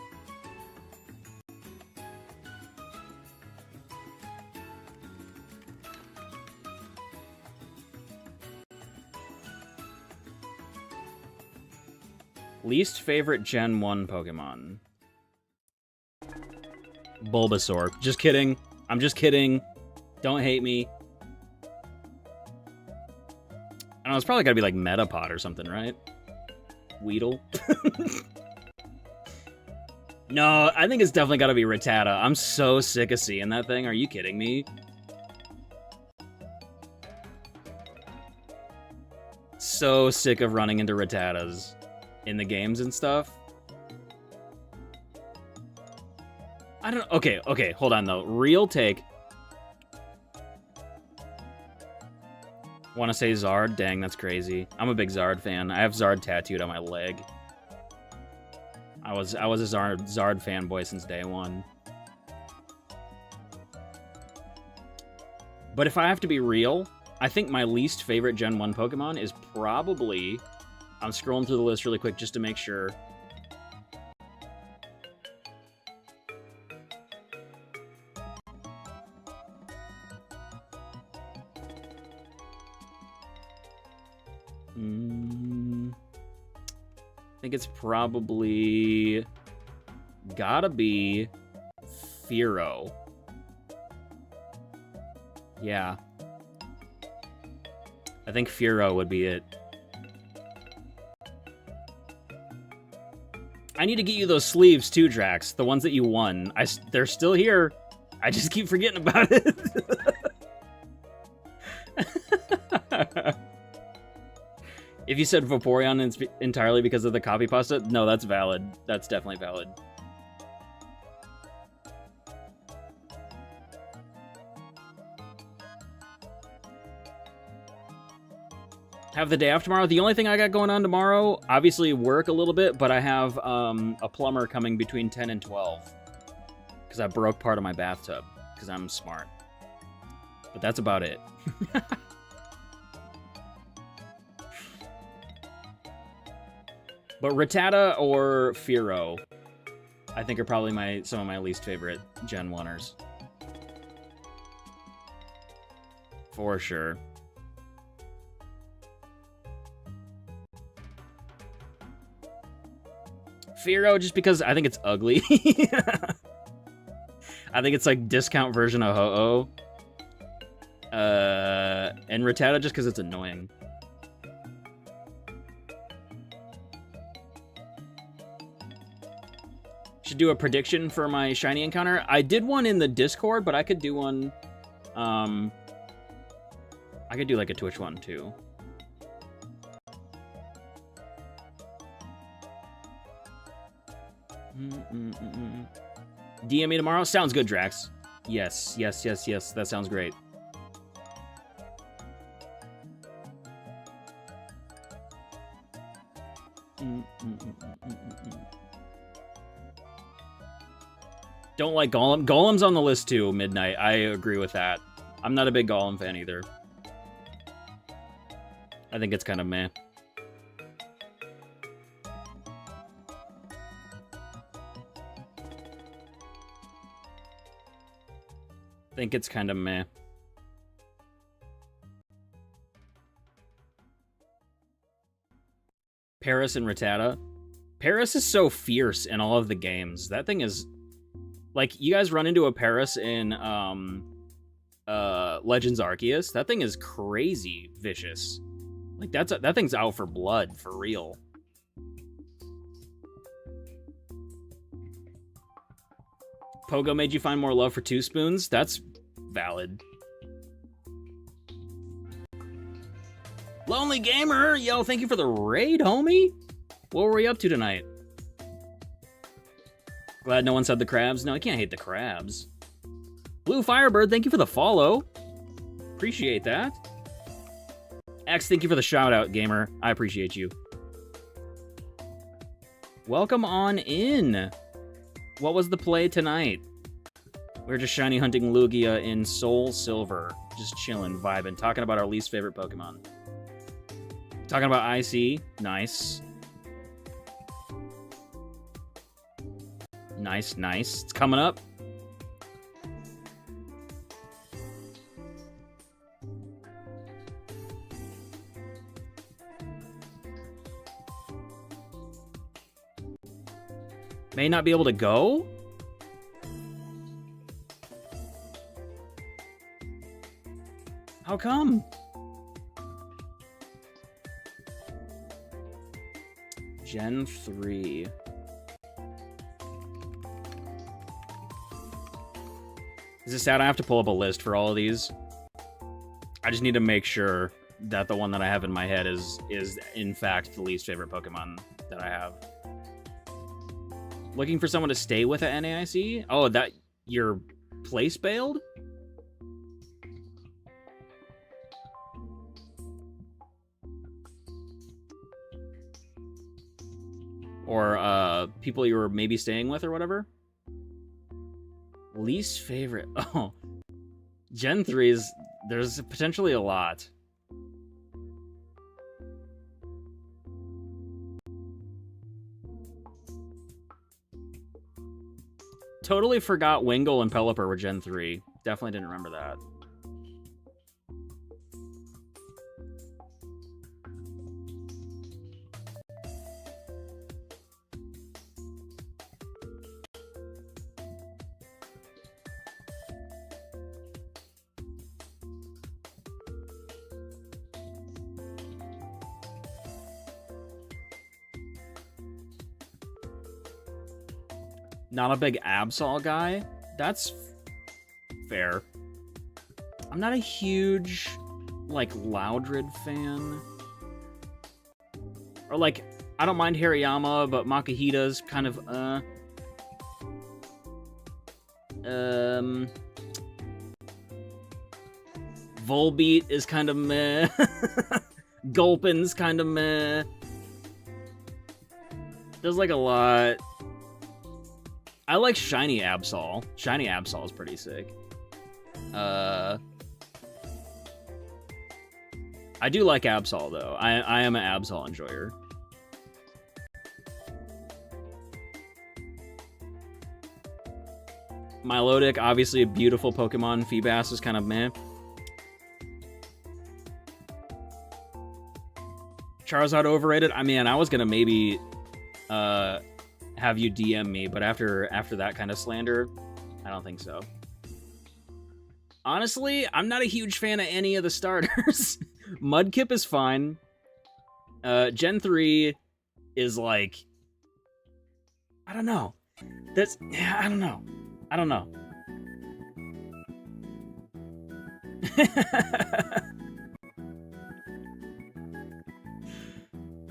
Least favorite Gen 1 Pokemon? Bulbasaur. Just kidding. I'm just kidding. Don't hate me. I don't know, it's probably gotta be like Metapod or something, right? Weedle. No, I think it's definitely gotta be Rattata. I'm so sick of seeing that thing. Are you kidding me? So sick of running into Rattatas in the games and stuff. I don't... Okay, hold on, though. Real take. Want to say Zard? Dang, that's crazy. I'm a big Zard fan. I have Zard tattooed on my leg. I was a Zard fanboy since day one. But if I have to be real, I think my least favorite Gen 1 Pokemon is probably... I'm scrolling through the list really quick just to make sure. I think it's probably gotta be Fearow. Yeah. I think Fearow would be it. I need to get you those sleeves too, Drax. The ones that you won. They're still here. I just keep forgetting about it. If you said Vaporeon entirely because of the copy pasta, no, that's valid. That's definitely valid. Have the day off tomorrow. The only thing I got going on tomorrow, obviously work a little bit, but I have a plumber coming between 10 and 12 because I broke part of my bathtub because I'm smart. But that's about it. But Rattata or Fearow, I think are probably some of my least favorite Gen 1ers. For sure. Fearow, just because I think it's ugly. I think it's like discount version of Ho-Oh. And Rattata just because it's annoying. Should do a prediction for my shiny encounter. I did one in the Discord, but I could do one. I could do like a Twitch one too. DM me tomorrow? Sounds good, Drax. Yes. That sounds great. Don't like Golem. Golem's on the list too, Midnight. I agree with that. I'm not a big Golem fan either. I think it's kind of meh. I think it's kind of meh. Paris and Rattata. Paris is so fierce in all of the games. That thing is... Like, you guys run into a Paris in Legends Arceus. That thing is crazy vicious. Like, that thing's out for blood, for real. Pogo made you find more love for 2 spoons? That's valid. Lonely Gamer, yo, thank you for the raid, homie. What were we up to tonight? Glad no one said the crabs. No, I can't hate the crabs. Blue Firebird, thank you for the follow. Appreciate that. X, thank you for the shout out, gamer. I appreciate you. Welcome on in. What was the play tonight? We're just shiny hunting Lugia in SoulSilver. Just chilling, vibing, talking about our least favorite Pokemon. Talking about IC. Nice. Nice, nice. It's coming up. May not be able to go? How come? Gen 3. Is it sad I have to pull up a list for all of these? I just need to make sure that the one that I have in my head is in fact the least favorite Pokemon that I have. Looking for someone to stay with at NAIC? Oh, that your place bailed? Or people you were maybe staying with or whatever? Least favorite. Oh. Gen 3's, there's potentially a lot. Totally forgot Wingull and Pelipper were Gen 3. Definitely didn't remember that. Not a big Absol guy? That's fair. I'm not a huge, like, Loudred fan. Or, like, I don't mind Hariyama, but Makihita's kind of, Volbeat is kind of meh. Gulpin's kind of meh. There's, like, a lot. I like Shiny Absol. Shiny Absol is pretty sick. I do like Absol, though. I am an Absol enjoyer. Milotic, obviously a beautiful Pokemon. Feebas is kind of meh. Charizard overrated? I mean, I was gonna maybe have you DM me, but after that kind of slander, I don't think so. Honestly, I'm not a huge fan of any of the starters. Mudkip is fine. Gen 3 is like, I don't know. I don't know. I don't know.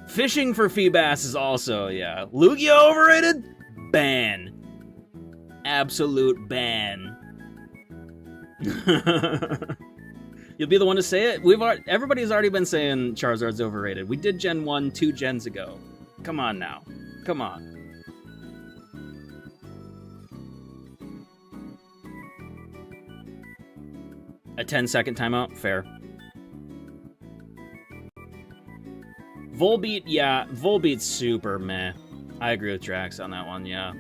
Fishing for Feebas is also, yeah. Lugia overrated? Ban. Absolute ban. You'll be the one to say it? Everybody's already been saying Charizard's overrated. We did Gen 1 2 gens ago. Come on now. Come on. A 10-second timeout? Fair. Volbeat, yeah. Volbeat's super meh. I agree with Drax on that one, yeah.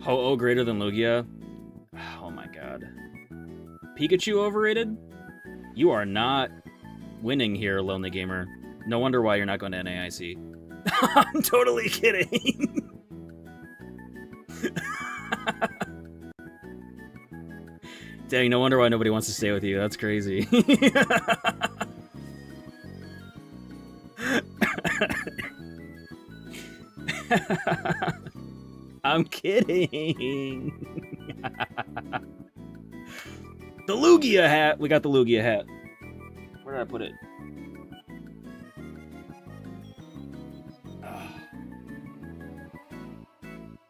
Ho-Oh greater than Lugia? Oh my god. Pikachu overrated? You are not winning here, Lonely Gamer. No wonder why you're not going to NAIC. I'm totally kidding. Dang, no wonder why nobody wants to stay with you. That's crazy. I'm kidding. The Lugia hat. We got the Lugia hat. Where did I put it?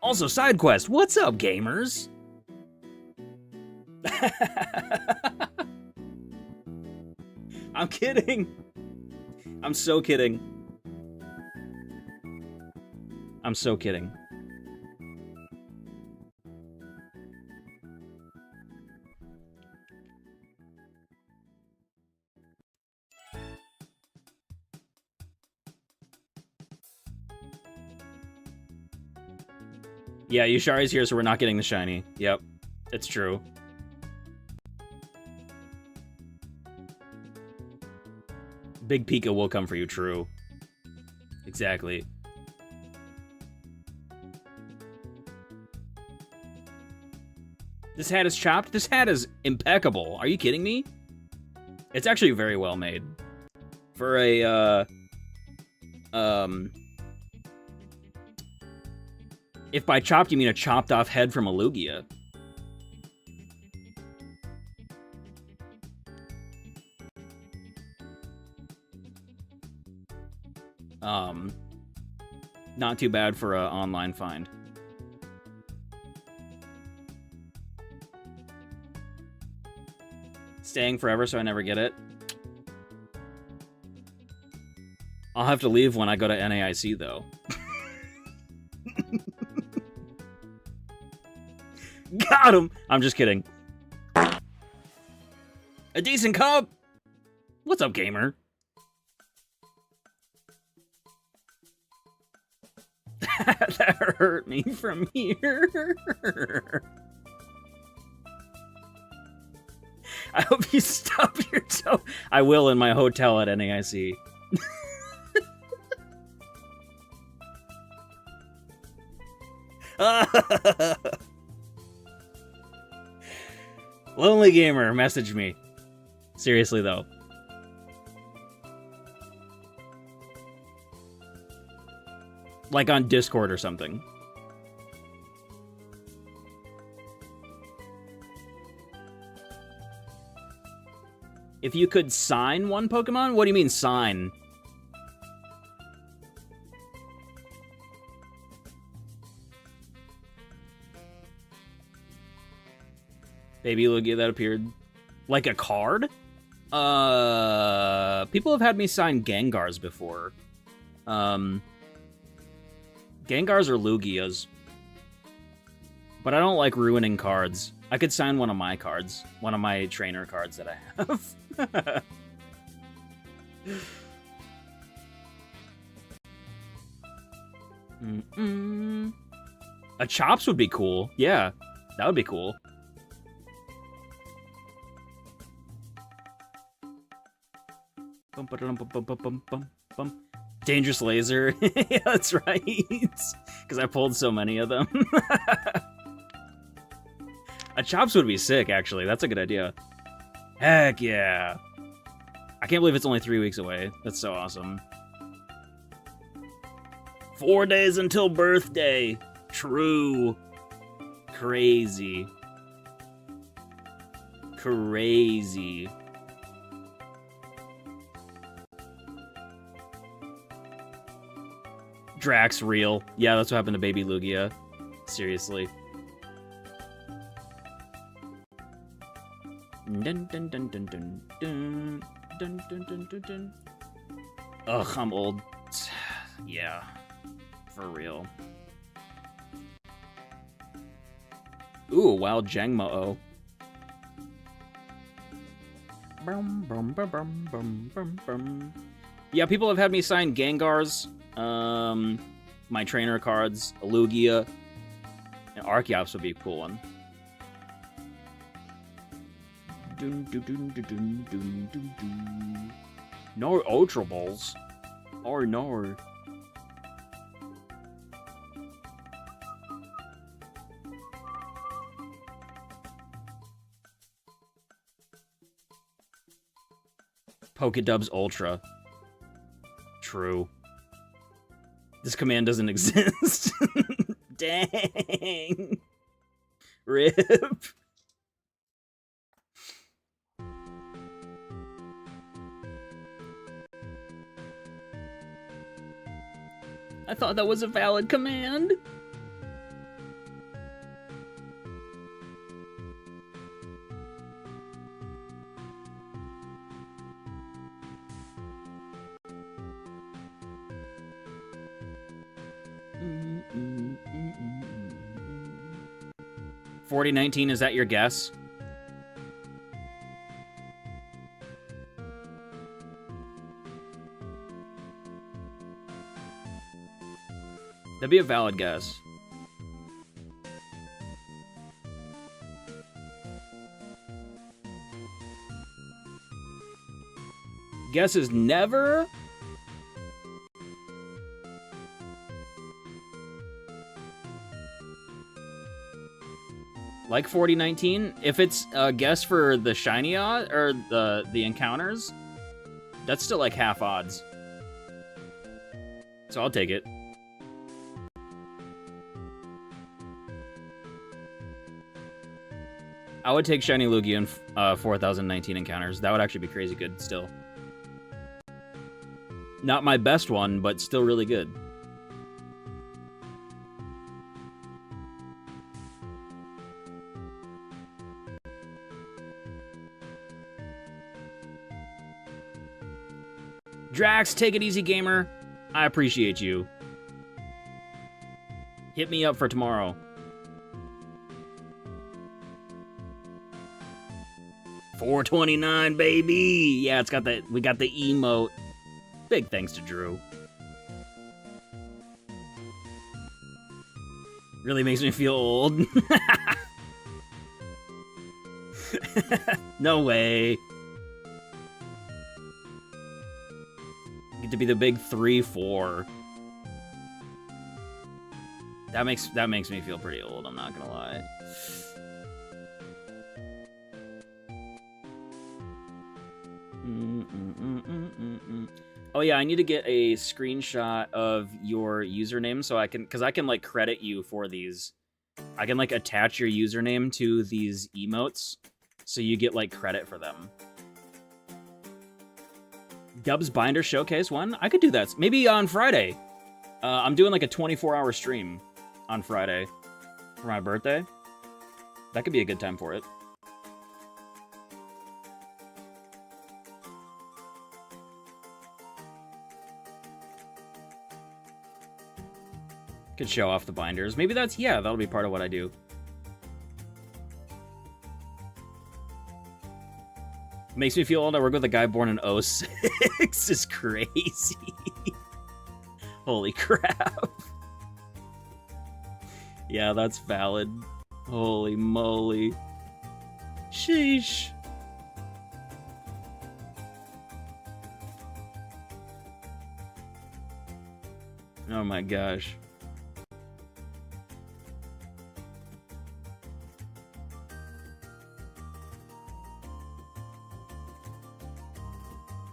Also, side quest. What's up, gamers? I'm kidding. I'm so kidding. I'm so kidding. Yeah, Yushari's here, so we're not getting the shiny. Yep, it's true. Big Pika will come for you, true. Exactly. This hat is chopped? This hat is impeccable. Are you kidding me? It's actually very well made. For a, if by chopped you mean a chopped off head from a Lugia. Not too bad for a online find. Staying forever so I never get it. I'll have to leave when I go to NAIC though. Got him! I'm just kidding. A decent cup! What's up, gamer? That hurt me from here. I hope you stub your toe. I will in my hotel at NAIC. Lonely gamer, message me. Seriously though. Like on Discord or something. If you could sign one Pokemon? What do you mean sign? Baby Lugia that appeared. Like a card? People have had me sign Gengars before. Gengars or Lugias. But I don't like ruining cards. I could sign one of my cards. One of my trainer cards that I have. A Chops would be cool. Yeah, that would be cool. Dangerous laser. Yeah, that's right. Because I pulled so many of them. A Chops would be sick, actually. That's a good idea. Heck yeah. I can't believe it's only 3 weeks away. That's so awesome. 4 days until birthday. True. Crazy. Crazy. Drax real. Yeah, that's what happened to Baby Lugia. Seriously. Dun, dun, dun, dun, dun, dun, dun, dun, dun, dun, dun. Ugh, I'm old. Yeah. For real. Ooh, Wild Jangmo-O. Yeah, people have had me sign Gengars, my trainer cards, a Lugia, and Archeops would be a cool one. No Ultra Balls. Oh no. PokeDubz Ultra. True. This command doesn't exist. Dang. RIP. I thought that was a valid command. Mm-mm. 4019, is that your guess? That'd be a valid guess. Guess is never? Like 4019, if it's a guess for the shiny odd or the encounters, that's still like half odds. So I'll take it. I would take shiny Lugia in 4019 encounters. That would actually be crazy good still. Not my best one, but still really good. Drax, take it easy, gamer. I appreciate you. Hit me up for tomorrow. 429, baby. Yeah, it's got that. We got the emote. Big thanks to Drew. Really makes me feel old. No way. Get to be the big 3-4. That makes me feel pretty old, I'm not gonna lie. Oh yeah, I need to get a screenshot of your username so I can, because I can like credit you for these. I can like attach your username to these emotes so you get like credit for them. Dubs Binder Showcase one? I could do that. Maybe on Friday. I'm doing like a 24-hour stream on Friday for my birthday. That could be a good time for it. Could show off the binders. Maybe that's, yeah, that'll be part of what I do. Makes me feel old. I work with a guy born in 06. Is crazy. Holy crap. Yeah, that's valid. Holy moly. Sheesh. Oh my gosh.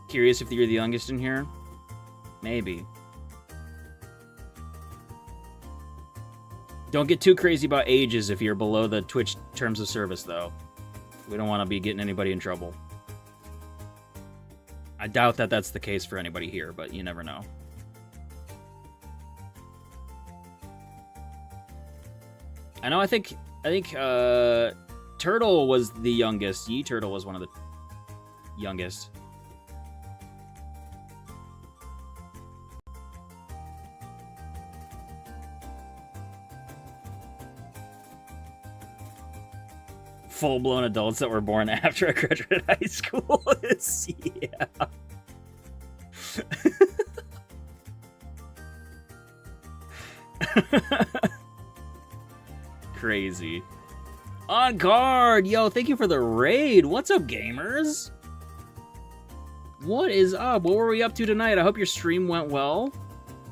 Curious if you're the youngest in here? Maybe. Don't get too crazy about ages if you're below the Twitch terms of service, though. We don't want to be getting anybody in trouble. I doubt that that's the case for anybody here, but you never know. I know, I think Turtle was the youngest. Yee Turtle was one of the youngest. Full-blown adults that were born after I graduated high school. Yeah. Crazy. On guard! Yo, thank you for the raid. What's up, gamers? What is up? What were we up to tonight? I hope your stream went well.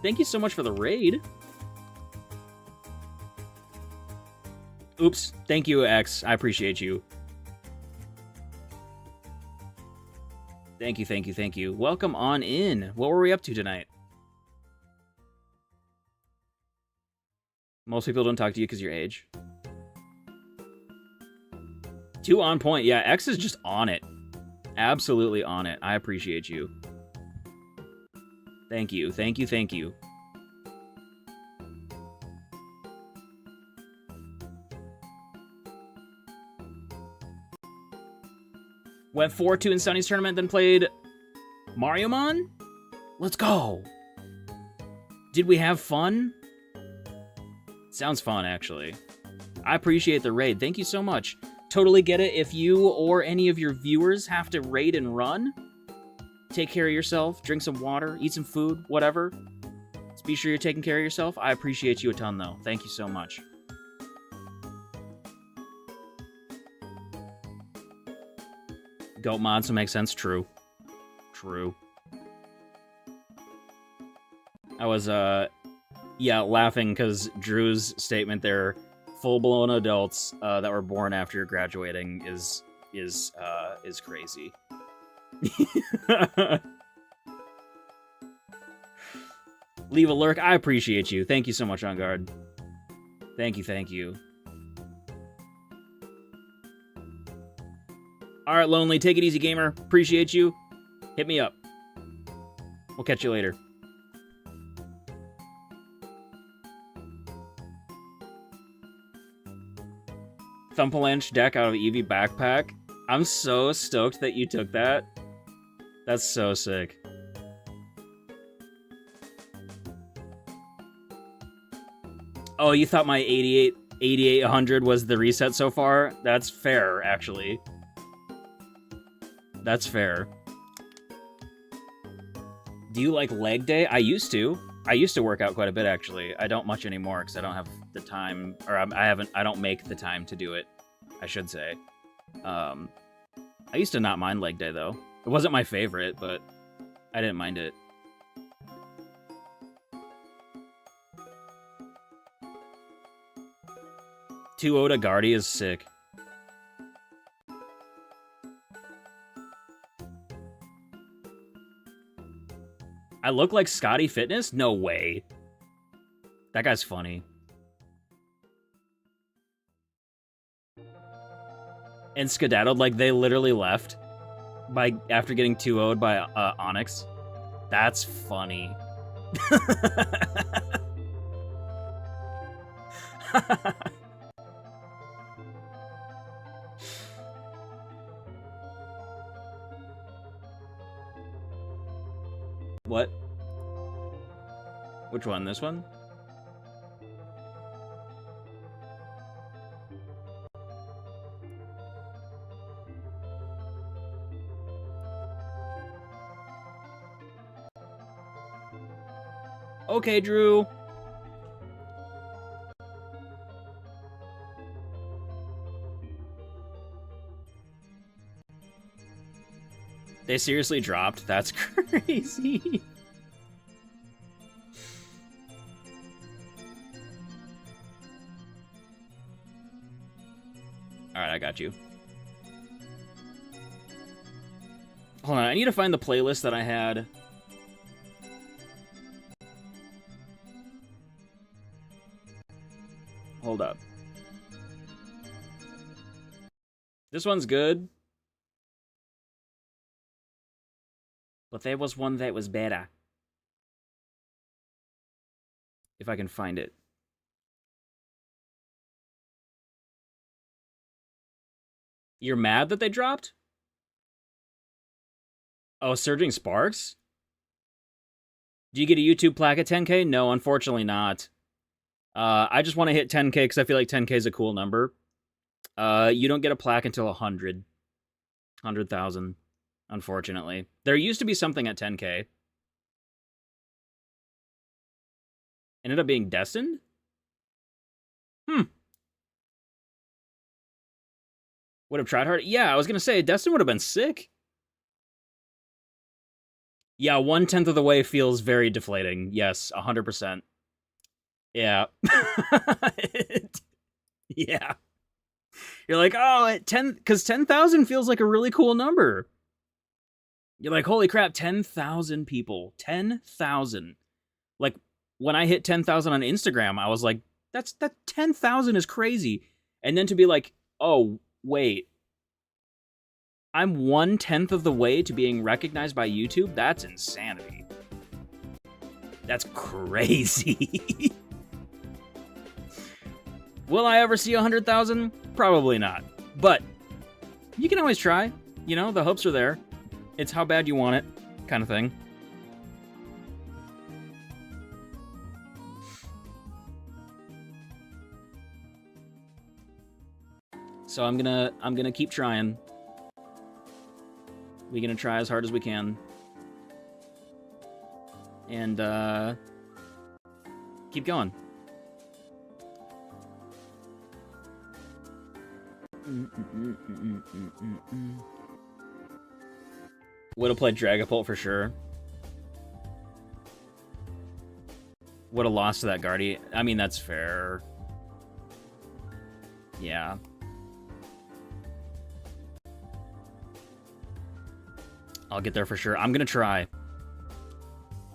Thank you so much for the raid. Oops. Thank you, X. I appreciate you. Thank you, thank you, thank you. Welcome on in. What were we up to tonight? Most people don't talk to you because your age. 2 on point. Yeah, X is just on it. Absolutely on it. I appreciate you. Thank you, thank you, thank you. Went 4-2 in Sunny's tournament, then played Mariomon? Let's go. Did we have fun? Sounds fun, actually. I appreciate the raid. Thank you so much. Totally get it if you or any of your viewers have to raid and run. Take care of yourself, drink some water, eat some food, whatever. Just be sure you're taking care of yourself. I appreciate you a ton, though. Thank you so much. Goat mods will make sense. True. True. I was, yeah, laughing because Drew's statement there, full-blown adults that were born after graduating is crazy. Leave a lurk. I appreciate you. Thank you so much, On Guard. Thank you, thank you. Alright, Lonely. Take it easy, gamer. Appreciate you. Hit me up. We'll catch you later. Thumpalanche deck out of Eevee backpack. I'm so stoked that you took that. That's so sick. Oh, you thought my 8800 was the reset so far? That's fair, actually. That's fair. Do you like leg day? I used to. I used to work out quite a bit, actually. I don't much anymore because I don't have the time, or I don't make the time to do it, I should say. I used to not mind leg day, though. It wasn't my favorite, but I didn't mind it. Two Oda Guardi is sick. I look like Scotty Fitness? No way. That guy's funny. And skedaddled like they literally left after getting 2-0'd by Onyx. That's funny. What? Which one? This one? Okay, Drew. They seriously dropped? That's crazy. Alright, I got you. Hold on, I need to find the playlist that I had. Hold up. This one's good. But there was one that was better. If I can find it. You're mad that they dropped? Oh, Surging Sparks? Do you get a YouTube plaque at 10K? No, unfortunately not. I just want to hit 10K because I feel like 10K is a cool number. You don't get a plaque until 100. 100,000. Unfortunately. There used to be something at 10K. Ended up being Destined? Would have tried hard? Yeah, I was going to say, Destin would have been sick. Yeah, 1/10 of the way feels very deflating. Yes, 100%. Yeah. Yeah. You're like, oh, at 10, because 10,000 feels like a really cool number. You're like, holy crap, 10,000 people. 10,000. Like, when I hit 10,000 on Instagram, I was like, that 10,000 is crazy. And then to be like, oh, wait. I'm 1/10 of the way to being recognized by YouTube? That's insanity. That's crazy. Will I ever see 100,000? Probably not. But you can always try. You know, the hopes are there. It's how bad you want it, kind of thing. So I'm gonna keep trying. We're gonna try as hard as we can. And keep going. Would have played Dragapult for sure. Would have lost to that Guardy. I mean, that's fair. Yeah. I'll get there for sure. I'm gonna try.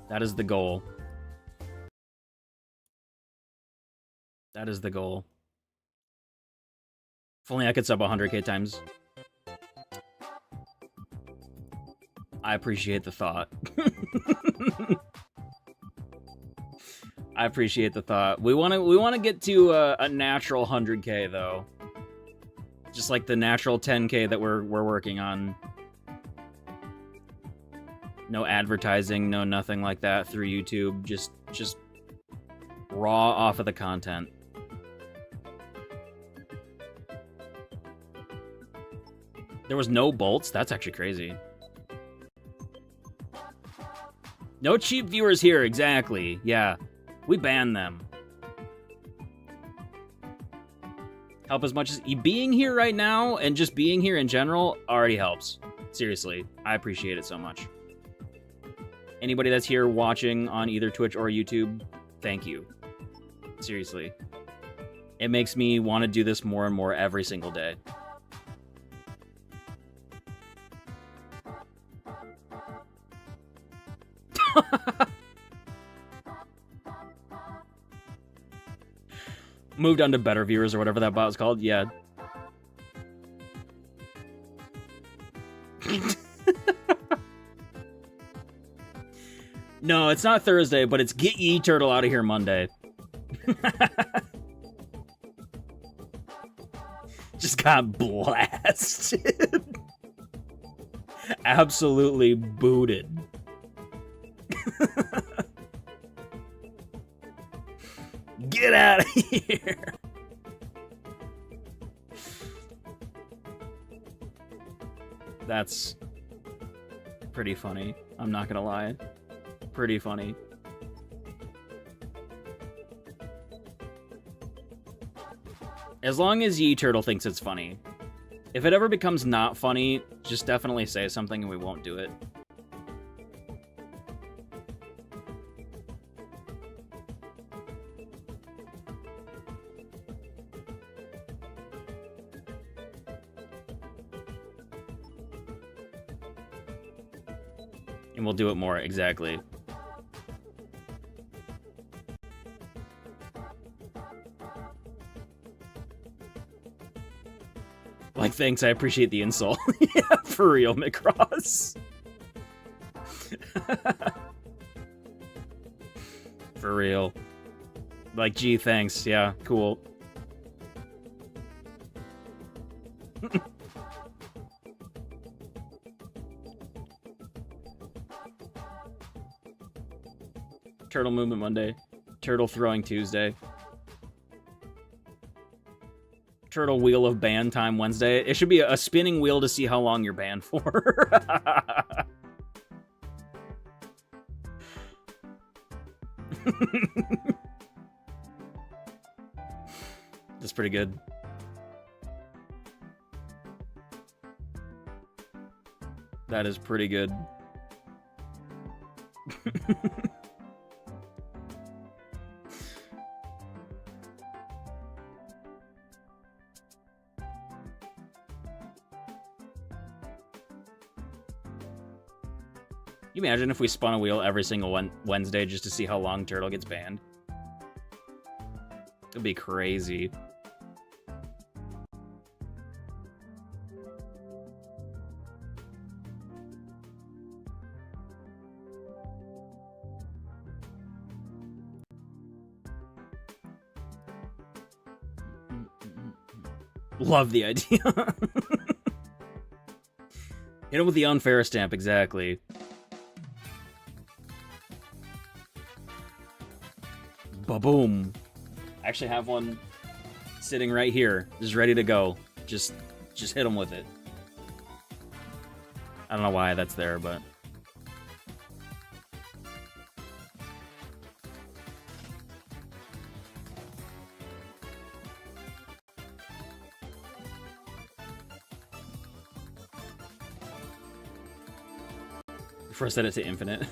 That is the goal. That is the goal. If only I could sub 100k times. I appreciate the thought. I appreciate the thought. We want to get to a natural 100k though. Just like the natural 10k that we're working on. No advertising, no nothing like that through YouTube. Just raw off of the content. There was no bolts? That's actually crazy. No cheap viewers here, exactly. Yeah, we banned them. Help as much as... Being here right now, and just being here in general, already helps. Seriously, I appreciate it so much. Anybody that's here watching on either Twitch or YouTube, thank you. Seriously. It makes me want to do this more and more every single day. Moved on to better viewers or whatever that bot was called. Yeah. No, it's not Thursday, but it's Get Ye Turtle Out of Here Monday. Just got blasted. Absolutely booted. Get out of here. That's pretty funny. I'm not gonna lie. Pretty funny. As long as Ye Turtle thinks it's funny. If it ever becomes not funny, just definitely say something and we won't do it. And we'll do it more, exactly. Like, thanks, I appreciate the insult. Yeah, for real, Macross. For real. Like, gee, thanks. Yeah, cool. Turtle Movement Monday. Turtle Throwing Tuesday. Turtle Wheel of Ban Time Wednesday. It should be a spinning wheel to see how long you're banned for. That's pretty good. That is pretty good. You imagine if we spun a wheel every single Wednesday just to see how long Turtle gets banned? It'd be crazy. Love the idea. Hit him with the unfair stamp, exactly. Ba-boom. I actually have one sitting right here, just ready to go. Just hit him with it. I don't know why that's there, but... Before I set it to infinite.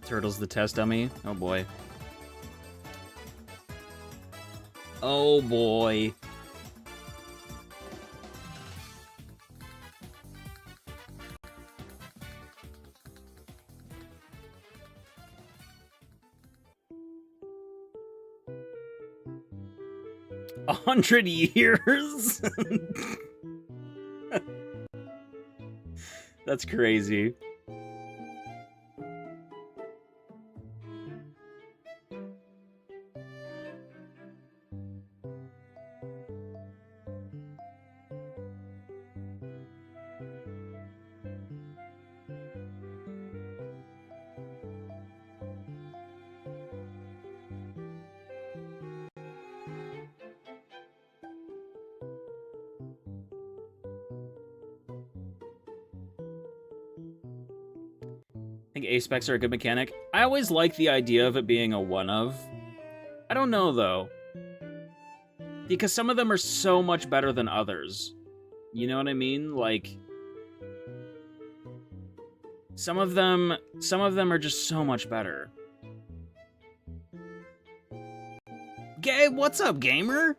Turtle's the test dummy. Oh boy. Oh boy. A 100 years? That's crazy. I think A-Specs are a good mechanic. I always like the idea of it being a one-of. I don't know, though. Because some of them are so much better than others. You know what I mean? Like... Some of them are just so much better. Gabe, what's up, gamer?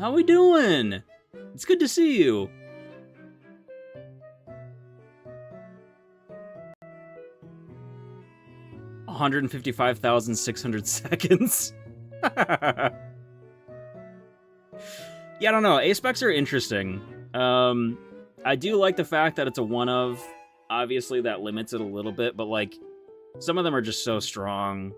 How we doing? It's good to see you. $155,600 seconds. Yeah, I don't know. A-Specs are interesting. I do like the fact that it's a one-of. Obviously, that limits it a little bit, but, like, some of them are just so strong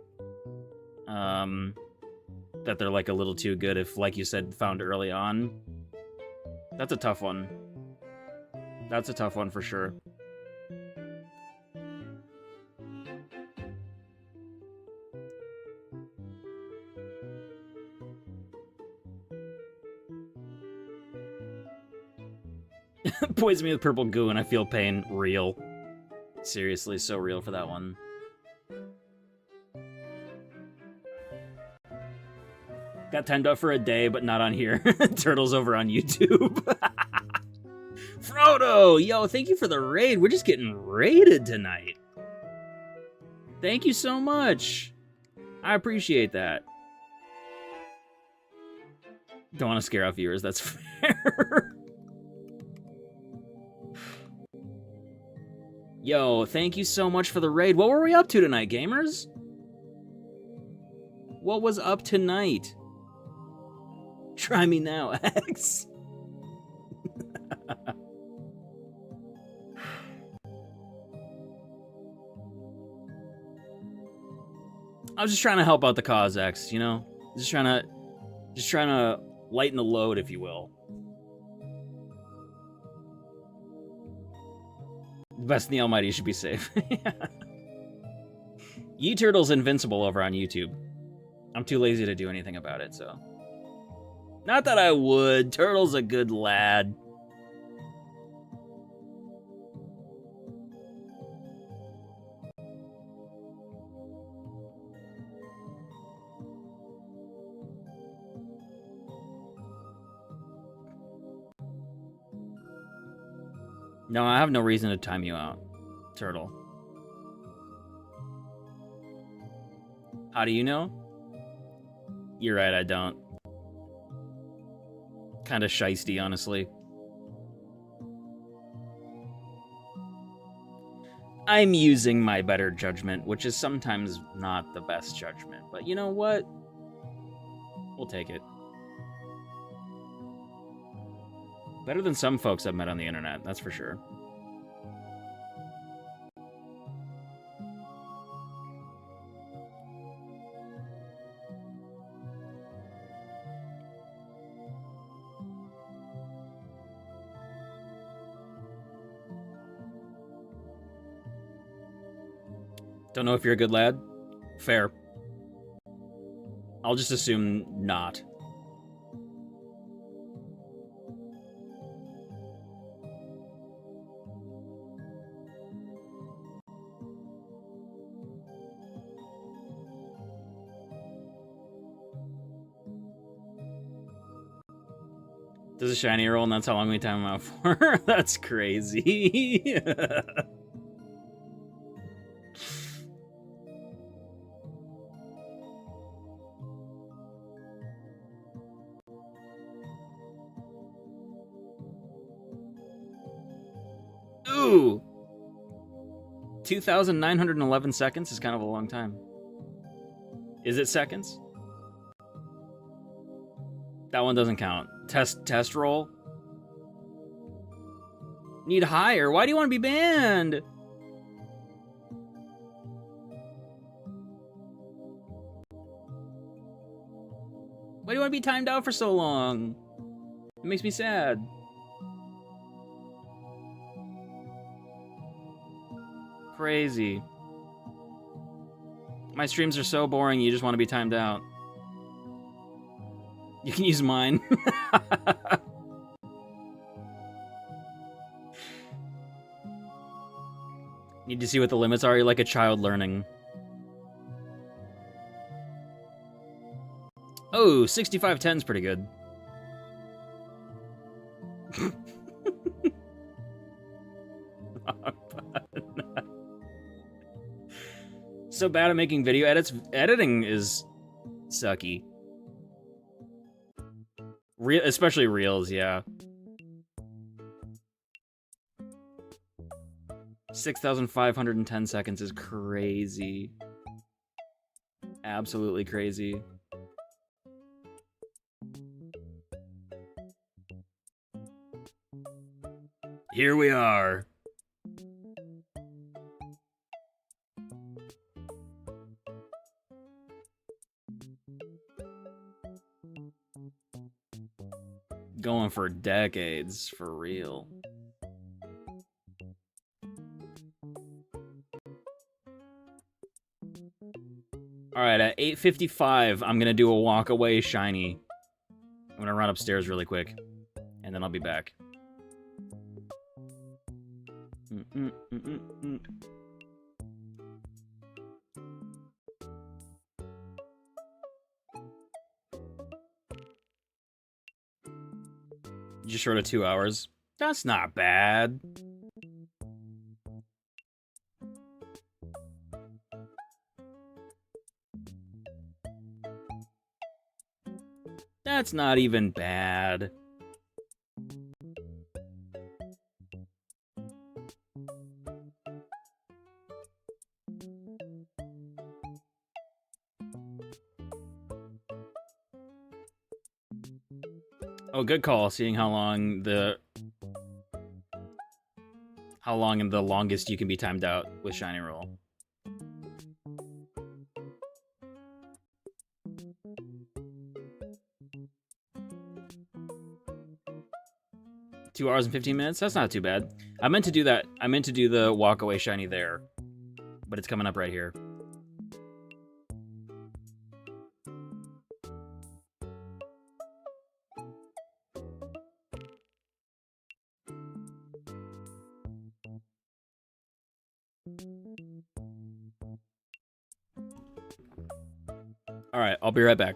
that they're, like, a little too good if, like you said, found early on. That's a tough one. That's a tough one for sure. Poison me with purple goo and I feel pain. Real. Seriously, so real for that one. Got timed up for a day, but not on here. Turtles over on YouTube. Frodo! Yo, thank you for the raid. We're just getting raided tonight. Thank you so much. I appreciate that. Don't want to scare off viewers, that's fair. Yo, thank you so much for the raid. What were we up to tonight, gamers? What was up tonight? Try me now, X. I was just trying to help out the cause, X, you know? Just trying to lighten the load, if you will. Best in the Almighty should be safe. Ye-Turtle's invincible over on YouTube. I'm too lazy to do anything about it, so... Not that I would. Turtle's a good lad. No, I have no reason to time you out, Turtle. How do you know? You're right, I don't. Kinda shisty, honestly. I'm using my better judgment, which is sometimes not the best judgment. But you know what? We'll take it. Better than some folks I've met on the internet, that's for sure. Don't know if you're a good lad. Fair. I'll just assume not. Does a shiny roll, and that's how long we time him out for? That's crazy. Ooh! 2,911 seconds is kind of a long time. Is it seconds? That one doesn't count. Test roll? Need higher. Why do you want to be banned? Why do you want to be timed out for so long? It makes me sad. Crazy. My streams are so boring, you just want to be timed out. You can use mine. Need to see what the limits are. You're like a child learning. Oh, 6510's pretty good. So bad at making video edits. Editing is sucky. Especially reels, yeah. 6,510 seconds is crazy. Absolutely crazy. Here we are. Going for decades, for real. Alright, at 8:55, I'm gonna do a walk away shiny. I'm gonna run upstairs really quick, and then I'll be back. Just short of 2 hours. That's not bad. That's not even bad. Oh, good call, seeing how long in the longest you can be timed out with shiny roll. $2 and 15 minutes? That's not too bad. I meant to do that. I meant to do the walk away shiny there, but it's coming up right here. All right, I'll be right back.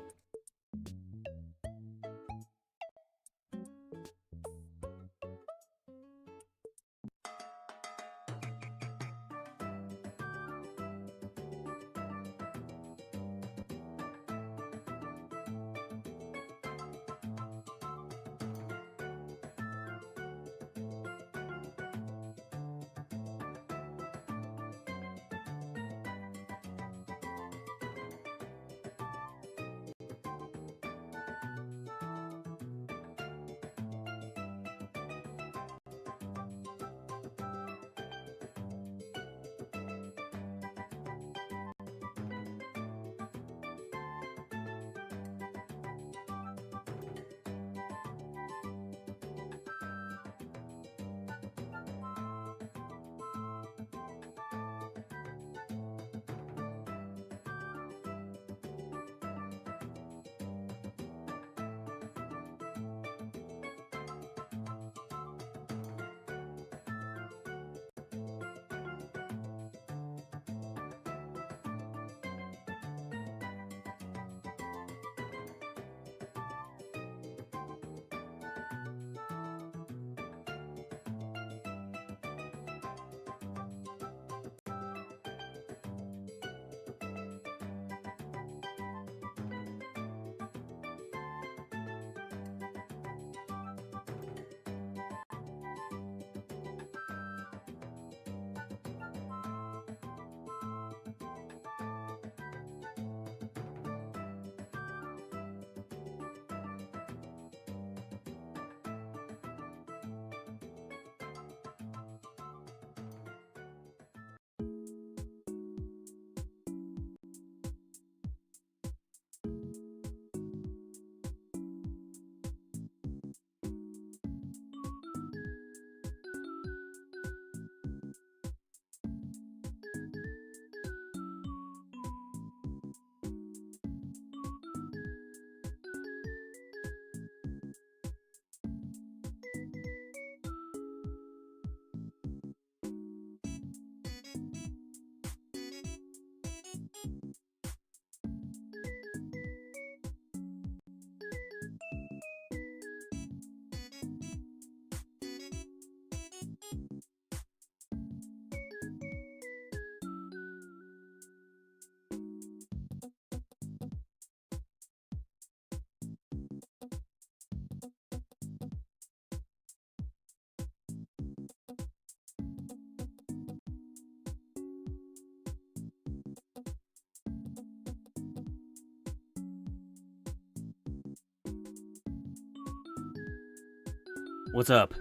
What's up?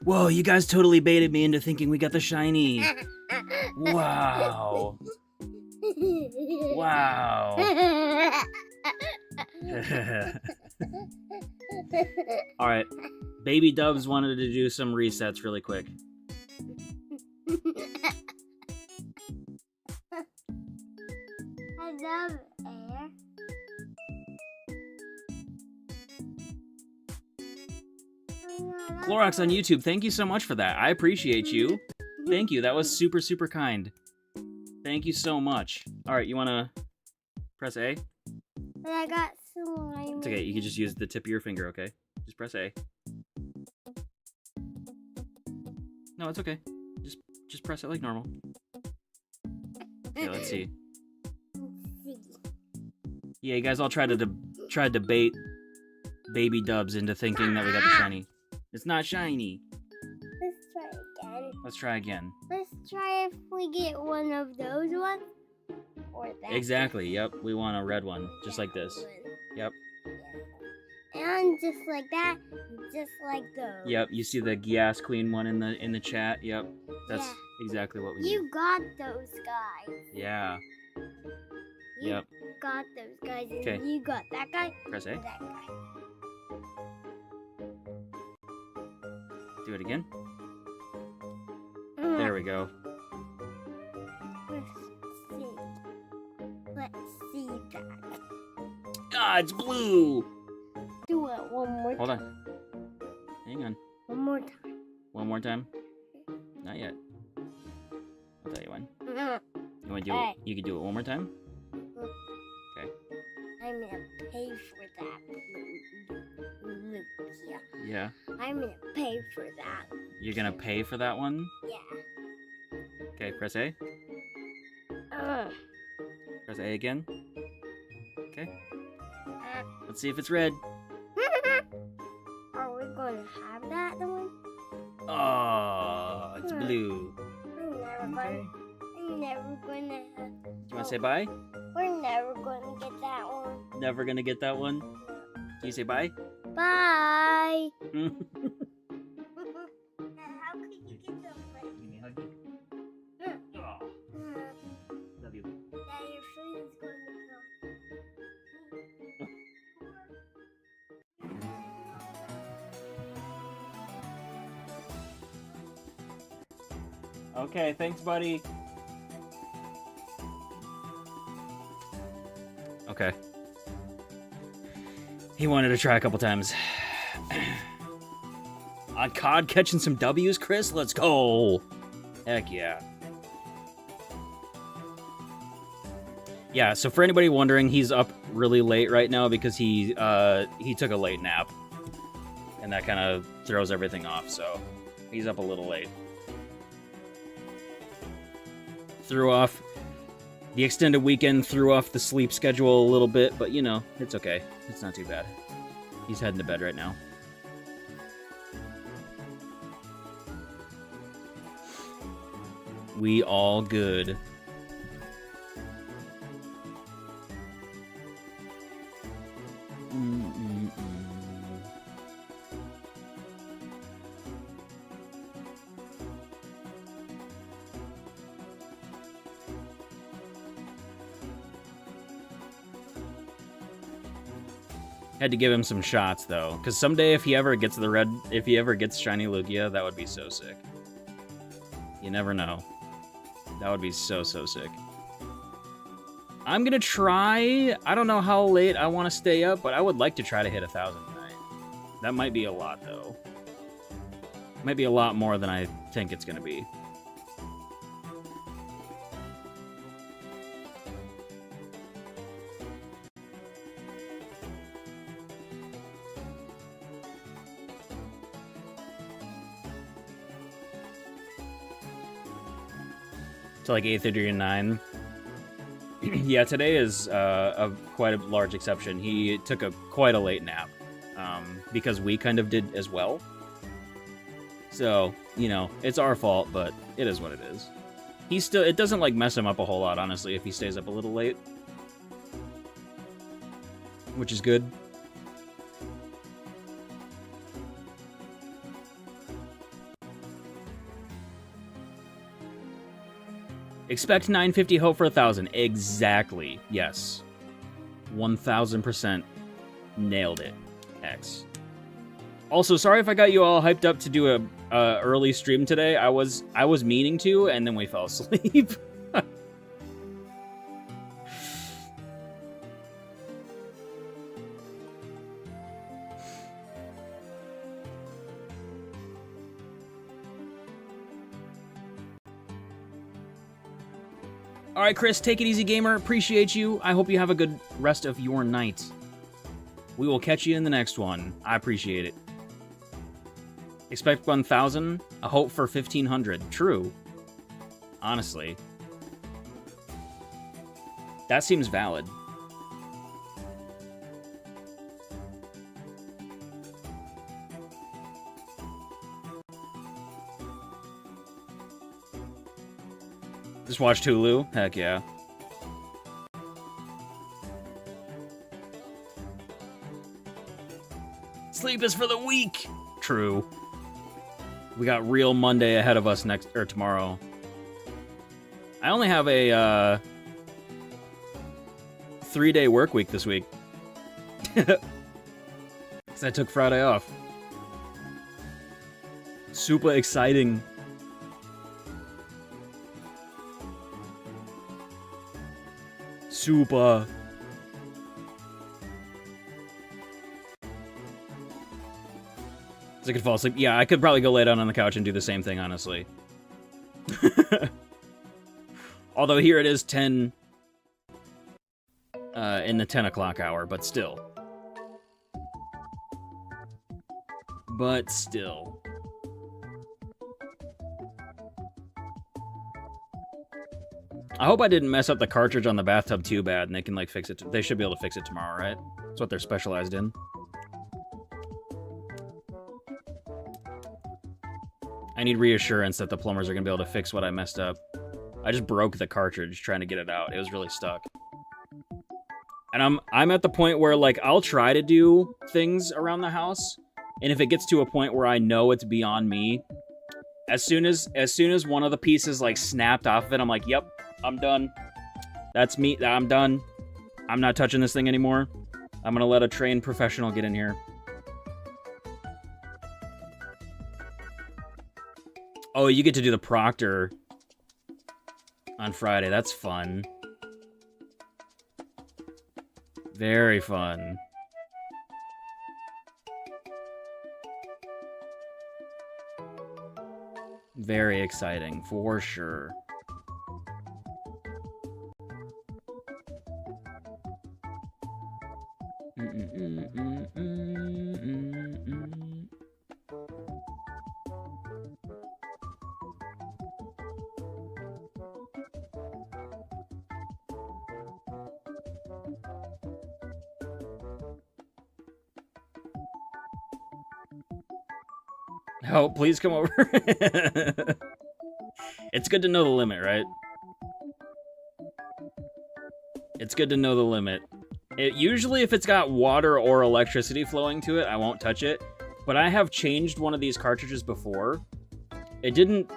Whoa, you guys totally baited me into thinking we got the shiny. Wow. Wow. Alright. Baby Dubs wanted to do some resets really quick. I love air. Clorox on YouTube, thank you so much for that. I appreciate you. Thank you. That was super, super kind. Thank you so much. Alright, you wanna press A? But I got slime. It's okay, you can just use the tip of your finger, okay? Just press A. No, it's okay. Just press it like normal. Okay, let's see. Yeah, you guys all tried to bait Baby Dubs into thinking that we got the shiny. It's not shiny. Let's try again. Let's try again. Let's try if we get one of those ones. Or that. Exactly, yep. We want a red one, just like this. Yep. And just like that, just like those. Yep, you see the Gias Queen one in the chat? Yep. That's Yeah. exactly what we need. You got those guys. Yeah. You Yep. got those guys, and Okay. you got that guy. Press A. And that guy. Do it again. Mm. There we go. Let's see that. Ah, it's blue! Do it one more Hold time. on. Hang on. One more time. One more time? Not yet. I'll tell you when. Mm. You want to do Alright. it? You can do it one more time? Okay. I'm gonna pay for that. Lugia. Yeah. I'm gonna pay for that. You're gonna pay for that one? Yeah. Okay, press A. Press A again. Okay. Let's see if it's red. Are we gonna have that one? Oh, it's blue. I'm never gonna have. Do you want to say bye? We're never gonna get that one. Never gonna get that one? Can you say bye? Bye. Give How could you get the plate? me a hug. Oh, love you. That your food is going to Okay, thanks, buddy. Okay. He wanted to try a couple times. On COD catching some W's, Chris? Let's go! Heck yeah. Yeah, so for anybody wondering, he's up really late right now because he took a late nap. And that kind of throws everything off, so he's up a little late. Threw off the extended weekend, threw off the sleep schedule a little bit, but you know, it's okay. It's not too bad. He's heading to bed right now. We all good. Had to give him some shots though, because someday if he ever gets shiny Lugia, that would be so sick. You never know. That would be so sick. I'm gonna try. I don't know how late I want to stay up, but I would like to try to hit 1,000 tonight. That might be a lot though. Might be a lot more than I think it's gonna be. To like 8:30 or 9. Yeah, today is quite a large exception. He took quite a late nap because we kind of did as well. So, you know, it's our fault, but it is what it is. It doesn't like mess him up a whole lot, honestly, if he stays up a little late. Which is good. Expect 950, hope for 1,000. Exactly. Yes. 1,000% nailed it. X. Also, sorry if I got you all hyped up to do a early stream today. I was meaning to, and then we fell asleep. All right, Chris, take it easy, gamer. Appreciate you. I hope you have a good rest of your night. We will catch you in the next one. I appreciate it. Expect 1,000. A hope for 1,500. True. Honestly. That seems valid. Just watched Hulu? Heck yeah. Sleep is for the weak! True. We got real Monday ahead of us tomorrow. I only have a 3-day work week this week. Because I took Friday off. Super exciting. Super. So I could fall asleep. Yeah, I could probably go lay down on the couch and do the same thing, honestly. Although here it is 10 in the 10 o'clock hour, but still. But still. I hope I didn't mess up the cartridge on the bathtub too bad, and they can, like, fix it. They should be able to fix it tomorrow, right? That's what they're specialized in. I need reassurance that the plumbers are going to be able to fix what I messed up. I just broke the cartridge trying to get it out. It was really stuck. And I'm at the point where, like, I'll try to do things around the house, and if it gets to a point where I know it's beyond me, as soon as one of the pieces, like, snapped off of it, I'm like, yep, I'm done. That's me. I'm done. I'm not touching this thing anymore. I'm going to let a trained professional get in here. Oh, you get to do the proctor on Friday. That's fun. Very fun. Very exciting, for sure. Oh, please come over. It's good to know the limit, right? It's good to know the limit. Usually if it's got water or electricity flowing to it, I won't touch it. But I have changed one of these cartridges before. It didn't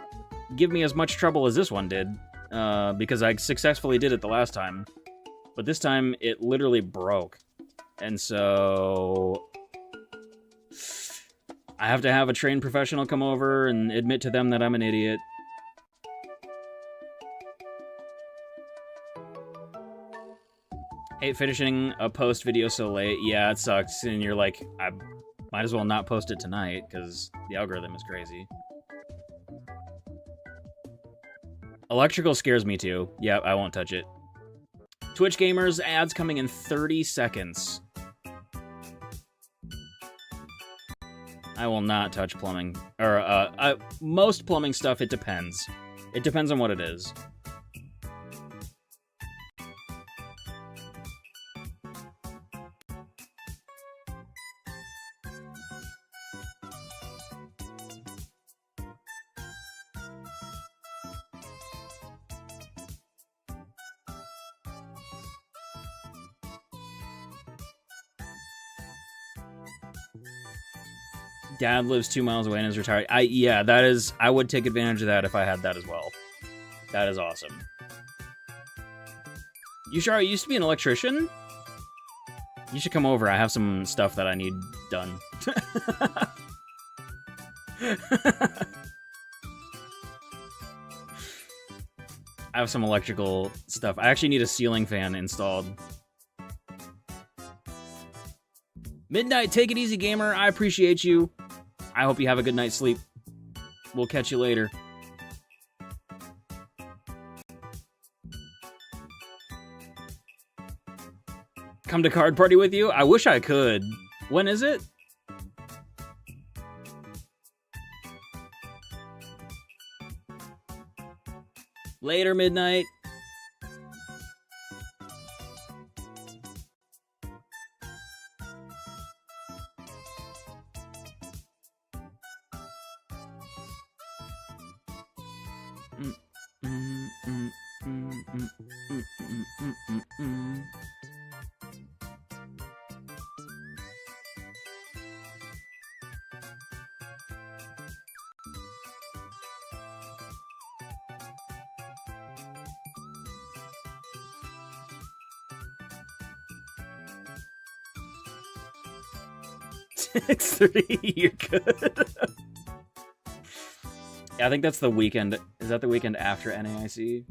give me as much trouble as this one did, because I successfully did it the last time. But this time, it literally broke. And so I have to have a trained professional come over and admit to them that I'm an idiot. Hate finishing a post video so late. Yeah, it sucks. And you're like, I might as well not post it tonight because the algorithm is crazy. Electrical scares me too. Yeah, I won't touch it. Twitch gamers, ads coming in 30 seconds. I will not touch plumbing. Or, most plumbing stuff, it depends. It depends on what it is. Dad lives 2 miles away and is retired. Yeah, that is... I would take advantage of that if I had that as well. That is awesome. Yushara, you used to be an electrician? You should come over. I have some stuff that I need done. I have some electrical stuff. I actually need a ceiling fan installed. Midnight, take it easy, gamer. I appreciate you. I hope you have a good night's sleep. We'll catch you later. Come to card party with you? I wish I could. When is it? Later, Midnight. It's 3. You're good. Yeah, I think that's the weekend. Is that the weekend after NAIC?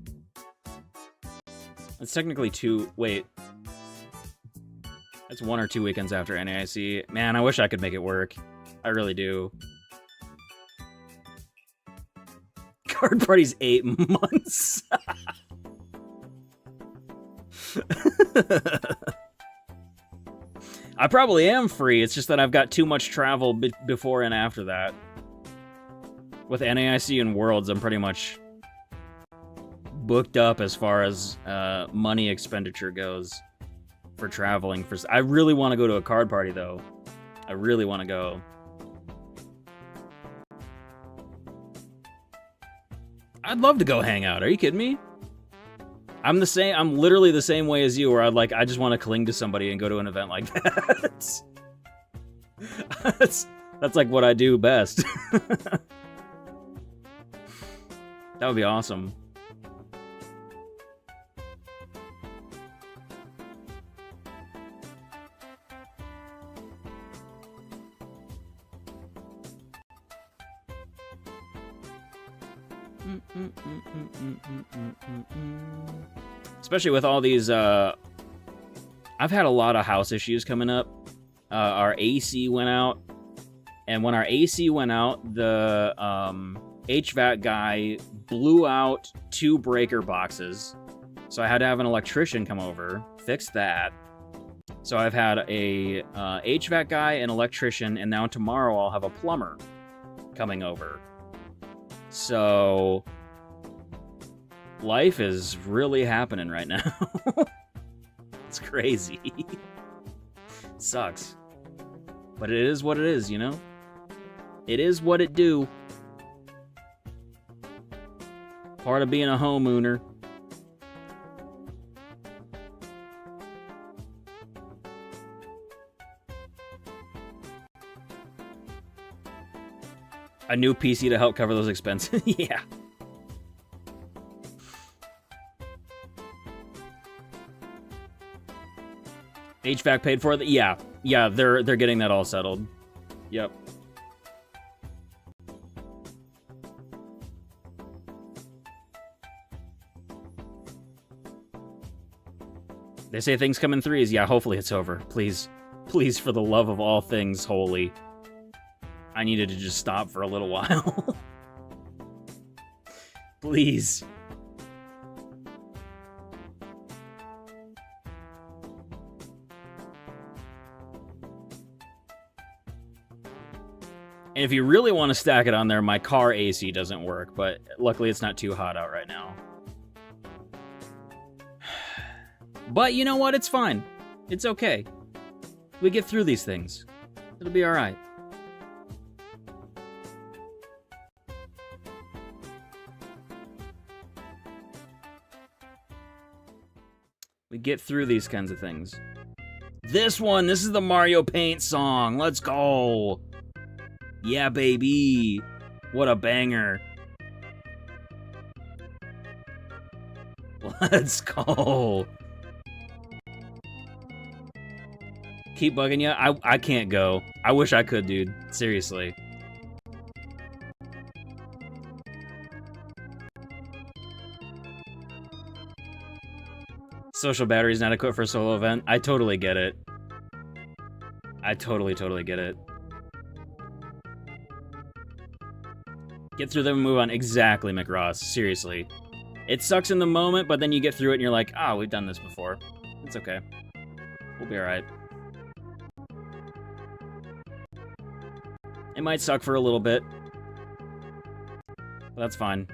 It's technically 2. Wait. It's 1 or 2 weekends after NAIC. Man, I wish I could make it work. I really do. Card party's 8 months. I probably am free, it's just that I've got too much travel before and after that. With NAIC and Worlds, I'm pretty much booked up as far as money expenditure goes for traveling. I really want to go to a card party, though. I really want to go. I'd love to go hang out, are you kidding me? I'm literally the same way as you, where I just want to cling to somebody and go to an event like that. That's like what I do best. That would be awesome. Especially with all these, I've had a lot of house issues coming up. Our AC went out, and when our AC went out, the HVAC guy blew out 2 breaker boxes. So I had to have an electrician come over, fix that. So I've had a HVAC guy, an electrician, and now tomorrow I'll have a plumber coming over. So life is really happening right now. It's crazy. Sucks. But it is what it is, you know? It is what it do. Part of being a homeowner. A new PC to help cover those expenses. Yeah. HVAC paid for it? Yeah. Yeah, they're getting that all settled. Yep. They say things come in 3s. Yeah, hopefully it's over. Please. Please, for the love of all things holy. I needed to just stop for a little while. Please. And if you really want to stack it on there, my car AC doesn't work, but luckily it's not too hot out right now. But you know what? It's fine. It's okay. We get through these things. It'll be alright. We get through these kinds of things. This is the Mario Paint song. Let's go. Yeah, baby. What a banger. Let's go. Keep bugging you? I can't go. I wish I could, dude. Seriously. Social batteries not equipped for a solo event. I totally get it. I totally get it. Get through them and move on. Exactly, McRoss. Seriously. It sucks in the moment, but then you get through it and you're like, ah, we've done this before. It's okay. We'll be alright. It might suck for a little bit. But that's fine.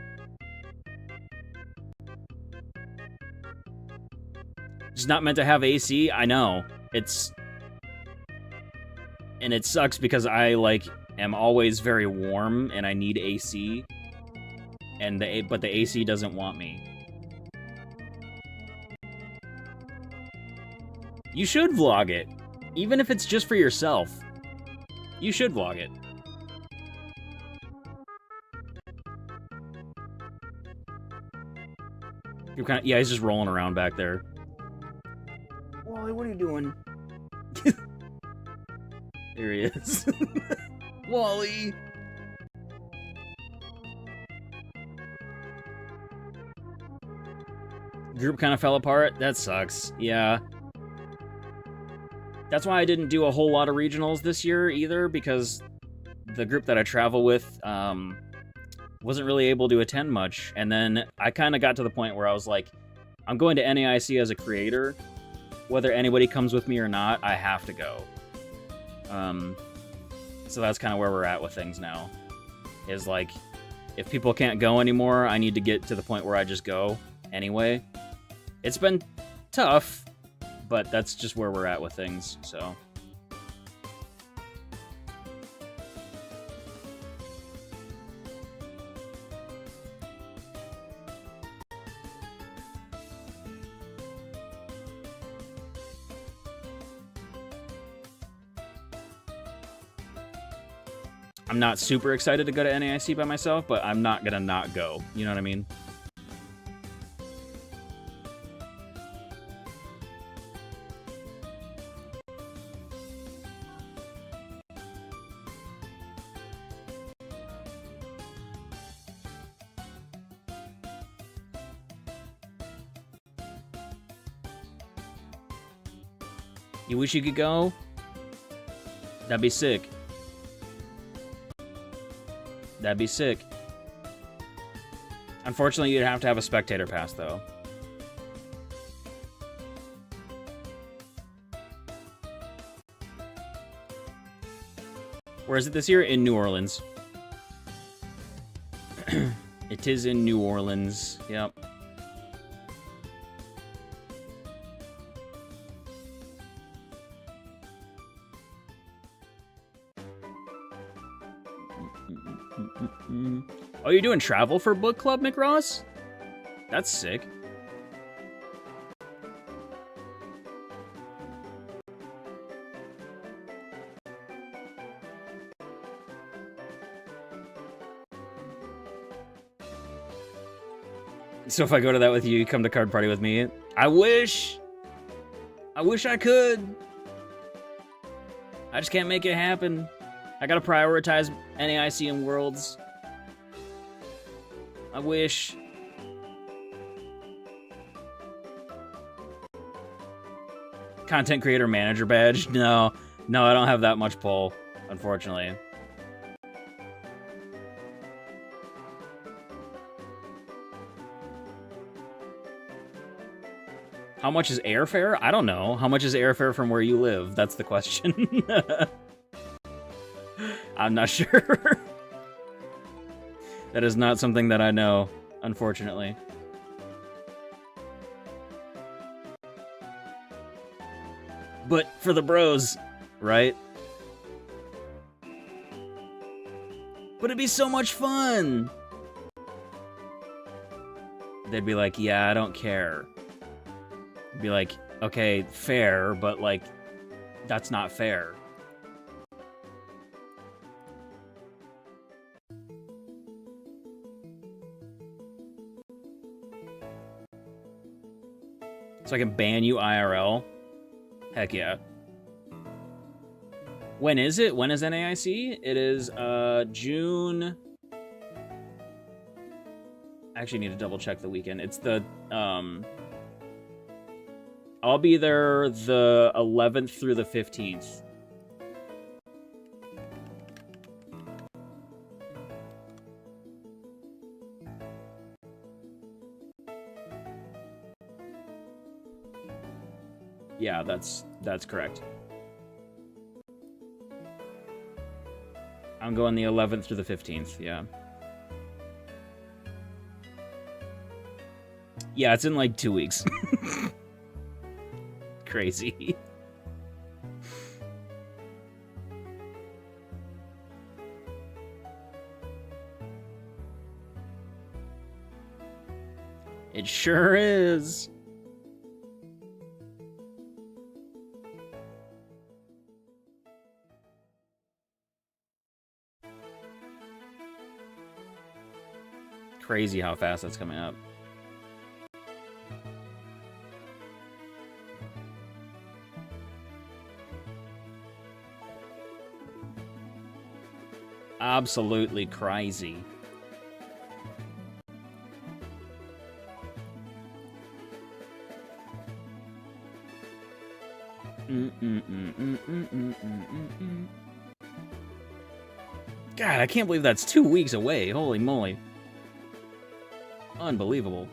It's not meant to have AC, I know. It's... And it sucks because I, like, am always very warm and I need AC. But the AC doesn't want me. You should vlog it. Even if it's just for yourself. You should vlog it. You're kind of, yeah, he's just rolling around back there. Wally, what are you doing? There he is. Wally! Group kind of fell apart? That sucks. Yeah. That's why I didn't do a whole lot of regionals this year either, because the group that I travel with wasn't really able to attend much. And then I kind of got to the point where I was like, I'm going to NAIC as a creator. Whether anybody comes with me or not, I have to go. So that's kind of where we're at with things now. Is like, if people can't go anymore, I need to get to the point where I just go anyway. It's been tough, but that's just where we're at with things, so. I'm not super excited to go to NAIC by myself, but I'm not gonna not go. You know what I mean? You wish you could go? That'd be sick. That'd be sick. Unfortunately, you'd have to have a spectator pass, though. Where is it this year? In New Orleans. It is in New Orleans. Yep. Oh, you're doing travel for book club, McRoss? That's sick. So if I go to that with you, you come to card party with me. I wish I could. I just can't make it happen. I gotta prioritize NAIC and Worlds. I wish. Content creator manager badge? No, I don't have that much pull, unfortunately. How much is airfare? I don't know. How much is airfare from where you live? That's the question. I'm not sure. That is not something that I know, unfortunately. But for the bros, right? But it'd be so much fun! They'd be like, yeah, I don't care. I'd be like, okay, fair, but like, that's not fair. So I can ban you IRL? Heck yeah. When is it? When is NAIC? It is June. I actually need to double check the weekend. It's the I'll be there the 11th through the 15th. Yeah, that's correct. I'm going the 11th through the 15th, yeah. Yeah, it's in like 2 weeks. Crazy. It sure is. Crazy how fast that's coming up. Absolutely crazy. God, I can't believe that's 2 weeks away. Holy moly. Unbelievable.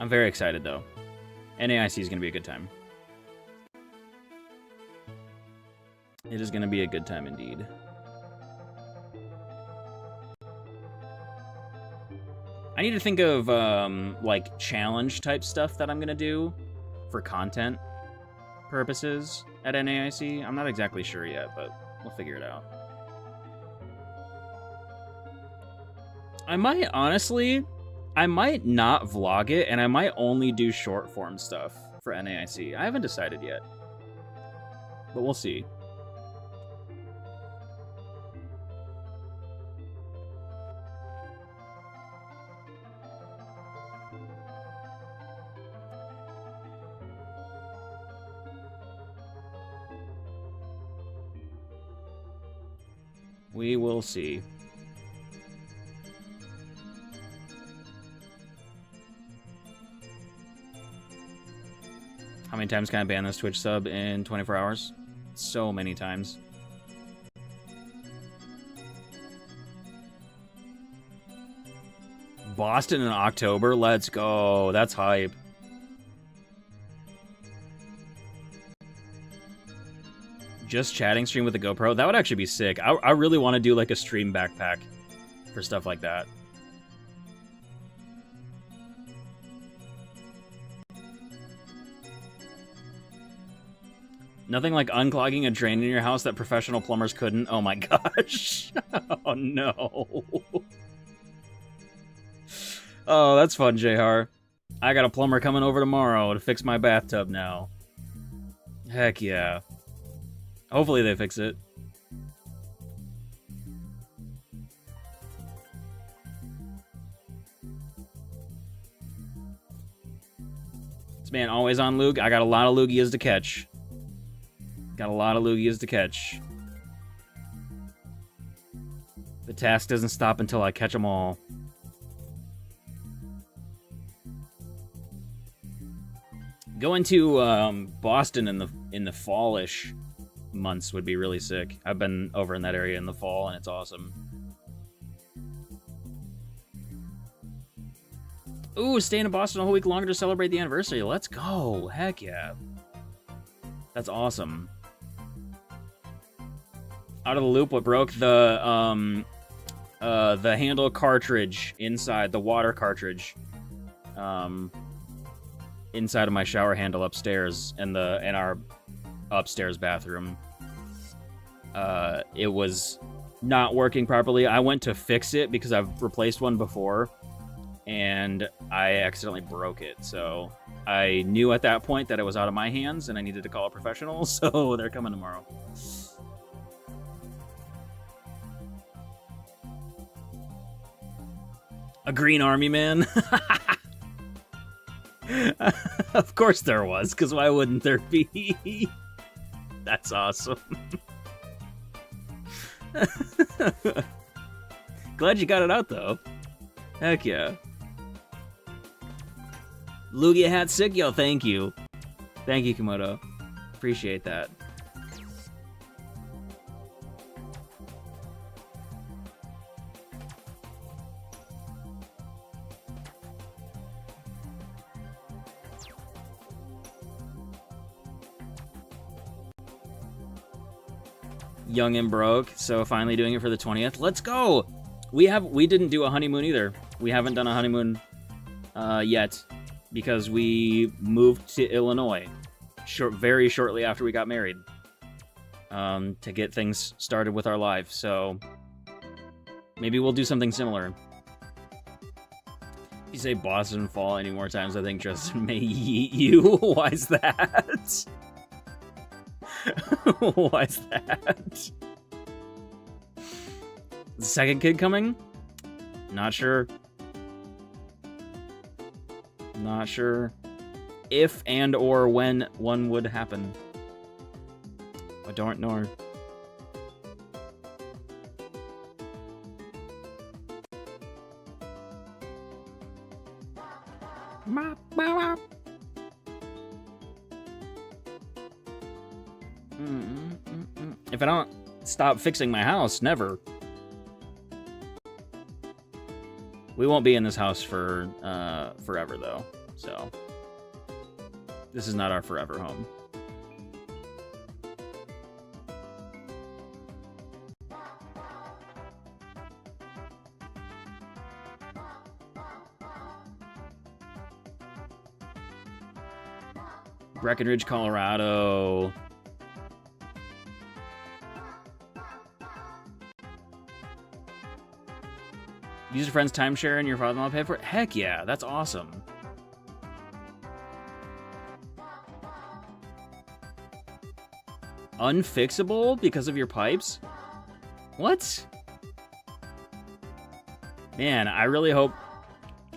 I'm very excited, though. NAIC is going to be a good time. It is going to be a good time indeed. I need to think of, like, challenge-type stuff that I'm going to do for content purposes at NAIC. I'm not exactly sure yet, but we'll figure it out. I might, honestly, I might not vlog it, and I might only do short-form stuff for NAIC. I haven't decided yet, but we'll see. We will see. How many times can I ban this Twitch sub in 24 hours? So many times. Boston in October? Let's go. That's hype. Just chatting stream with the GoPro? That would actually be sick. I really want to do like a stream backpack for stuff like that. Nothing like unclogging a drain in your house that professional plumbers couldn't. Oh my gosh. Oh no. Oh, that's fun, Jhar. I got a plumber coming over tomorrow to fix my bathtub now. Heck yeah. Hopefully they fix it. This man always on Lug. I got a lot of Lugias to catch. Got a lot of Lugias to catch. The task doesn't stop until I catch them all. Going to Boston in the fallish months would be really sick. I've been over in that area in the fall, and it's awesome. Ooh, staying in Boston a whole week longer to celebrate the anniversary. Let's go. Heck yeah. That's awesome. Out of the loop, what broke? The handle cartridge inside, the water cartridge. Inside of my shower handle upstairs in our upstairs bathroom. It was not working properly. I went to fix it because I've replaced one before, and I accidentally broke it. So I knew at that point that it was out of my hands, and I needed to call a professional, so they're coming tomorrow. A green army man? Of course there was, because why wouldn't there be? That's awesome. Glad you got it out, though. Heck yeah. Lugia hat sick? Yo, thank you. Thank you, Komodo. Appreciate that. Young and broke, so finally doing it for the 20th. Let's go! We didn't do a honeymoon either. We haven't done a honeymoon yet because we moved to Illinois very shortly after we got married to get things started with our life. So maybe we'll do something similar. If you say Boston Fall any more times, I think Justin may yeet you. Why's that? Why's that? The second kid coming? Not sure. Not sure if and or when one would happen. I don't know. If I don't stop fixing my house, never. We won't be in this house for forever, though. So this is not our forever home. Breckenridge, Colorado. Use your friend's timeshare and your father-in-law pay for it? Heck yeah, that's awesome. Unfixable because of your pipes? What? Man, I really hope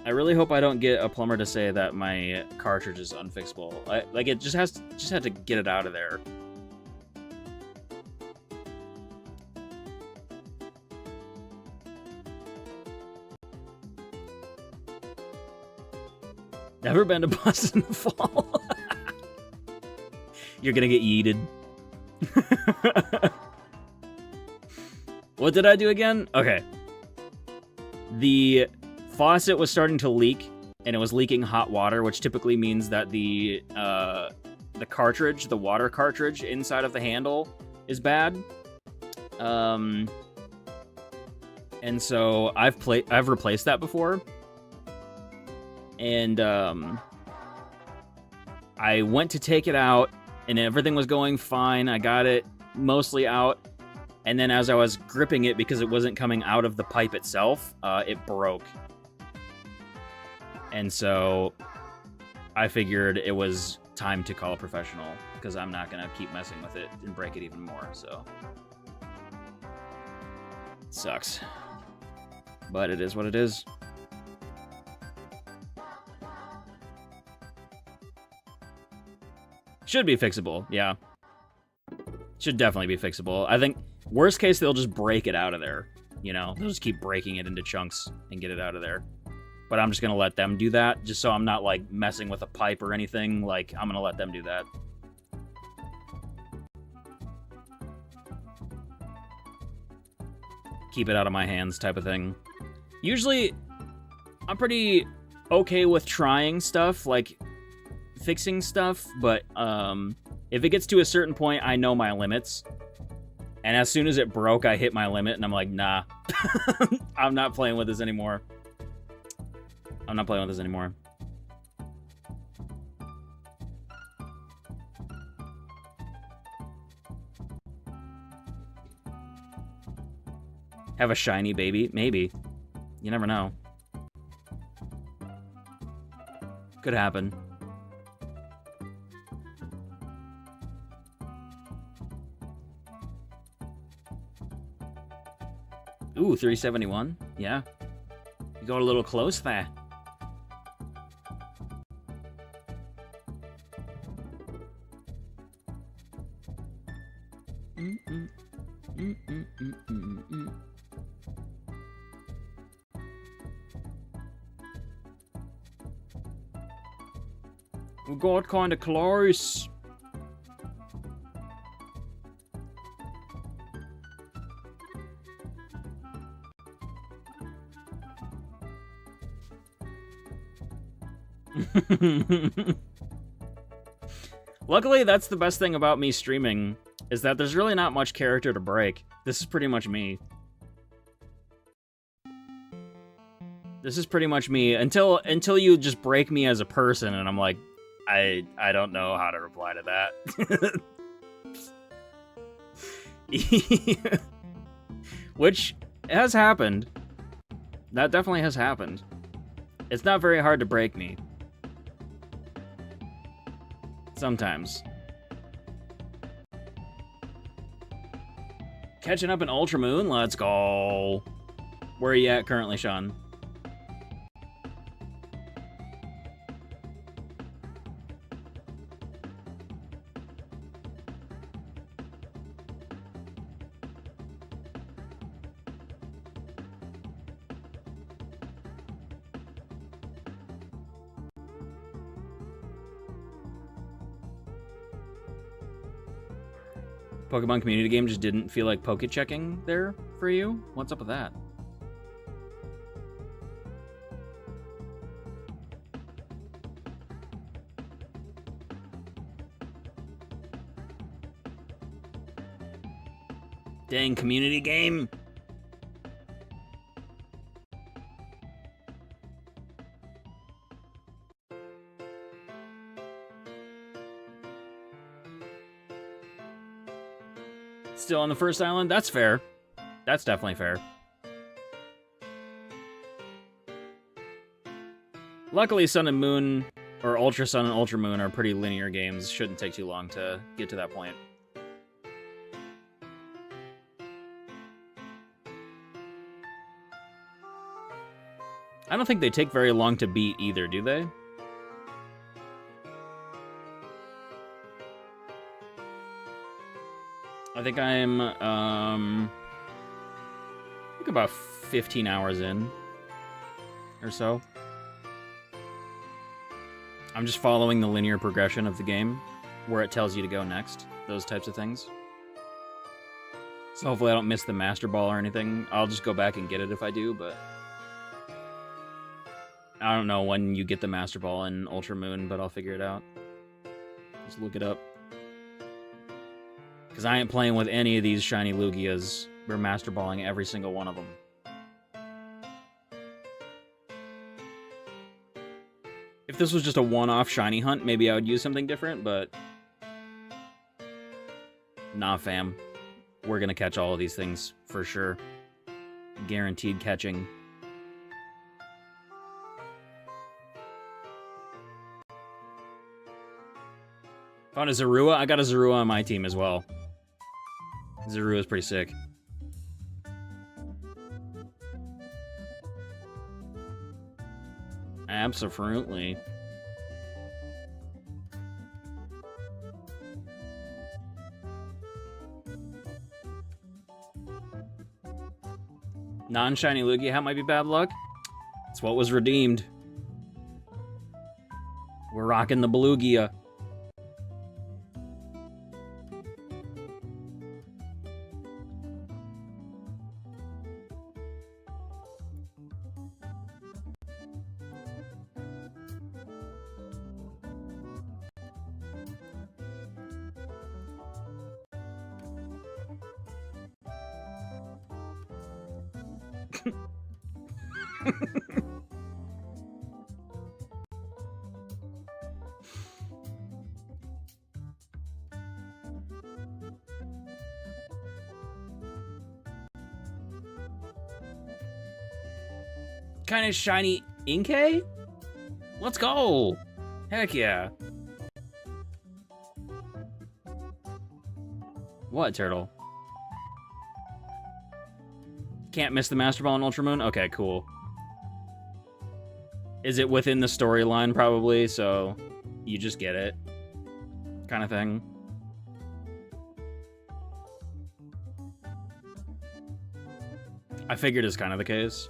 I don't get a plumber to say that my cartridge is unfixable. Like it just had to get it out of there. Never been to Boston Fall. You're gonna get yeeted. What did I do again? Okay. The faucet was starting to leak, and it was leaking hot water, which typically means that the cartridge, the water cartridge inside of the handle is bad. And so I've replaced that before. And I went to take it out, and everything was going fine. I got it mostly out, and then as I was gripping it, because it wasn't coming out of the pipe itself, it broke. And so I figured it was time to call a professional, because I'm not going to keep messing with it and break it even more, so. Sucks. But it is what it is. Should be fixable, yeah. Should definitely be fixable. I think, worst case, they'll just break it out of there. You know, they'll just keep breaking it into chunks and get it out of there. But I'm just gonna let them do that, just so I'm not, like, messing with a pipe or anything. Like, I'm gonna let them do that. Keep it out of my hands type of thing. Usually, I'm pretty okay with trying stuff, like fixing stuff, but if it gets to a certain point, I know my limits. And as soon as it broke, I hit my limit, and I'm like, nah. I'm not playing with this anymore. I'm not playing with this anymore. Have a shiny baby? Maybe. You never know. Could happen. Ooh, 371? Yeah. You got a little close there. We got kind of close. Luckily, that's the best thing about me streaming, is that there's really not much character to break. This is pretty much me. This is pretty much me until you just break me as a person, and I'm like, I don't know how to reply to that. Which has happened. That definitely has happened. It's not very hard to break me. Sometimes. Catching up in Ultra Moon? Let's go. Where are you at currently, Sean? Pokemon community game just didn't feel like poke checking there for you? What's up with that? Dang, community game. Still on the first island? That's fair. That's definitely fair. Luckily, Sun and Moon, or Ultra Sun and Ultra Moon, are pretty linear games. Shouldn't take too long to get to that point. I don't think they take very long to beat either, do they? I think I'm, I think about 15 hours in, or so. I'm just following the linear progression of the game, where it tells you to go next, those types of things. So hopefully I don't miss the Master Ball or anything. I'll just go back and get it if I do, but... I don't know when you get the Master Ball in Ultra Moon, but I'll figure it out. Just look it up. Because I ain't playing with any of these shiny Lugias. We're Master Balling every single one of them. If this was just a one-off shiny hunt, maybe I would use something different, but... Nah, fam. We're gonna catch all of these things, for sure. Guaranteed catching. Found a Zorua? I got a Zorua on my team as well. Zorua is pretty sick. Absolutely. Non-shiny Lugia hat might be bad luck. It's what was redeemed. We're rocking the Belugia. kind of shiny Inkay? Let's go! Heck yeah. What, Turtle? Can't miss the Master Ball in Ultramoon? Okay, cool. Is it within the storyline, probably, so you just get it? Kind of thing. I figured it's kind of the case.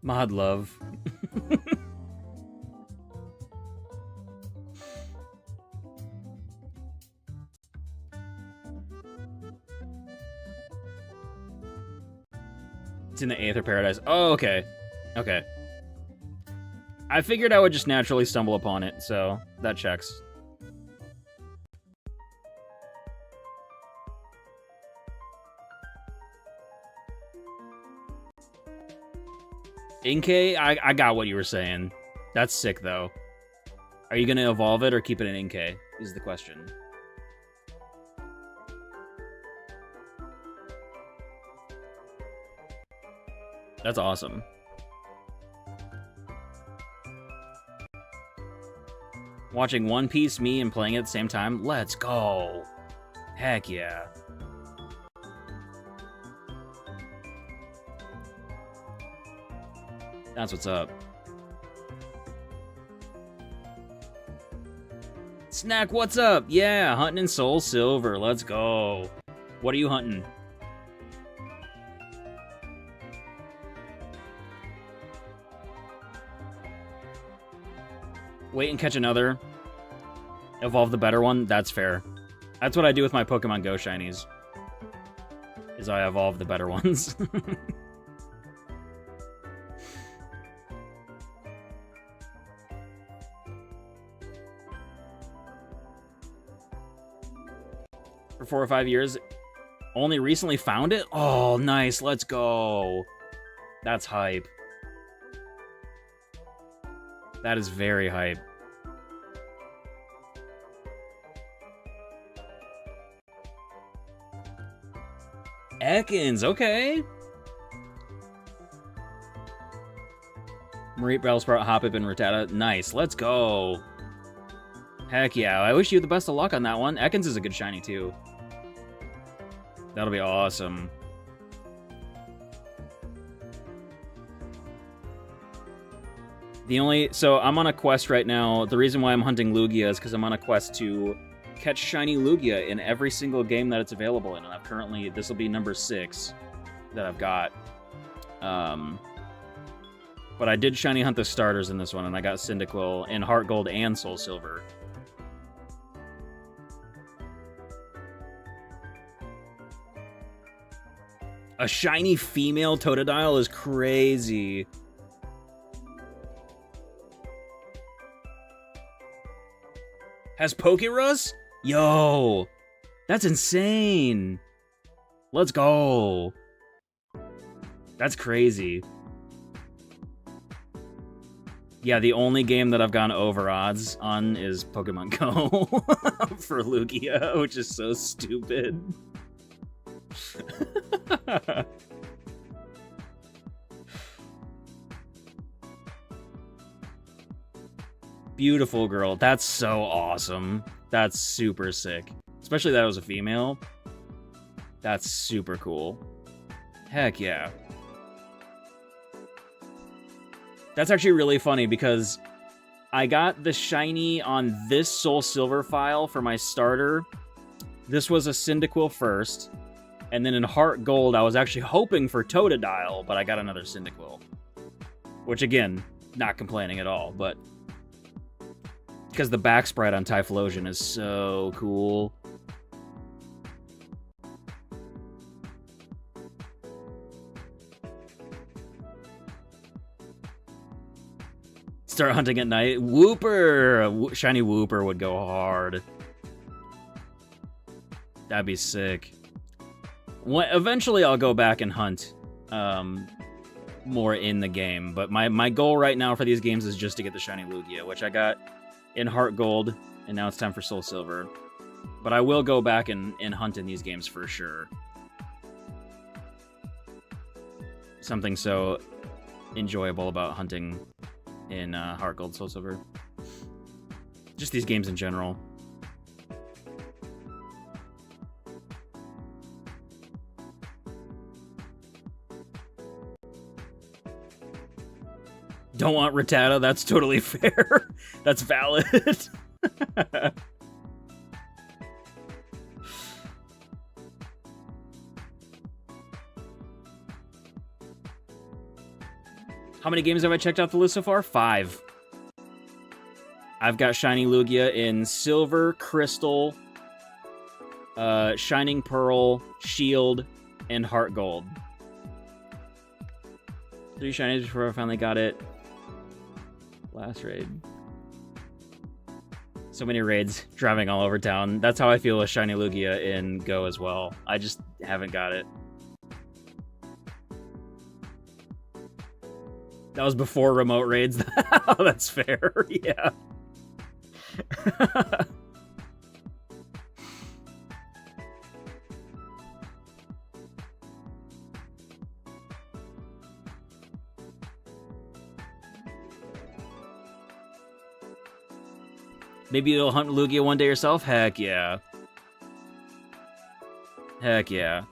Mod love. It's in the Aether Paradise. Oh, okay. Okay. I figured I would just naturally stumble upon it, so that checks. Inkay, I got what you were saying. That's sick, though. Are you going to evolve it or keep it in Inkay, is the question. That's awesome. Watching One Piece, me, and playing it at the same time? Let's go! Heck yeah. That's what's up. Snack, what's up? Yeah, hunting in SoulSilver. Let's go. What are you hunting? Wait and catch another. Evolve the better one. That's fair. That's what I do with my Pokemon Go shinies. Is I evolve the better ones. For 4 or 5 years. Only recently found it? Oh, nice. Let's go. That's hype. That is very hype. Ekans, okay. Mareep, Bellsprout, Hoppip, and Rattata. Nice, let's go. Heck yeah, I wish you the best of luck on that one. Ekans is a good shiny, too. That'll be awesome. So I'm on a quest right now. The reason why I'm hunting Lugia is because I'm on a quest to catch shiny Lugia in every single game that it's available in. And I've currently, this will be number 6 that I've got. But I did shiny hunt the starters in this one, and I got Cyndaquil in Heart Gold and SoulSilver. A shiny female Totodile is crazy. Has Pokerus? Yo! That's insane! Let's go! That's crazy. Yeah, the only game that I've gone over odds on is Pokemon Go for Lugia, which is so stupid. Beautiful girl. That's so awesome. That's super sick. Especially that it was a female. That's super cool. Heck yeah. That's actually really funny because I got the shiny on this SoulSilver file for my starter. This was a Cyndaquil first. And then in Heart Gold, I was actually hoping for Totodile, but I got another Cyndaquil. Which, again, not complaining at all, but because the back sprite on Typhlosion is so cool. Start hunting at night. Wooper! Shiny Wooper would go hard. That'd be sick. Eventually I'll go back and hunt more in the game, but my goal right now for these games is just to get the shiny Lugia, which I got in Heart Gold And now it's time for SoulSilver. But I will go back and hunt in these games for sure. Something so enjoyable about hunting in Heart Gold, SoulSilver. Just these games in general. Don't want Rattata, that's totally fair. That's valid. How many games have I checked out the list so far? 5. I've got Shiny Lugia in Silver, Crystal, Shining Pearl, Shield, and Heart Gold. 3 shinies before I finally got it. Last raid. So many raids driving all over town. That's how I feel with Shiny Lugia in Go as well. I just haven't got it. That was before remote raids. Oh, that's fair. Yeah. Maybe you'll hunt Lugia one day yourself? Heck yeah. Heck yeah.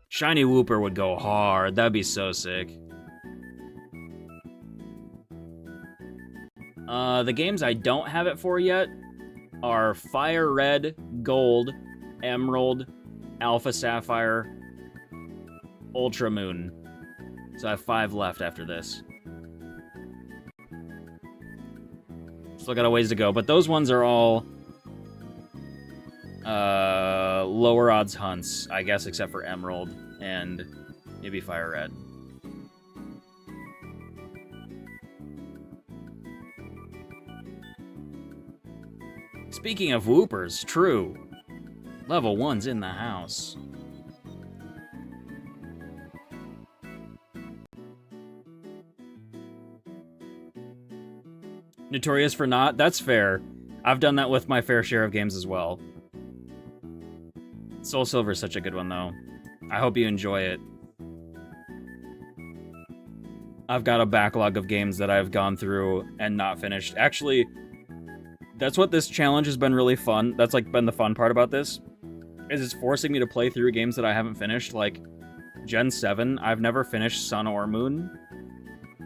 Shiny Wooper would go hard. That'd be so sick. The games I don't have it for yet are Fire Red, Gold, Emerald, Alpha Sapphire, Ultra Moon. So I have 5 left after this. Still got a ways to go, but those ones are all lower odds hunts, I guess, except for Emerald and maybe Fire Red. Speaking of Woopers, true. Level 1's in the house. Notorious for not? That's fair. I've done that with my fair share of games as well. SoulSilver is such a good one, though. I hope you enjoy it. I've got a backlog of games that I've gone through and not finished. Actually, that's what this challenge has been really fun. That's like been the fun part about this, is it's forcing me to play through games that I haven't finished. Like Gen 7, I've never finished Sun or Moon.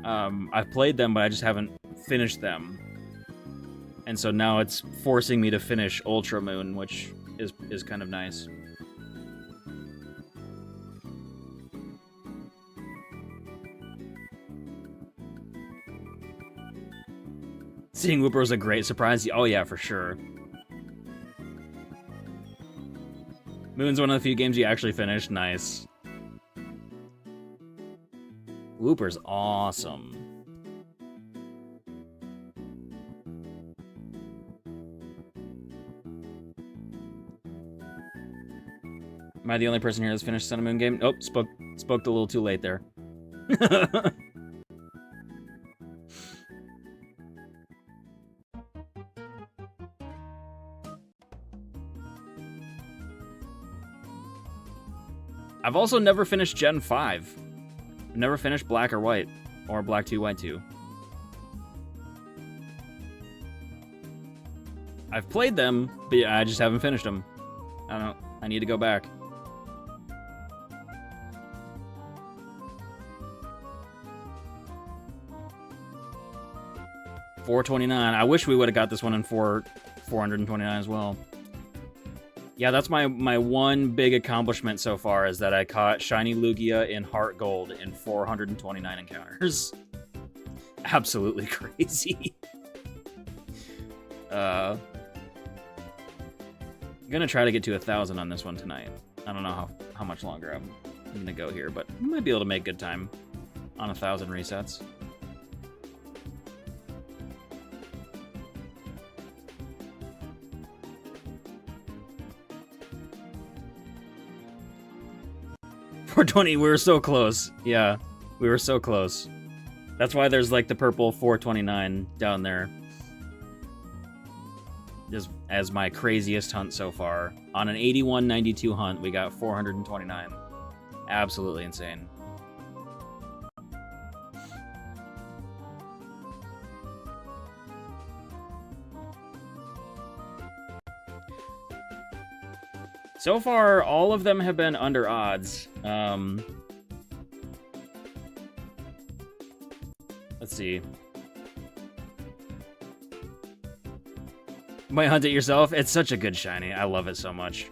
I've played them, but I just haven't finished them. And so now it's forcing me to finish Ultra Moon, which is kind of nice. Seeing Wooper was a great surprise. Oh yeah, for sure. Moon's one of the few games you actually finished. Nice. Wooper's awesome. Am I the only person here that's finished Sun and Moon game? Oh, spoke a little too late there. I've also never finished Gen 5. I've never finished Black or White, or Black 2, White 2. I've played them, but yeah, I just haven't finished them. I don't know. I need to go back. $429. I wish we would have got this one in $429 as well. Yeah, that's my one big accomplishment so far, is that I caught Shiny Lugia in Heart Gold in 429 encounters. Absolutely crazy. I'm gonna try to get to 1,000 on this one tonight. I don't know how much longer I'm gonna go here, but I might be able to make good time on 1,000 resets. $420, we were so close. Yeah, we were so close. That's why there's like the purple 429 down there. Just as my craziest hunt so far. On an 81.92 hunt, we got 429. Absolutely insane. So far, all of them have been under odds. Let's see. You might hunt it yourself. It's such a good shiny. I love it so much.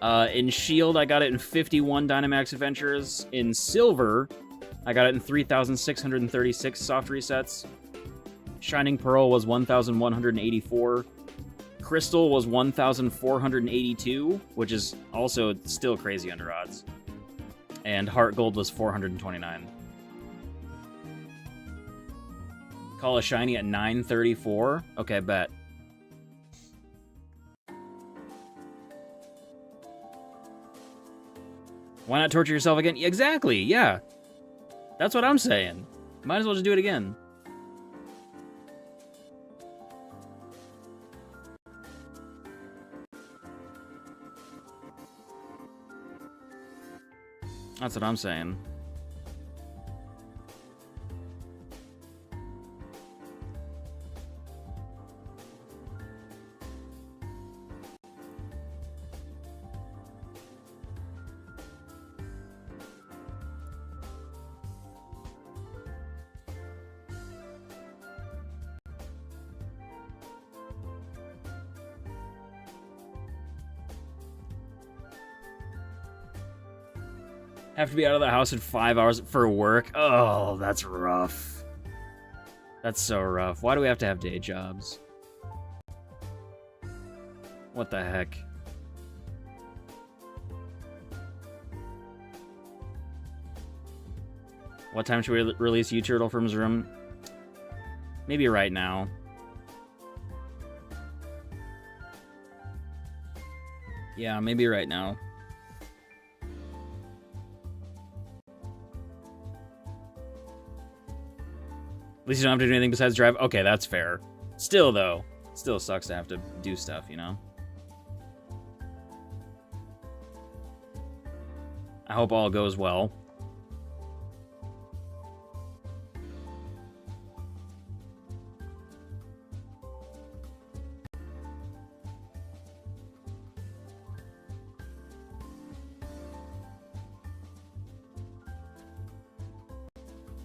In Shield, I got it in 51 Dynamax Adventures. In Silver, I got it in 3,636 soft resets. Shining Pearl was 1,184. Crystal was 1,482, which is also still crazy under odds. And Heart Gold was 429. Call a shiny at 934. Okay, bet. Why not torture yourself again? Exactly, yeah. That's what I'm saying. Might as well just do it again. That's what I'm saying. Have to be out of the house in 5 hours for work. Oh, that's rough. That's so rough. Why do we have to have day jobs? What the heck? What time should we release U-Turtle from his room? Maybe right now. Yeah, maybe right now. At least you don't have to do anything besides drive. Okay, that's fair. Still, though, still sucks to have to do stuff, you know? I hope all goes well.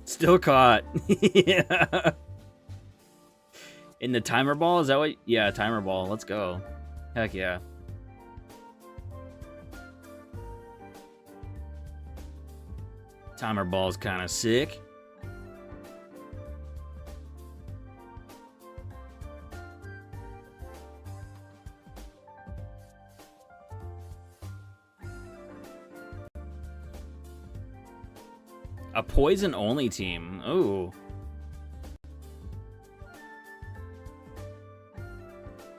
Still caught. Yeah. In the timer ball? Is that what? Yeah, timer ball. Let's go. Heck yeah. Timer ball is kind of sick. A poison-only team. Ooh.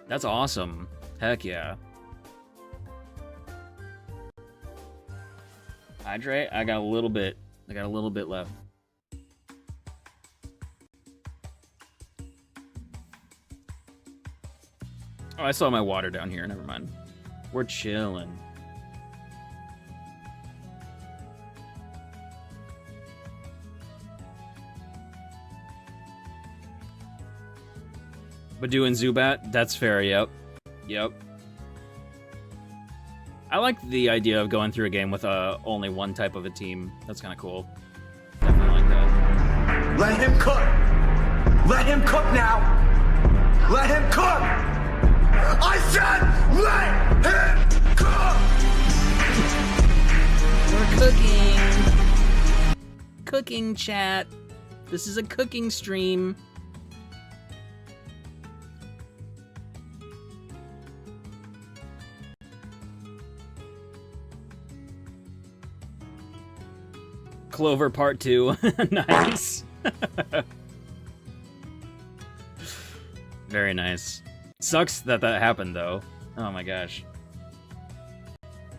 That's awesome. Heck yeah. Hydrate? I got a little bit. I got a little bit left. Oh, I saw my water down here. Never mind. We're chilling. Badoo and Zubat, that's fair, yep. Yep. I like the idea of going through a game with only one type of a team. That's kind of cool. Definitely like that. Let him cook! Let him cook now! Let him cook! I said let him cook! We're cooking. Cooking, chat. This is a cooking stream. Clover Part 2. Nice. Very nice. Sucks that that happened, though. Oh my gosh.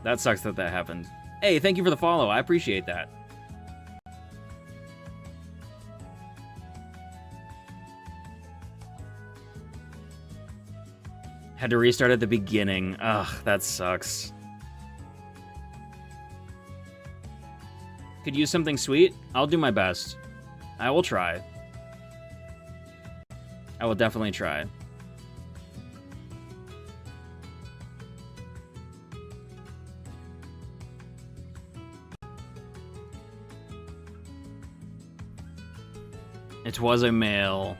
That sucks that that happened. Hey, thank you for the follow. I appreciate that. Had to restart at the beginning. Ugh, that sucks. Could use something sweet? I'll do my best. I will try. I will definitely try. It was a male.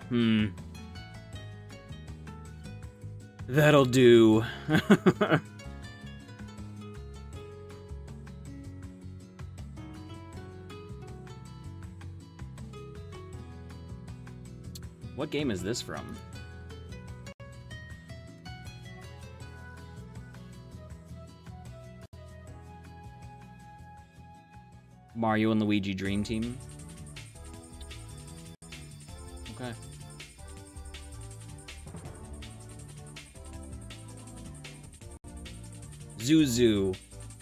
That'll do. What game is this from? Mario and Luigi Dream Team? Okay. Zuzu.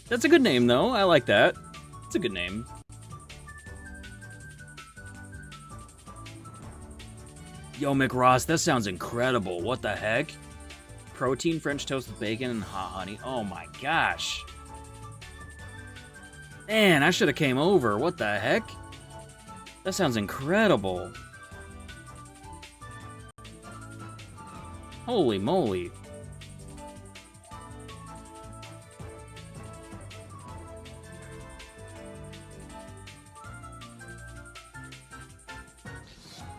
That's a good name, though. I like that. It's a good name. Yo, McRoss, that sounds incredible. What the heck? Protein French toast with bacon and hot honey. Oh my gosh. Man, I should have came over. What the heck? That sounds incredible. Holy moly.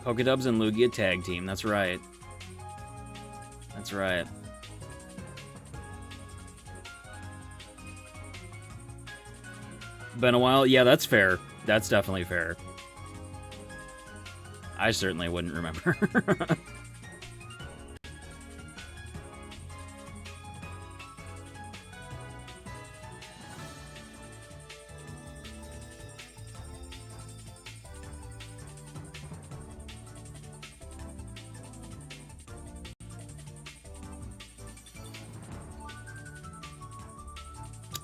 PokeDubz and Lugia tag team. That's right. That's right. Been a while? Yeah, that's fair. That's definitely fair. I certainly wouldn't remember.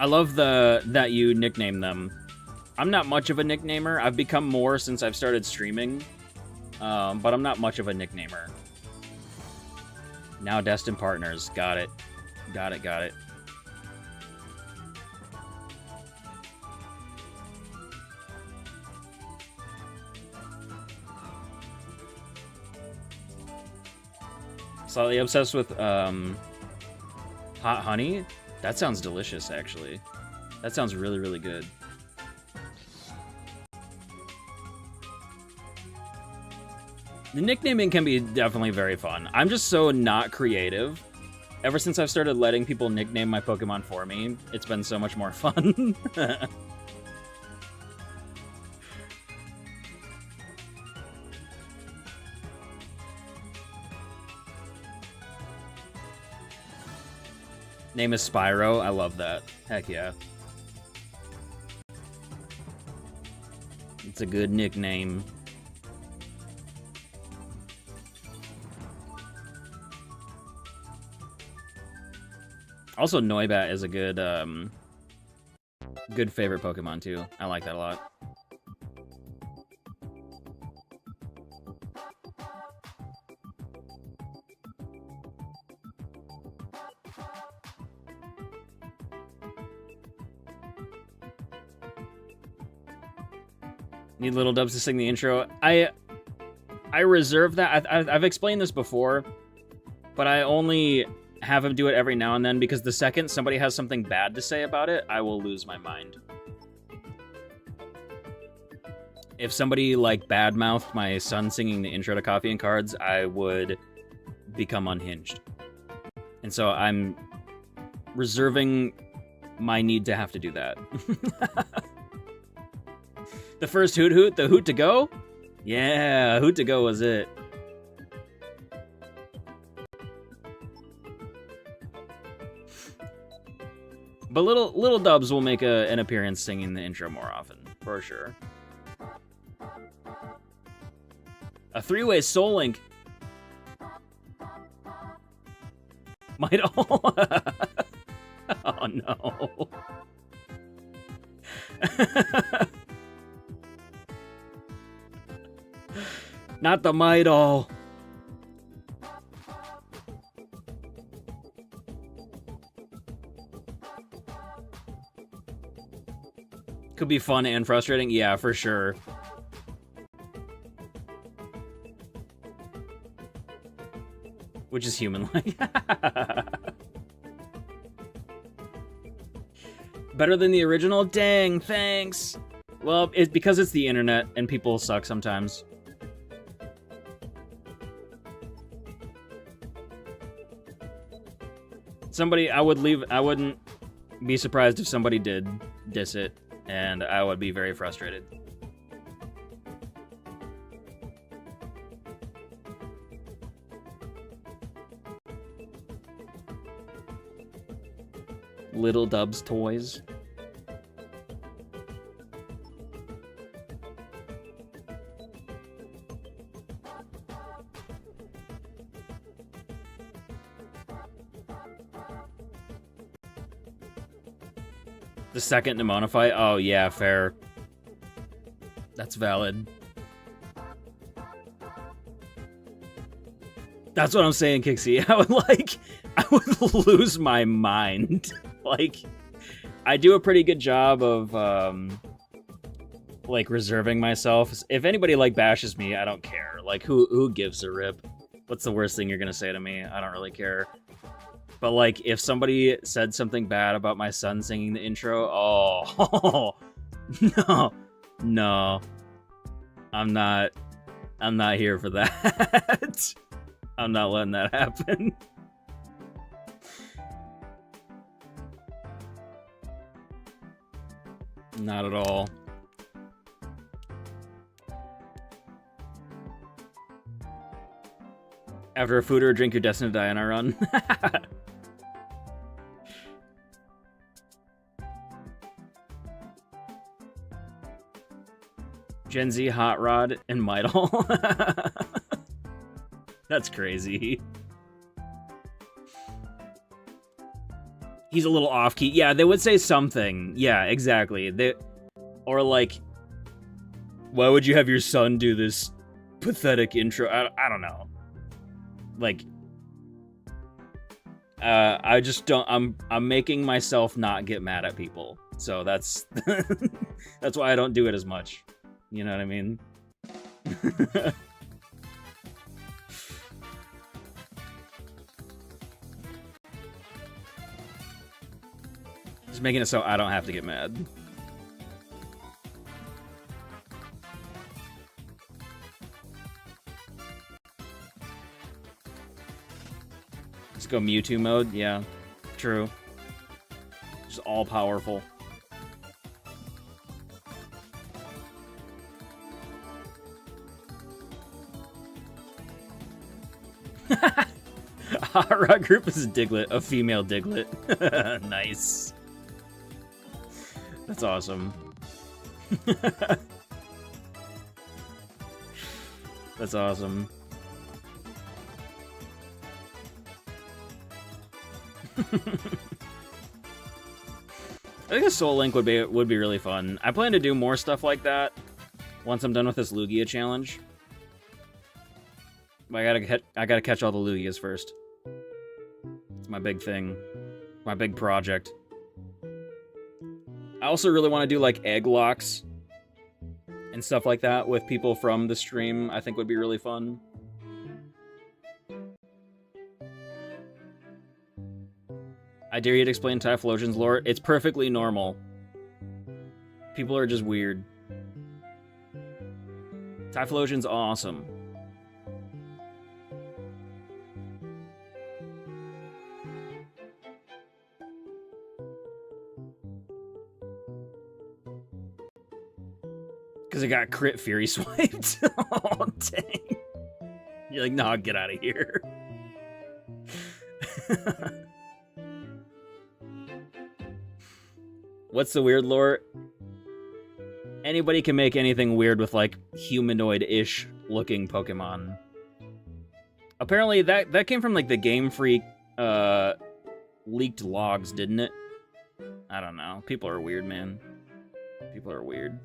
I love that you nickname them. I'm not much of a nicknamer. I've become more since I've started streaming, but I'm not much of a nicknamer. Now Destin Partners. Got it. Got it, got it. Slightly obsessed with hot honey. That sounds delicious, actually. That sounds really, really good. The nicknaming can be definitely very fun. I'm just so not creative. Ever since I've started letting people nickname my Pokemon for me, it's been so much more fun. Name is Spyro. I love that. Heck yeah. It's a good nickname. Also, Noibat is a good, good favorite Pokemon, too. I like that a lot. Need Little Dubs to sing the intro. I reserve that. I've explained this before, but I only have him do it every now and then because the second somebody has something bad to say about it, I will lose my mind. If somebody like badmouthed my son singing the intro to Coffee and Cards, I would become unhinged. And so I'm reserving my need to have to do that. The first Hoot Hoot, the Hoot to Go? Yeah, Hoot to Go was it. But little Dubs will make an appearance singing the intro more often, for sure. A three-way Soul Link. Might all... Oh no. Not the Might All. Could be fun and frustrating. Yeah, for sure. Which is human-like. Better than the original? Dang, thanks. Well, it's because it's the internet and people suck sometimes. I wouldn't be surprised if somebody did diss it, and I would be very frustrated. Little Dubs toys. The second Mnemonify? Oh, yeah, fair. That's valid. That's what I'm saying, Kixie. I would lose my mind. Like, I do a pretty good job of, like, reserving myself. If anybody, like, bashes me, I don't care. Like, who gives a rip? What's the worst thing you're gonna say to me? I don't really care. But, like, if somebody said something bad about my son singing the intro, oh, no. I'm not here for that. I'm not letting that happen. Not at all. After a food or a drink, you're destined to die on our run. Gen Z, Hot Rod, and Midal. That's crazy. He's a little off-key. Yeah, they would say something. Yeah, exactly. Or like, why would you have your son do this pathetic intro? I don't know. Like, I just don't. I'm making myself not get mad at people. So that's that's why I don't do it as much. You know what I mean? Just making it so I don't have to get mad. Let's go Mewtwo mode. Yeah, true. Just all powerful. Hot Rod Group is a Diglett, a female Diglett. Nice. That's awesome. That's awesome. I think a Soul Link would be really fun. I plan to do more stuff like that once I'm done with this Lugia challenge. But I gotta catch all the Lugias first. It's my big thing. My big project. I also really want to do like egg locks and stuff like that with people from the stream. I think would be really fun. I dare you to explain Typhlosion's lore. It's perfectly normal. People are just weird. Typhlosion's awesome. Because it got crit Fury swiped. Oh, dang. You're like, nah, get out of here. What's the weird lore? Anybody can make anything weird with, like, humanoid-ish looking Pokemon. Apparently, that came from, like, the Game Freak, leaked logs, didn't it? I don't know. People are weird, man. People are weird.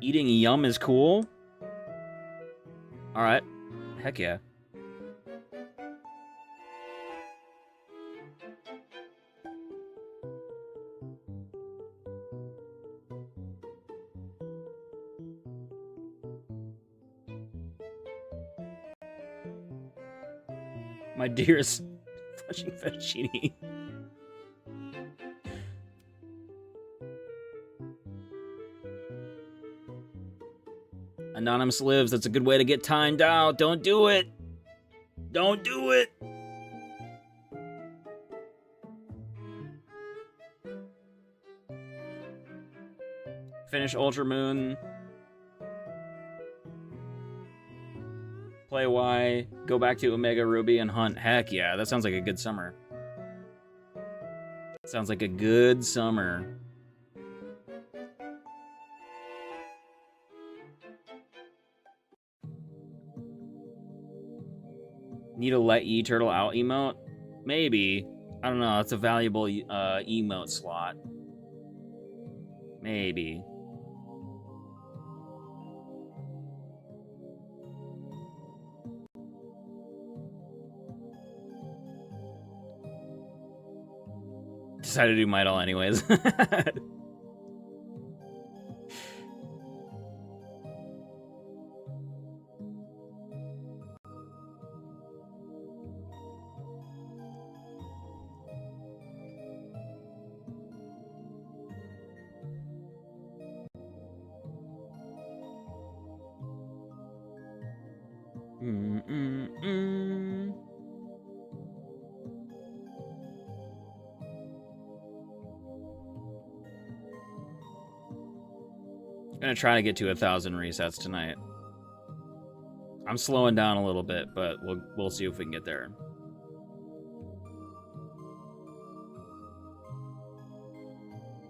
Eating yum is cool. Alright. Heck yeah. My dearest flushing fettuccine. Anonymous lives. That's a good way to get timed out. Don't do it. Don't do it. Finish Ultra Moon. Play Y. Go back to Omega Ruby and hunt. Heck yeah, that sounds like a good summer. Sounds like a good summer. Need a let ye turtle out emote? Maybe. I don't know. It's a valuable emote slot. Maybe. Decided to do Might All anyways. Gonna try to get to 1,000 resets tonight. I'm slowing down a little bit, but we'll see if we can get there.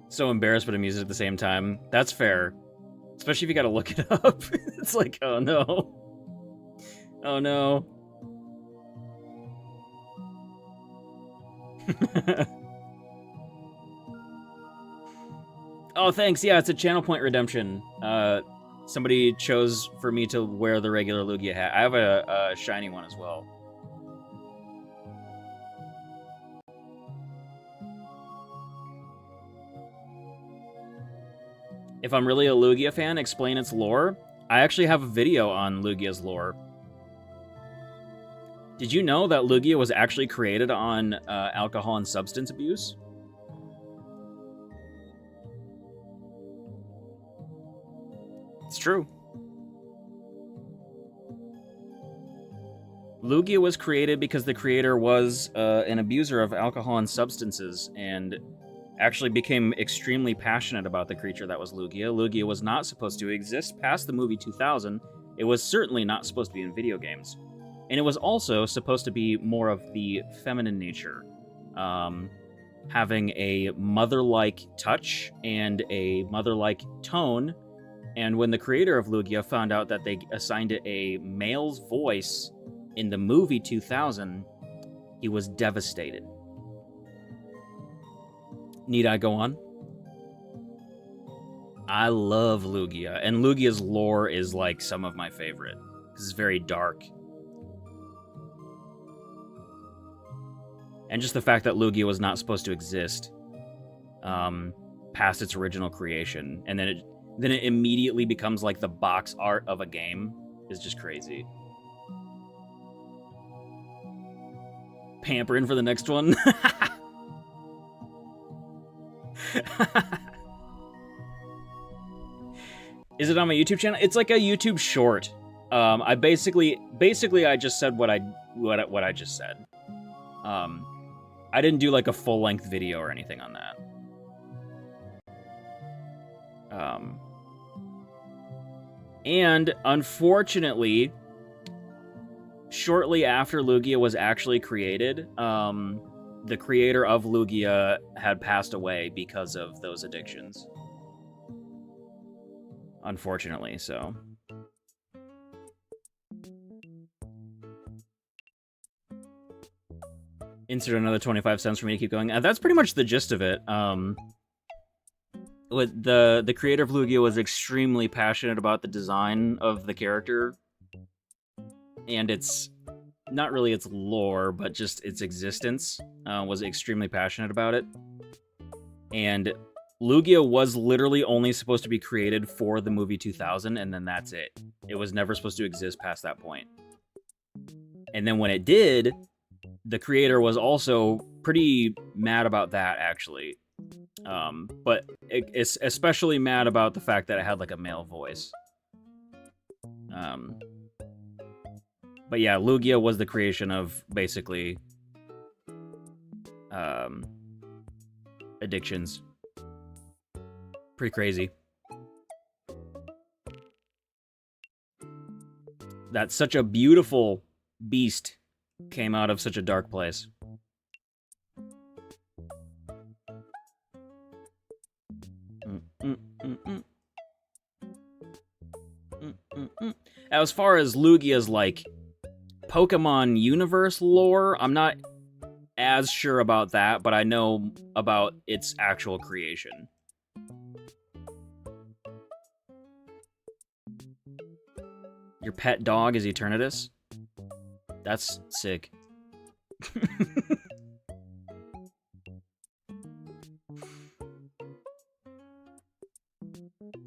So embarrassed but amused at the same time. That's fair. Especially if you gotta look it up. It's like, oh no. Oh no. Oh, thanks. Yeah, it's a channel point redemption. Somebody chose for me to wear the regular Lugia hat. I have a shiny one as well. If I'm really a Lugia fan, explain its lore. I actually have a video on Lugia's lore. Did you know that Lugia was actually created on alcohol and substance abuse? It's true. Lugia was created because the creator was an abuser of alcohol and substances and actually became extremely passionate about the creature that was Lugia. Lugia was not supposed to exist past the movie 2000. It was certainly not supposed to be in video games. And it was also supposed to be more of the feminine nature, having a mother-like touch and a mother-like tone. And when the creator of Lugia found out that they assigned it a male's voice in the movie 2000, he was devastated. Need I go on? I love Lugia, and Lugia's lore is like some of my favorite, because it's very dark. And just the fact that Lugia was not supposed to exist past its original creation, and then it immediately becomes like the box art of a game is just crazy. Pampering for the next one. Is it on my YouTube channel? It's like a YouTube short. I basically I just said what I just said. I didn't do like a full-length video or anything on that. And unfortunately, shortly after Lugia was actually created, the creator of Lugia had passed away because of those addictions. Unfortunately, so. Insert another 25 cents for me to keep going. That's pretty much the gist of it. The creator of Lugia was extremely passionate about the design of the character. And it's not really its lore, but just its existence. Was extremely passionate about it. And Lugia was literally only supposed to be created for the movie 2000, and then that's it. It was never supposed to exist past that point. And then when it did, the creator was also pretty mad about that, actually. But it's especially mad about the fact that it had like a male voice. But yeah, Lugia was the creation of basically addictions. Pretty crazy. That such a beautiful beast came out of such a dark place. As far as Lugia's, like, Pokemon universe lore, I'm not as sure about that, but I know about its actual creation. Your pet dog is Eternatus? That's sick.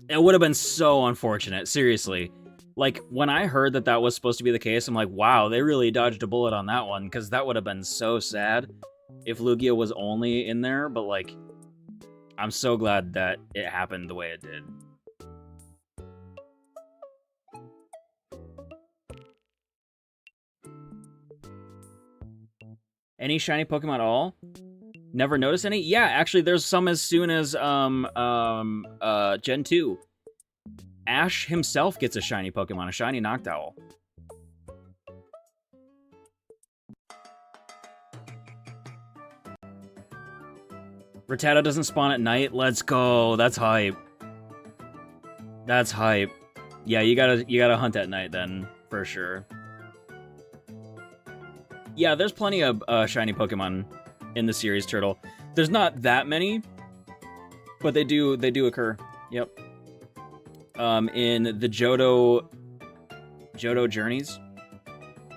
It would have been so unfortunate, seriously. Like, when I heard that that was supposed to be the case, I'm like, wow, they really dodged a bullet on that one, because that would have been so sad if Lugia was only in there, but, like, I'm so glad that it happened the way it did. Any shiny Pokemon at all? Never noticed any? Yeah, actually, there's some as soon as, Gen 2. Ash himself gets a shiny Pokemon, a shiny Noctowl. Rattata doesn't spawn at night? Let's go. That's hype. That's hype. Yeah, you gotta hunt at night then, for sure. Yeah, there's plenty of shiny Pokemon in the series, Turtle. There's not that many, but they do occur. Yep. In the Johto Journeys,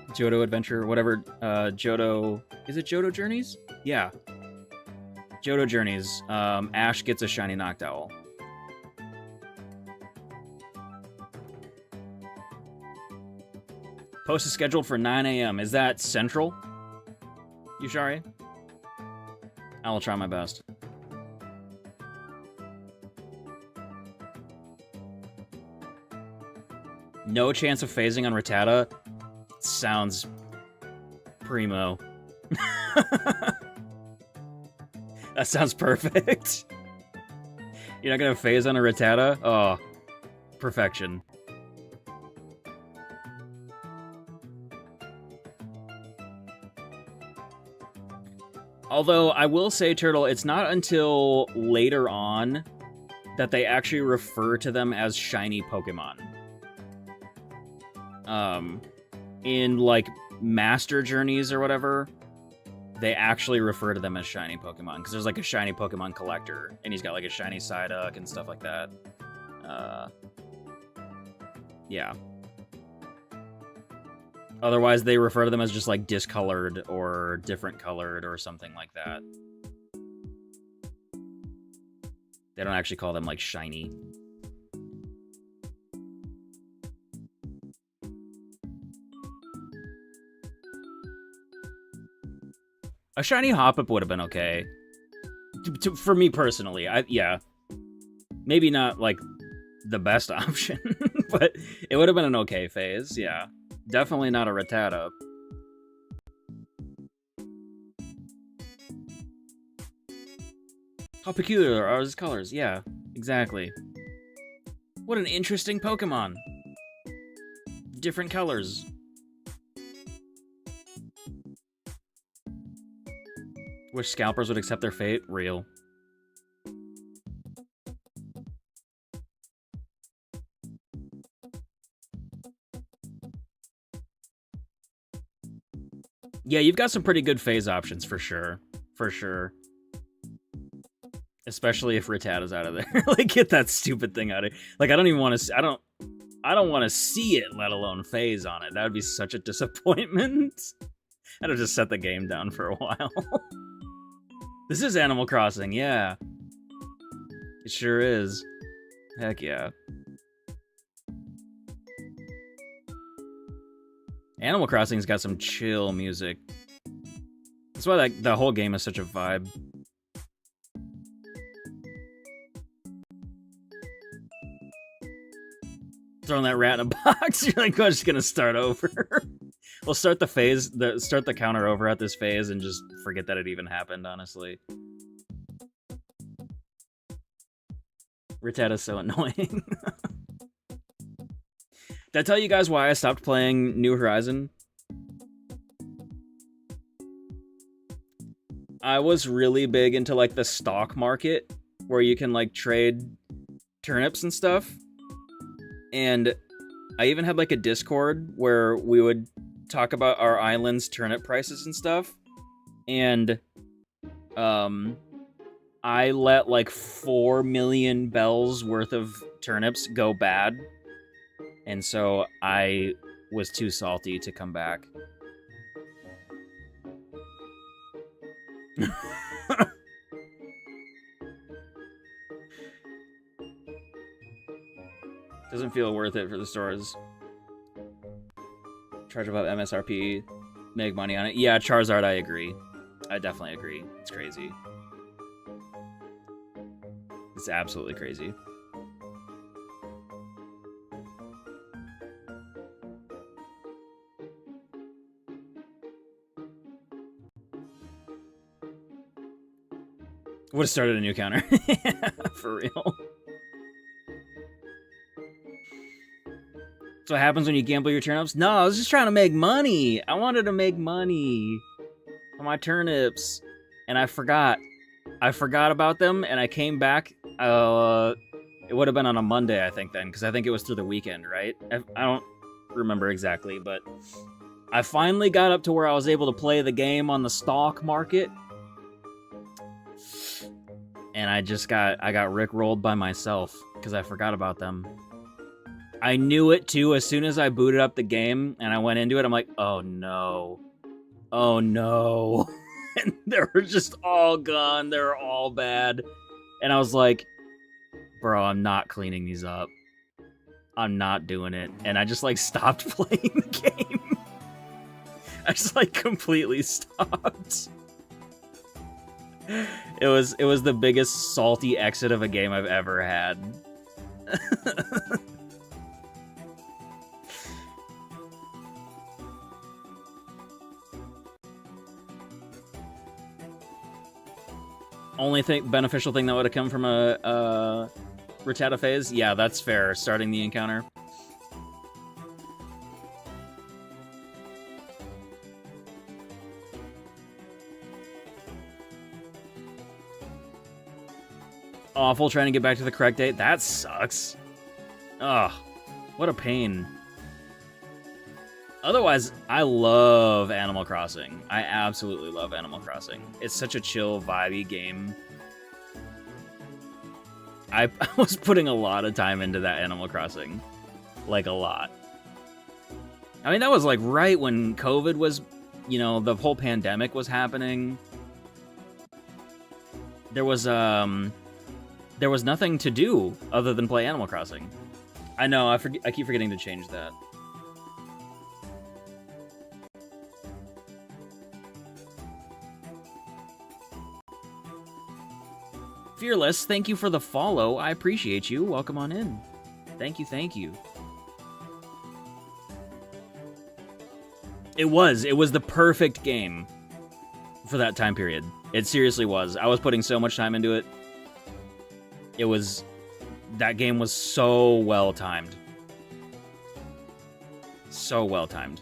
Johto Adventure, whatever. Johto, is it Johto Journeys? Yeah. Johto Journeys. Ash gets a shiny Noctowl. Post is scheduled for 9 a.m. Is that Central, Yushari? I will try my best. No chance of phasing on Rattata? Sounds primo. That sounds perfect. You're not gonna phase on a Rattata? Oh, perfection. Although, I will say, Turtle, it's not until later on that they actually refer to them as shiny Pokemon. In, like, Master Journeys or whatever, they actually refer to them as shiny Pokemon, because there's, like, a shiny Pokemon collector, and he's got, like, a shiny Psyduck and stuff like that. Yeah. Otherwise, they refer to them as just, like, discolored or different colored or something like that. They don't actually call them, like, shiny. A shiny Hoppip would have been okay. For me personally, yeah. Maybe not, like, the best option, but it would have been an okay phase, yeah. Definitely not a Rattata. How peculiar are his colors? Yeah, exactly. What an interesting Pokemon. Different colors. Wish scalpers would accept their fate? Real. Yeah, you've got some pretty good phase options for sure. For sure. Especially if Rattata's out of there. Like, get that stupid thing out of here. Like, I don't even want to... I don't want to see it, let alone phase on it. That would be such a disappointment. I'd have just set the game down for a while. This is Animal Crossing, yeah. It sure is. Heck yeah. Animal Crossing's got some chill music. That's why like the whole game is such a vibe. Throwing that rat in a box, you're like, I'm just gonna start over. We'll start the phase, start the counter over at this phase and just forget that it even happened, honestly. Rattata's so annoying. Did I tell you guys why I stopped playing New Horizon? I was really big into like the stock market where you can like trade turnips and stuff. And I even had like a Discord where we would talk about our island's turnip prices and stuff. And I let like 4 million bells worth of turnips go bad. And so I was too salty to come back. Doesn't feel worth it for the stores. Charge above MSRP, make money on it. Yeah, Charizard, I agree. I definitely agree. It's crazy. It's absolutely crazy. Would have started a new counter. For real. That's what happens when you gamble your turnips? No, I was just trying to make money. I wanted to make money on my turnips. And I forgot. I forgot about them, and I came back. It would have been on a Monday, I think, then, because I think it was through the weekend, right? I don't remember exactly, but I finally got up to where I was able to play the game on the stock market. And I got rickrolled by myself because I forgot about them. I knew it too as soon as I booted up the game and I went into it. I'm like, oh no. Oh no. And they were just all gone. They were all bad. And I was like, bro, I'm not cleaning these up. I'm not doing it. And I just like stopped playing the game. I just like completely stopped. It was the biggest salty exit of a game I've ever had. Only beneficial thing that would have come from a Rattata phase? Yeah, that's fair. Starting the encounter. Awful trying to get back to the correct date. That sucks. Ugh, what a pain. Otherwise, I love Animal Crossing. I absolutely love Animal Crossing. It's such a chill, vibey game. I was putting a lot of time into that Animal Crossing. Like, a lot. I mean, that was, like, right when COVID was, you know, the whole pandemic was happening. There was nothing to do other than play Animal Crossing. I know, I keep forgetting to change that. Fearless, thank you for the follow. I appreciate you. Welcome on in. Thank you, thank you. It was the perfect game for that time period. It seriously was. I was putting so much time into it. That game was so well timed. So well timed.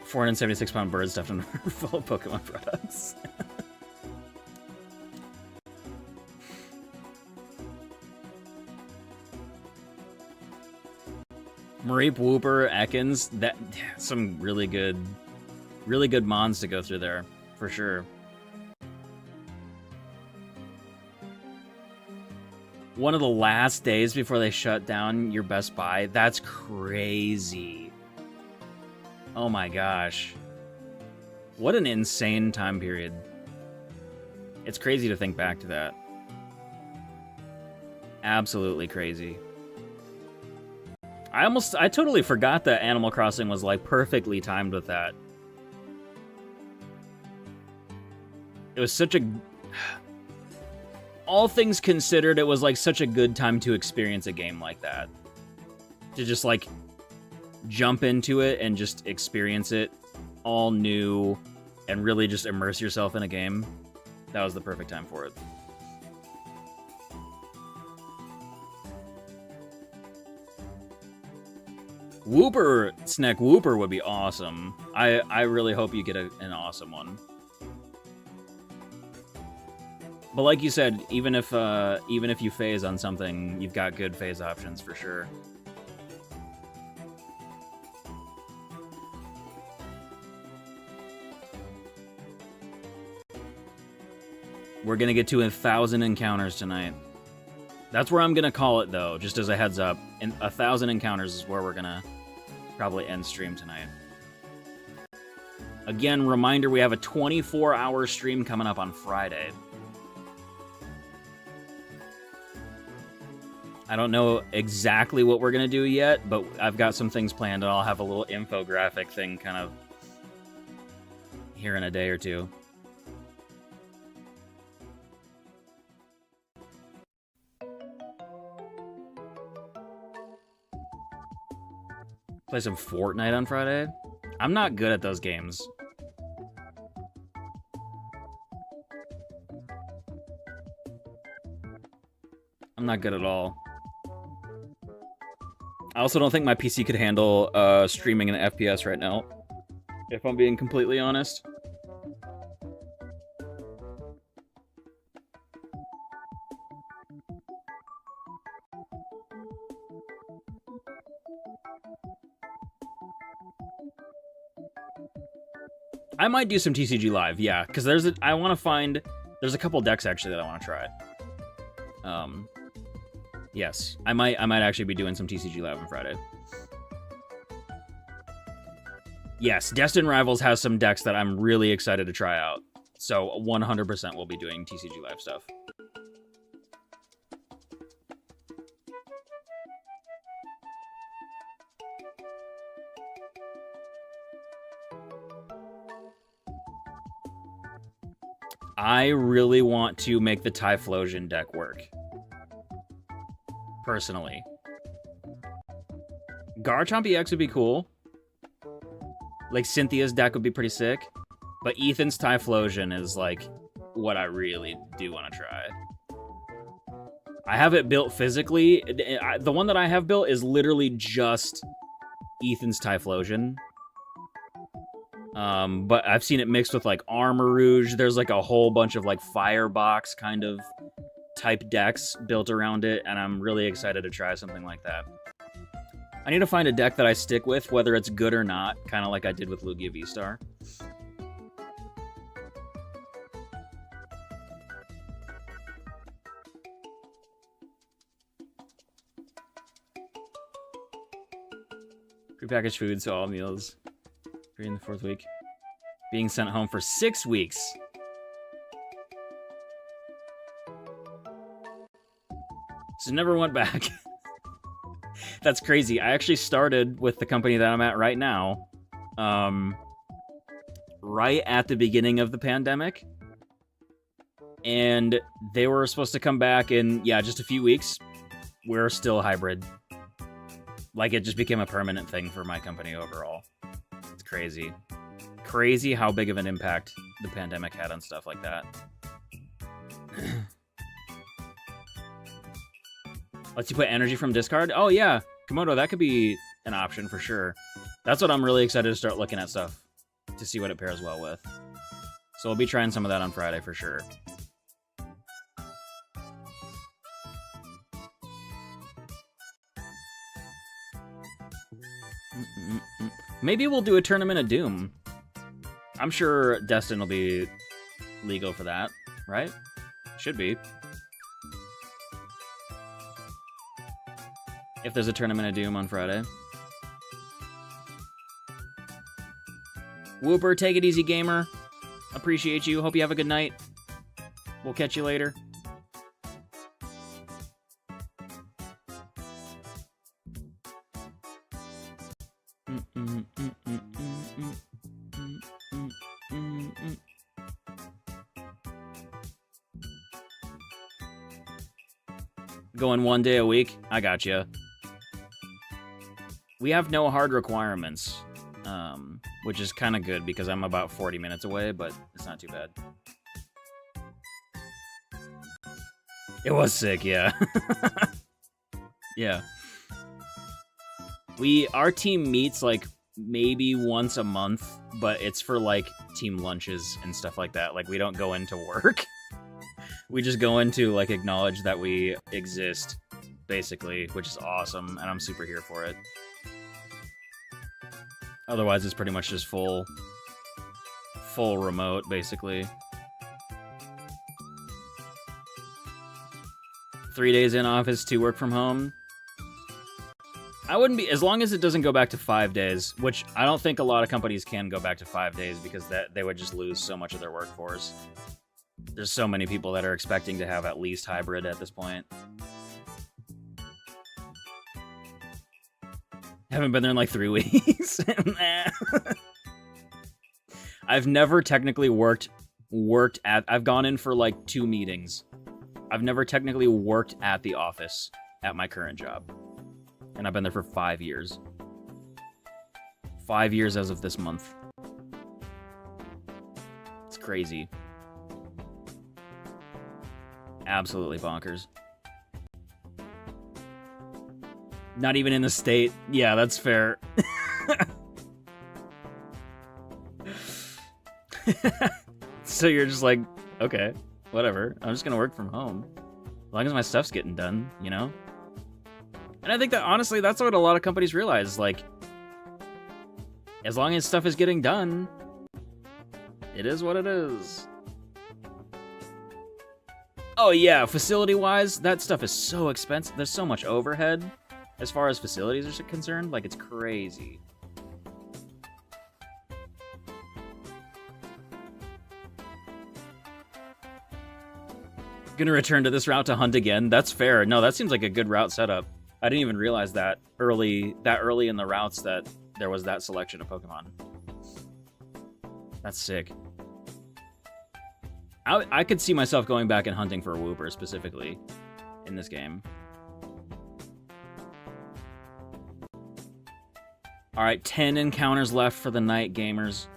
£476 bird stuffed in full of Pokemon products. Mareep, Wooper, Ekans, some really good mons to go through there, for sure. One of the last days before they shut down your Best Buy, that's crazy. Oh my gosh. What an insane time period. It's crazy to think back to that. Absolutely crazy. I totally forgot that Animal Crossing was like perfectly timed with that. It was such a... All things considered, it was like such a good time to experience a game like that. To just like jump into it and just experience it all new and really just immerse yourself in a game. That was the perfect time for it. Wooper, Snack Wooper would be awesome. I really hope you get an awesome one. But like you said, even if you phase on something, you've got good phase options for sure. We're gonna get to 1,000 encounters tonight. That's where I'm gonna call it, though, just as a heads up. 1,000 encounters is where we're gonna probably end stream tonight. Again, reminder, we have a 24-hour stream coming up on Friday. I don't know exactly what we're gonna do yet, but I've got some things planned, and I'll have a little infographic thing kind of here in a day or two. Play some Fortnite on Friday? I'm not good at those games. I'm not good at all. I also don't think my PC could handle streaming in FPS right now, if I'm being completely honest. I might do some TCG Live, yeah, because there's a couple decks actually that I want to try. Yes, I might actually be doing some TCG Live on Friday. Yes, Destin Rivals has some decks that I'm really excited to try out. So 100% we'll be doing TCG Live stuff. I really want to make the Typhlosion deck work. Personally. Garchomp EX would be cool. Like, Cynthia's deck would be pretty sick. But Ethan's Typhlosion is, like, what I really do want to try. I have it built physically. The one that I have built is literally just Ethan's Typhlosion. But I've seen it mixed with, like, Armarouge. There's, like, a whole bunch of, like, Firebox kind of type decks built around it, and I'm really excited to try something like that. I need to find a deck that I stick with, whether it's good or not, kind of like I did with Lugia V-Star. Prepackaged food, so all meals. Free in the 4th week. Being sent home for 6 weeks. So never went back. That's crazy. I actually started with the company that I'm at right now, right at the beginning of the pandemic. And they were supposed to come back in, yeah, just a few weeks. We're still hybrid. Like, it just became a permanent thing for my company overall. It's crazy. Crazy how big of an impact the pandemic had on stuff like that. Lets you put energy from discard? Oh, yeah. Komodo, that could be an option for sure. That's what I'm really excited to start looking at stuff to see what it pairs well with. So we'll be trying some of that on Friday for sure. Maybe we'll do a Tournament of Doom. I'm sure Destin will be legal for that, right? Should be. If there's a Tournament of Doom on Friday. Whooper, take it easy, gamer. Appreciate you. Hope you have a good night. We'll catch you later. Going 1 day a week? I gotcha. We have no hard requirements, which is kind of good because I'm about 40 minutes away, but it's not too bad. It was sick, yeah. Yeah. Our team meets like maybe once a month, but it's for like team lunches and stuff like that. Like we don't go into work. We just go into like acknowledge that we exist, basically, which is awesome, and I'm super here for it. Otherwise, it's pretty much just full remote, basically. 3 days in office, 2 work from home. I wouldn't be, as long as it doesn't go back to 5 days, which I don't think a lot of companies can go back to 5 days because they would just lose so much of their workforce. There's so many people that are expecting to have at least hybrid at this point. Haven't been there in like 3 weeks. I've never technically worked at... I've gone in for like 2 meetings. I've never technically worked at the office at my current job. And I've been there for 5 years. 5 years as of this month. It's crazy. Absolutely bonkers. Not even in the state. Yeah, that's fair. So you're just like, okay, whatever. I'm just gonna work from home. As long as my stuff's getting done, you know? And I think that, honestly, that's what a lot of companies realize. Like, as long as stuff is getting done, it is what it is. Oh yeah, facility-wise, that stuff is so expensive. There's so much overhead as far as facilities are concerned. Like, it's crazy. Gonna return to this route to hunt again. That's fair. No, that seems like a good route setup. I didn't even realize that early in the routes that there was that selection of Pokemon. That's sick. I could see myself going back and hunting for a Wooper specifically in this game. Alright, 10 encounters left for the night, gamers.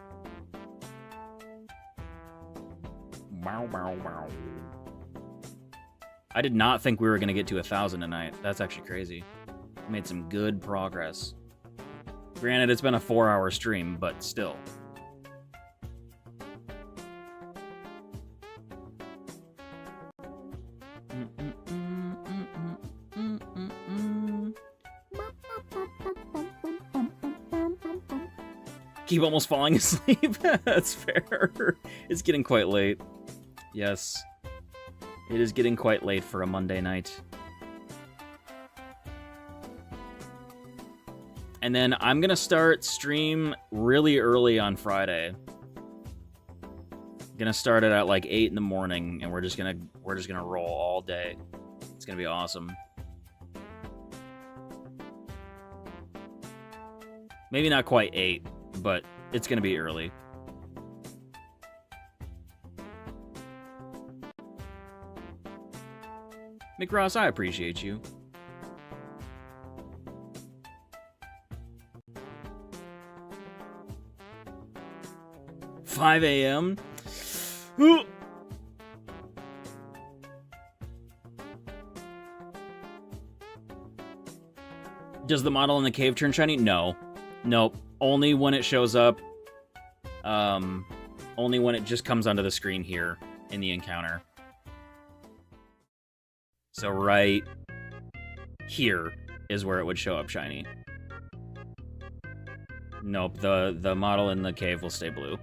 Bow, bow, bow. I did not think we were going to get to 1,000 tonight. That's actually crazy. Made some good progress. Granted, it's been a 4-hour stream, but still. Keep almost falling asleep. That's fair. It's getting quite late. Yes. It is getting quite late for a Monday night. And then I'm gonna start stream really early on Friday. Gonna start it at like 8 in the morning, and we're just gonna roll all day. It's gonna be awesome. Maybe not quite 8, but it's gonna be early. McRoss, I appreciate you. $5 a.m. Does the model in the cave turn shiny? No. Nope. Only when it shows up. Only when it just comes onto the screen here in the encounter. So right here is where it would show up shiny. Nope, the model in the cave will stay blue.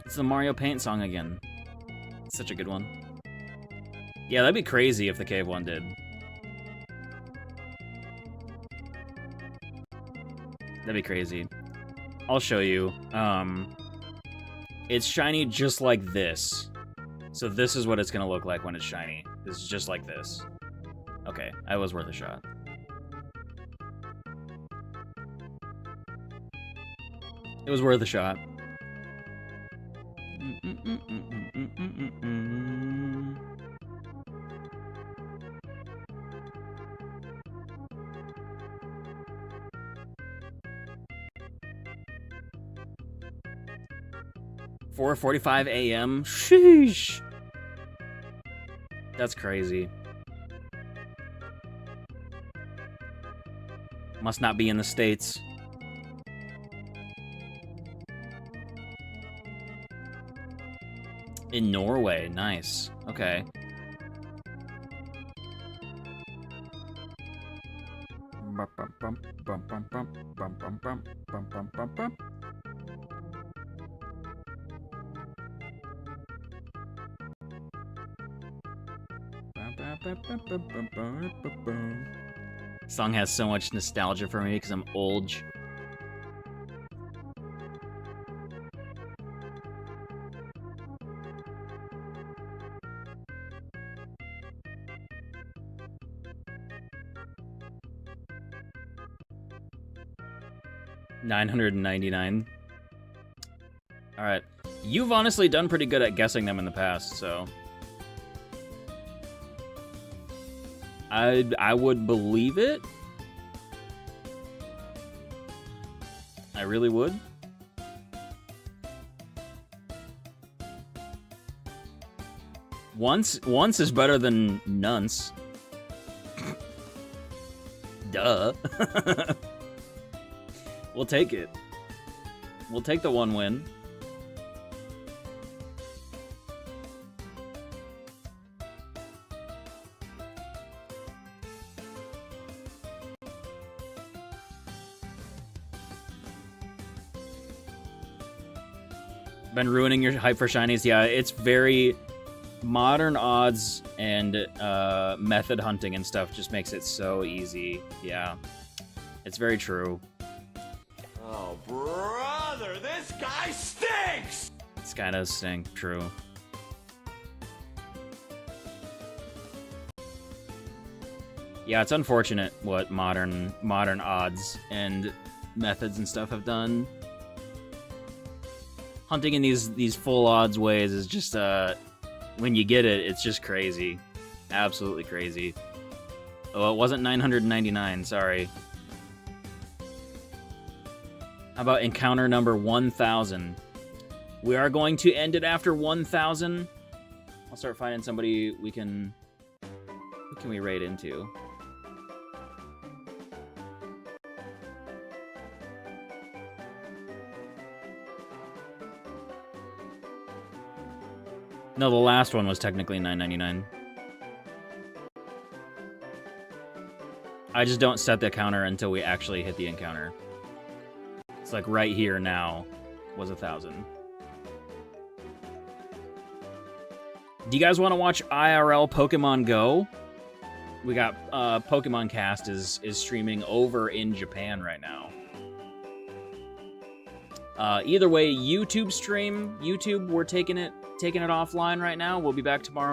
It's the Mario Paint song again. It's such a good one. Yeah, that'd be crazy if the cave one did. That'd be crazy. I'll show you. It's shiny just like this. So this is what it's gonna look like when it's shiny. This is just like this. Okay, that was worth a shot. It was worth a shot. $4:45 a.m. Sheesh. That's crazy. Must not be in the States. In Norway, nice. Okay. Song has so much nostalgia for me because I'm old. $999. All right, you've honestly done pretty good at guessing them in the past, so I would believe it. I really would. Once is better than nonce. Duh. We'll take it. We'll take the one win. Been ruining your hype for shinies. Yeah, it's very modern odds and method hunting and stuff just makes it so easy. Yeah, it's very true. Oh, brother, this guy stinks! This guy does stink, true. Yeah, it's unfortunate what modern odds and methods and stuff have done. Hunting in these full odds ways is just when you get it, it's just crazy. Absolutely crazy. Oh, it wasn't 999, sorry. How about encounter number 1000? We are going to end it after 1000. I'll start finding somebody who can we raid into? No, the last one was technically $9.99. I just don't set the counter until we actually hit the encounter. It's like right here now was 1,000. Do you guys want to watch IRL Pokemon Go? We got Pokemon Cast is streaming over in Japan right now. Either way, YouTube stream. YouTube, we're taking it offline right now. We'll be back tomorrow.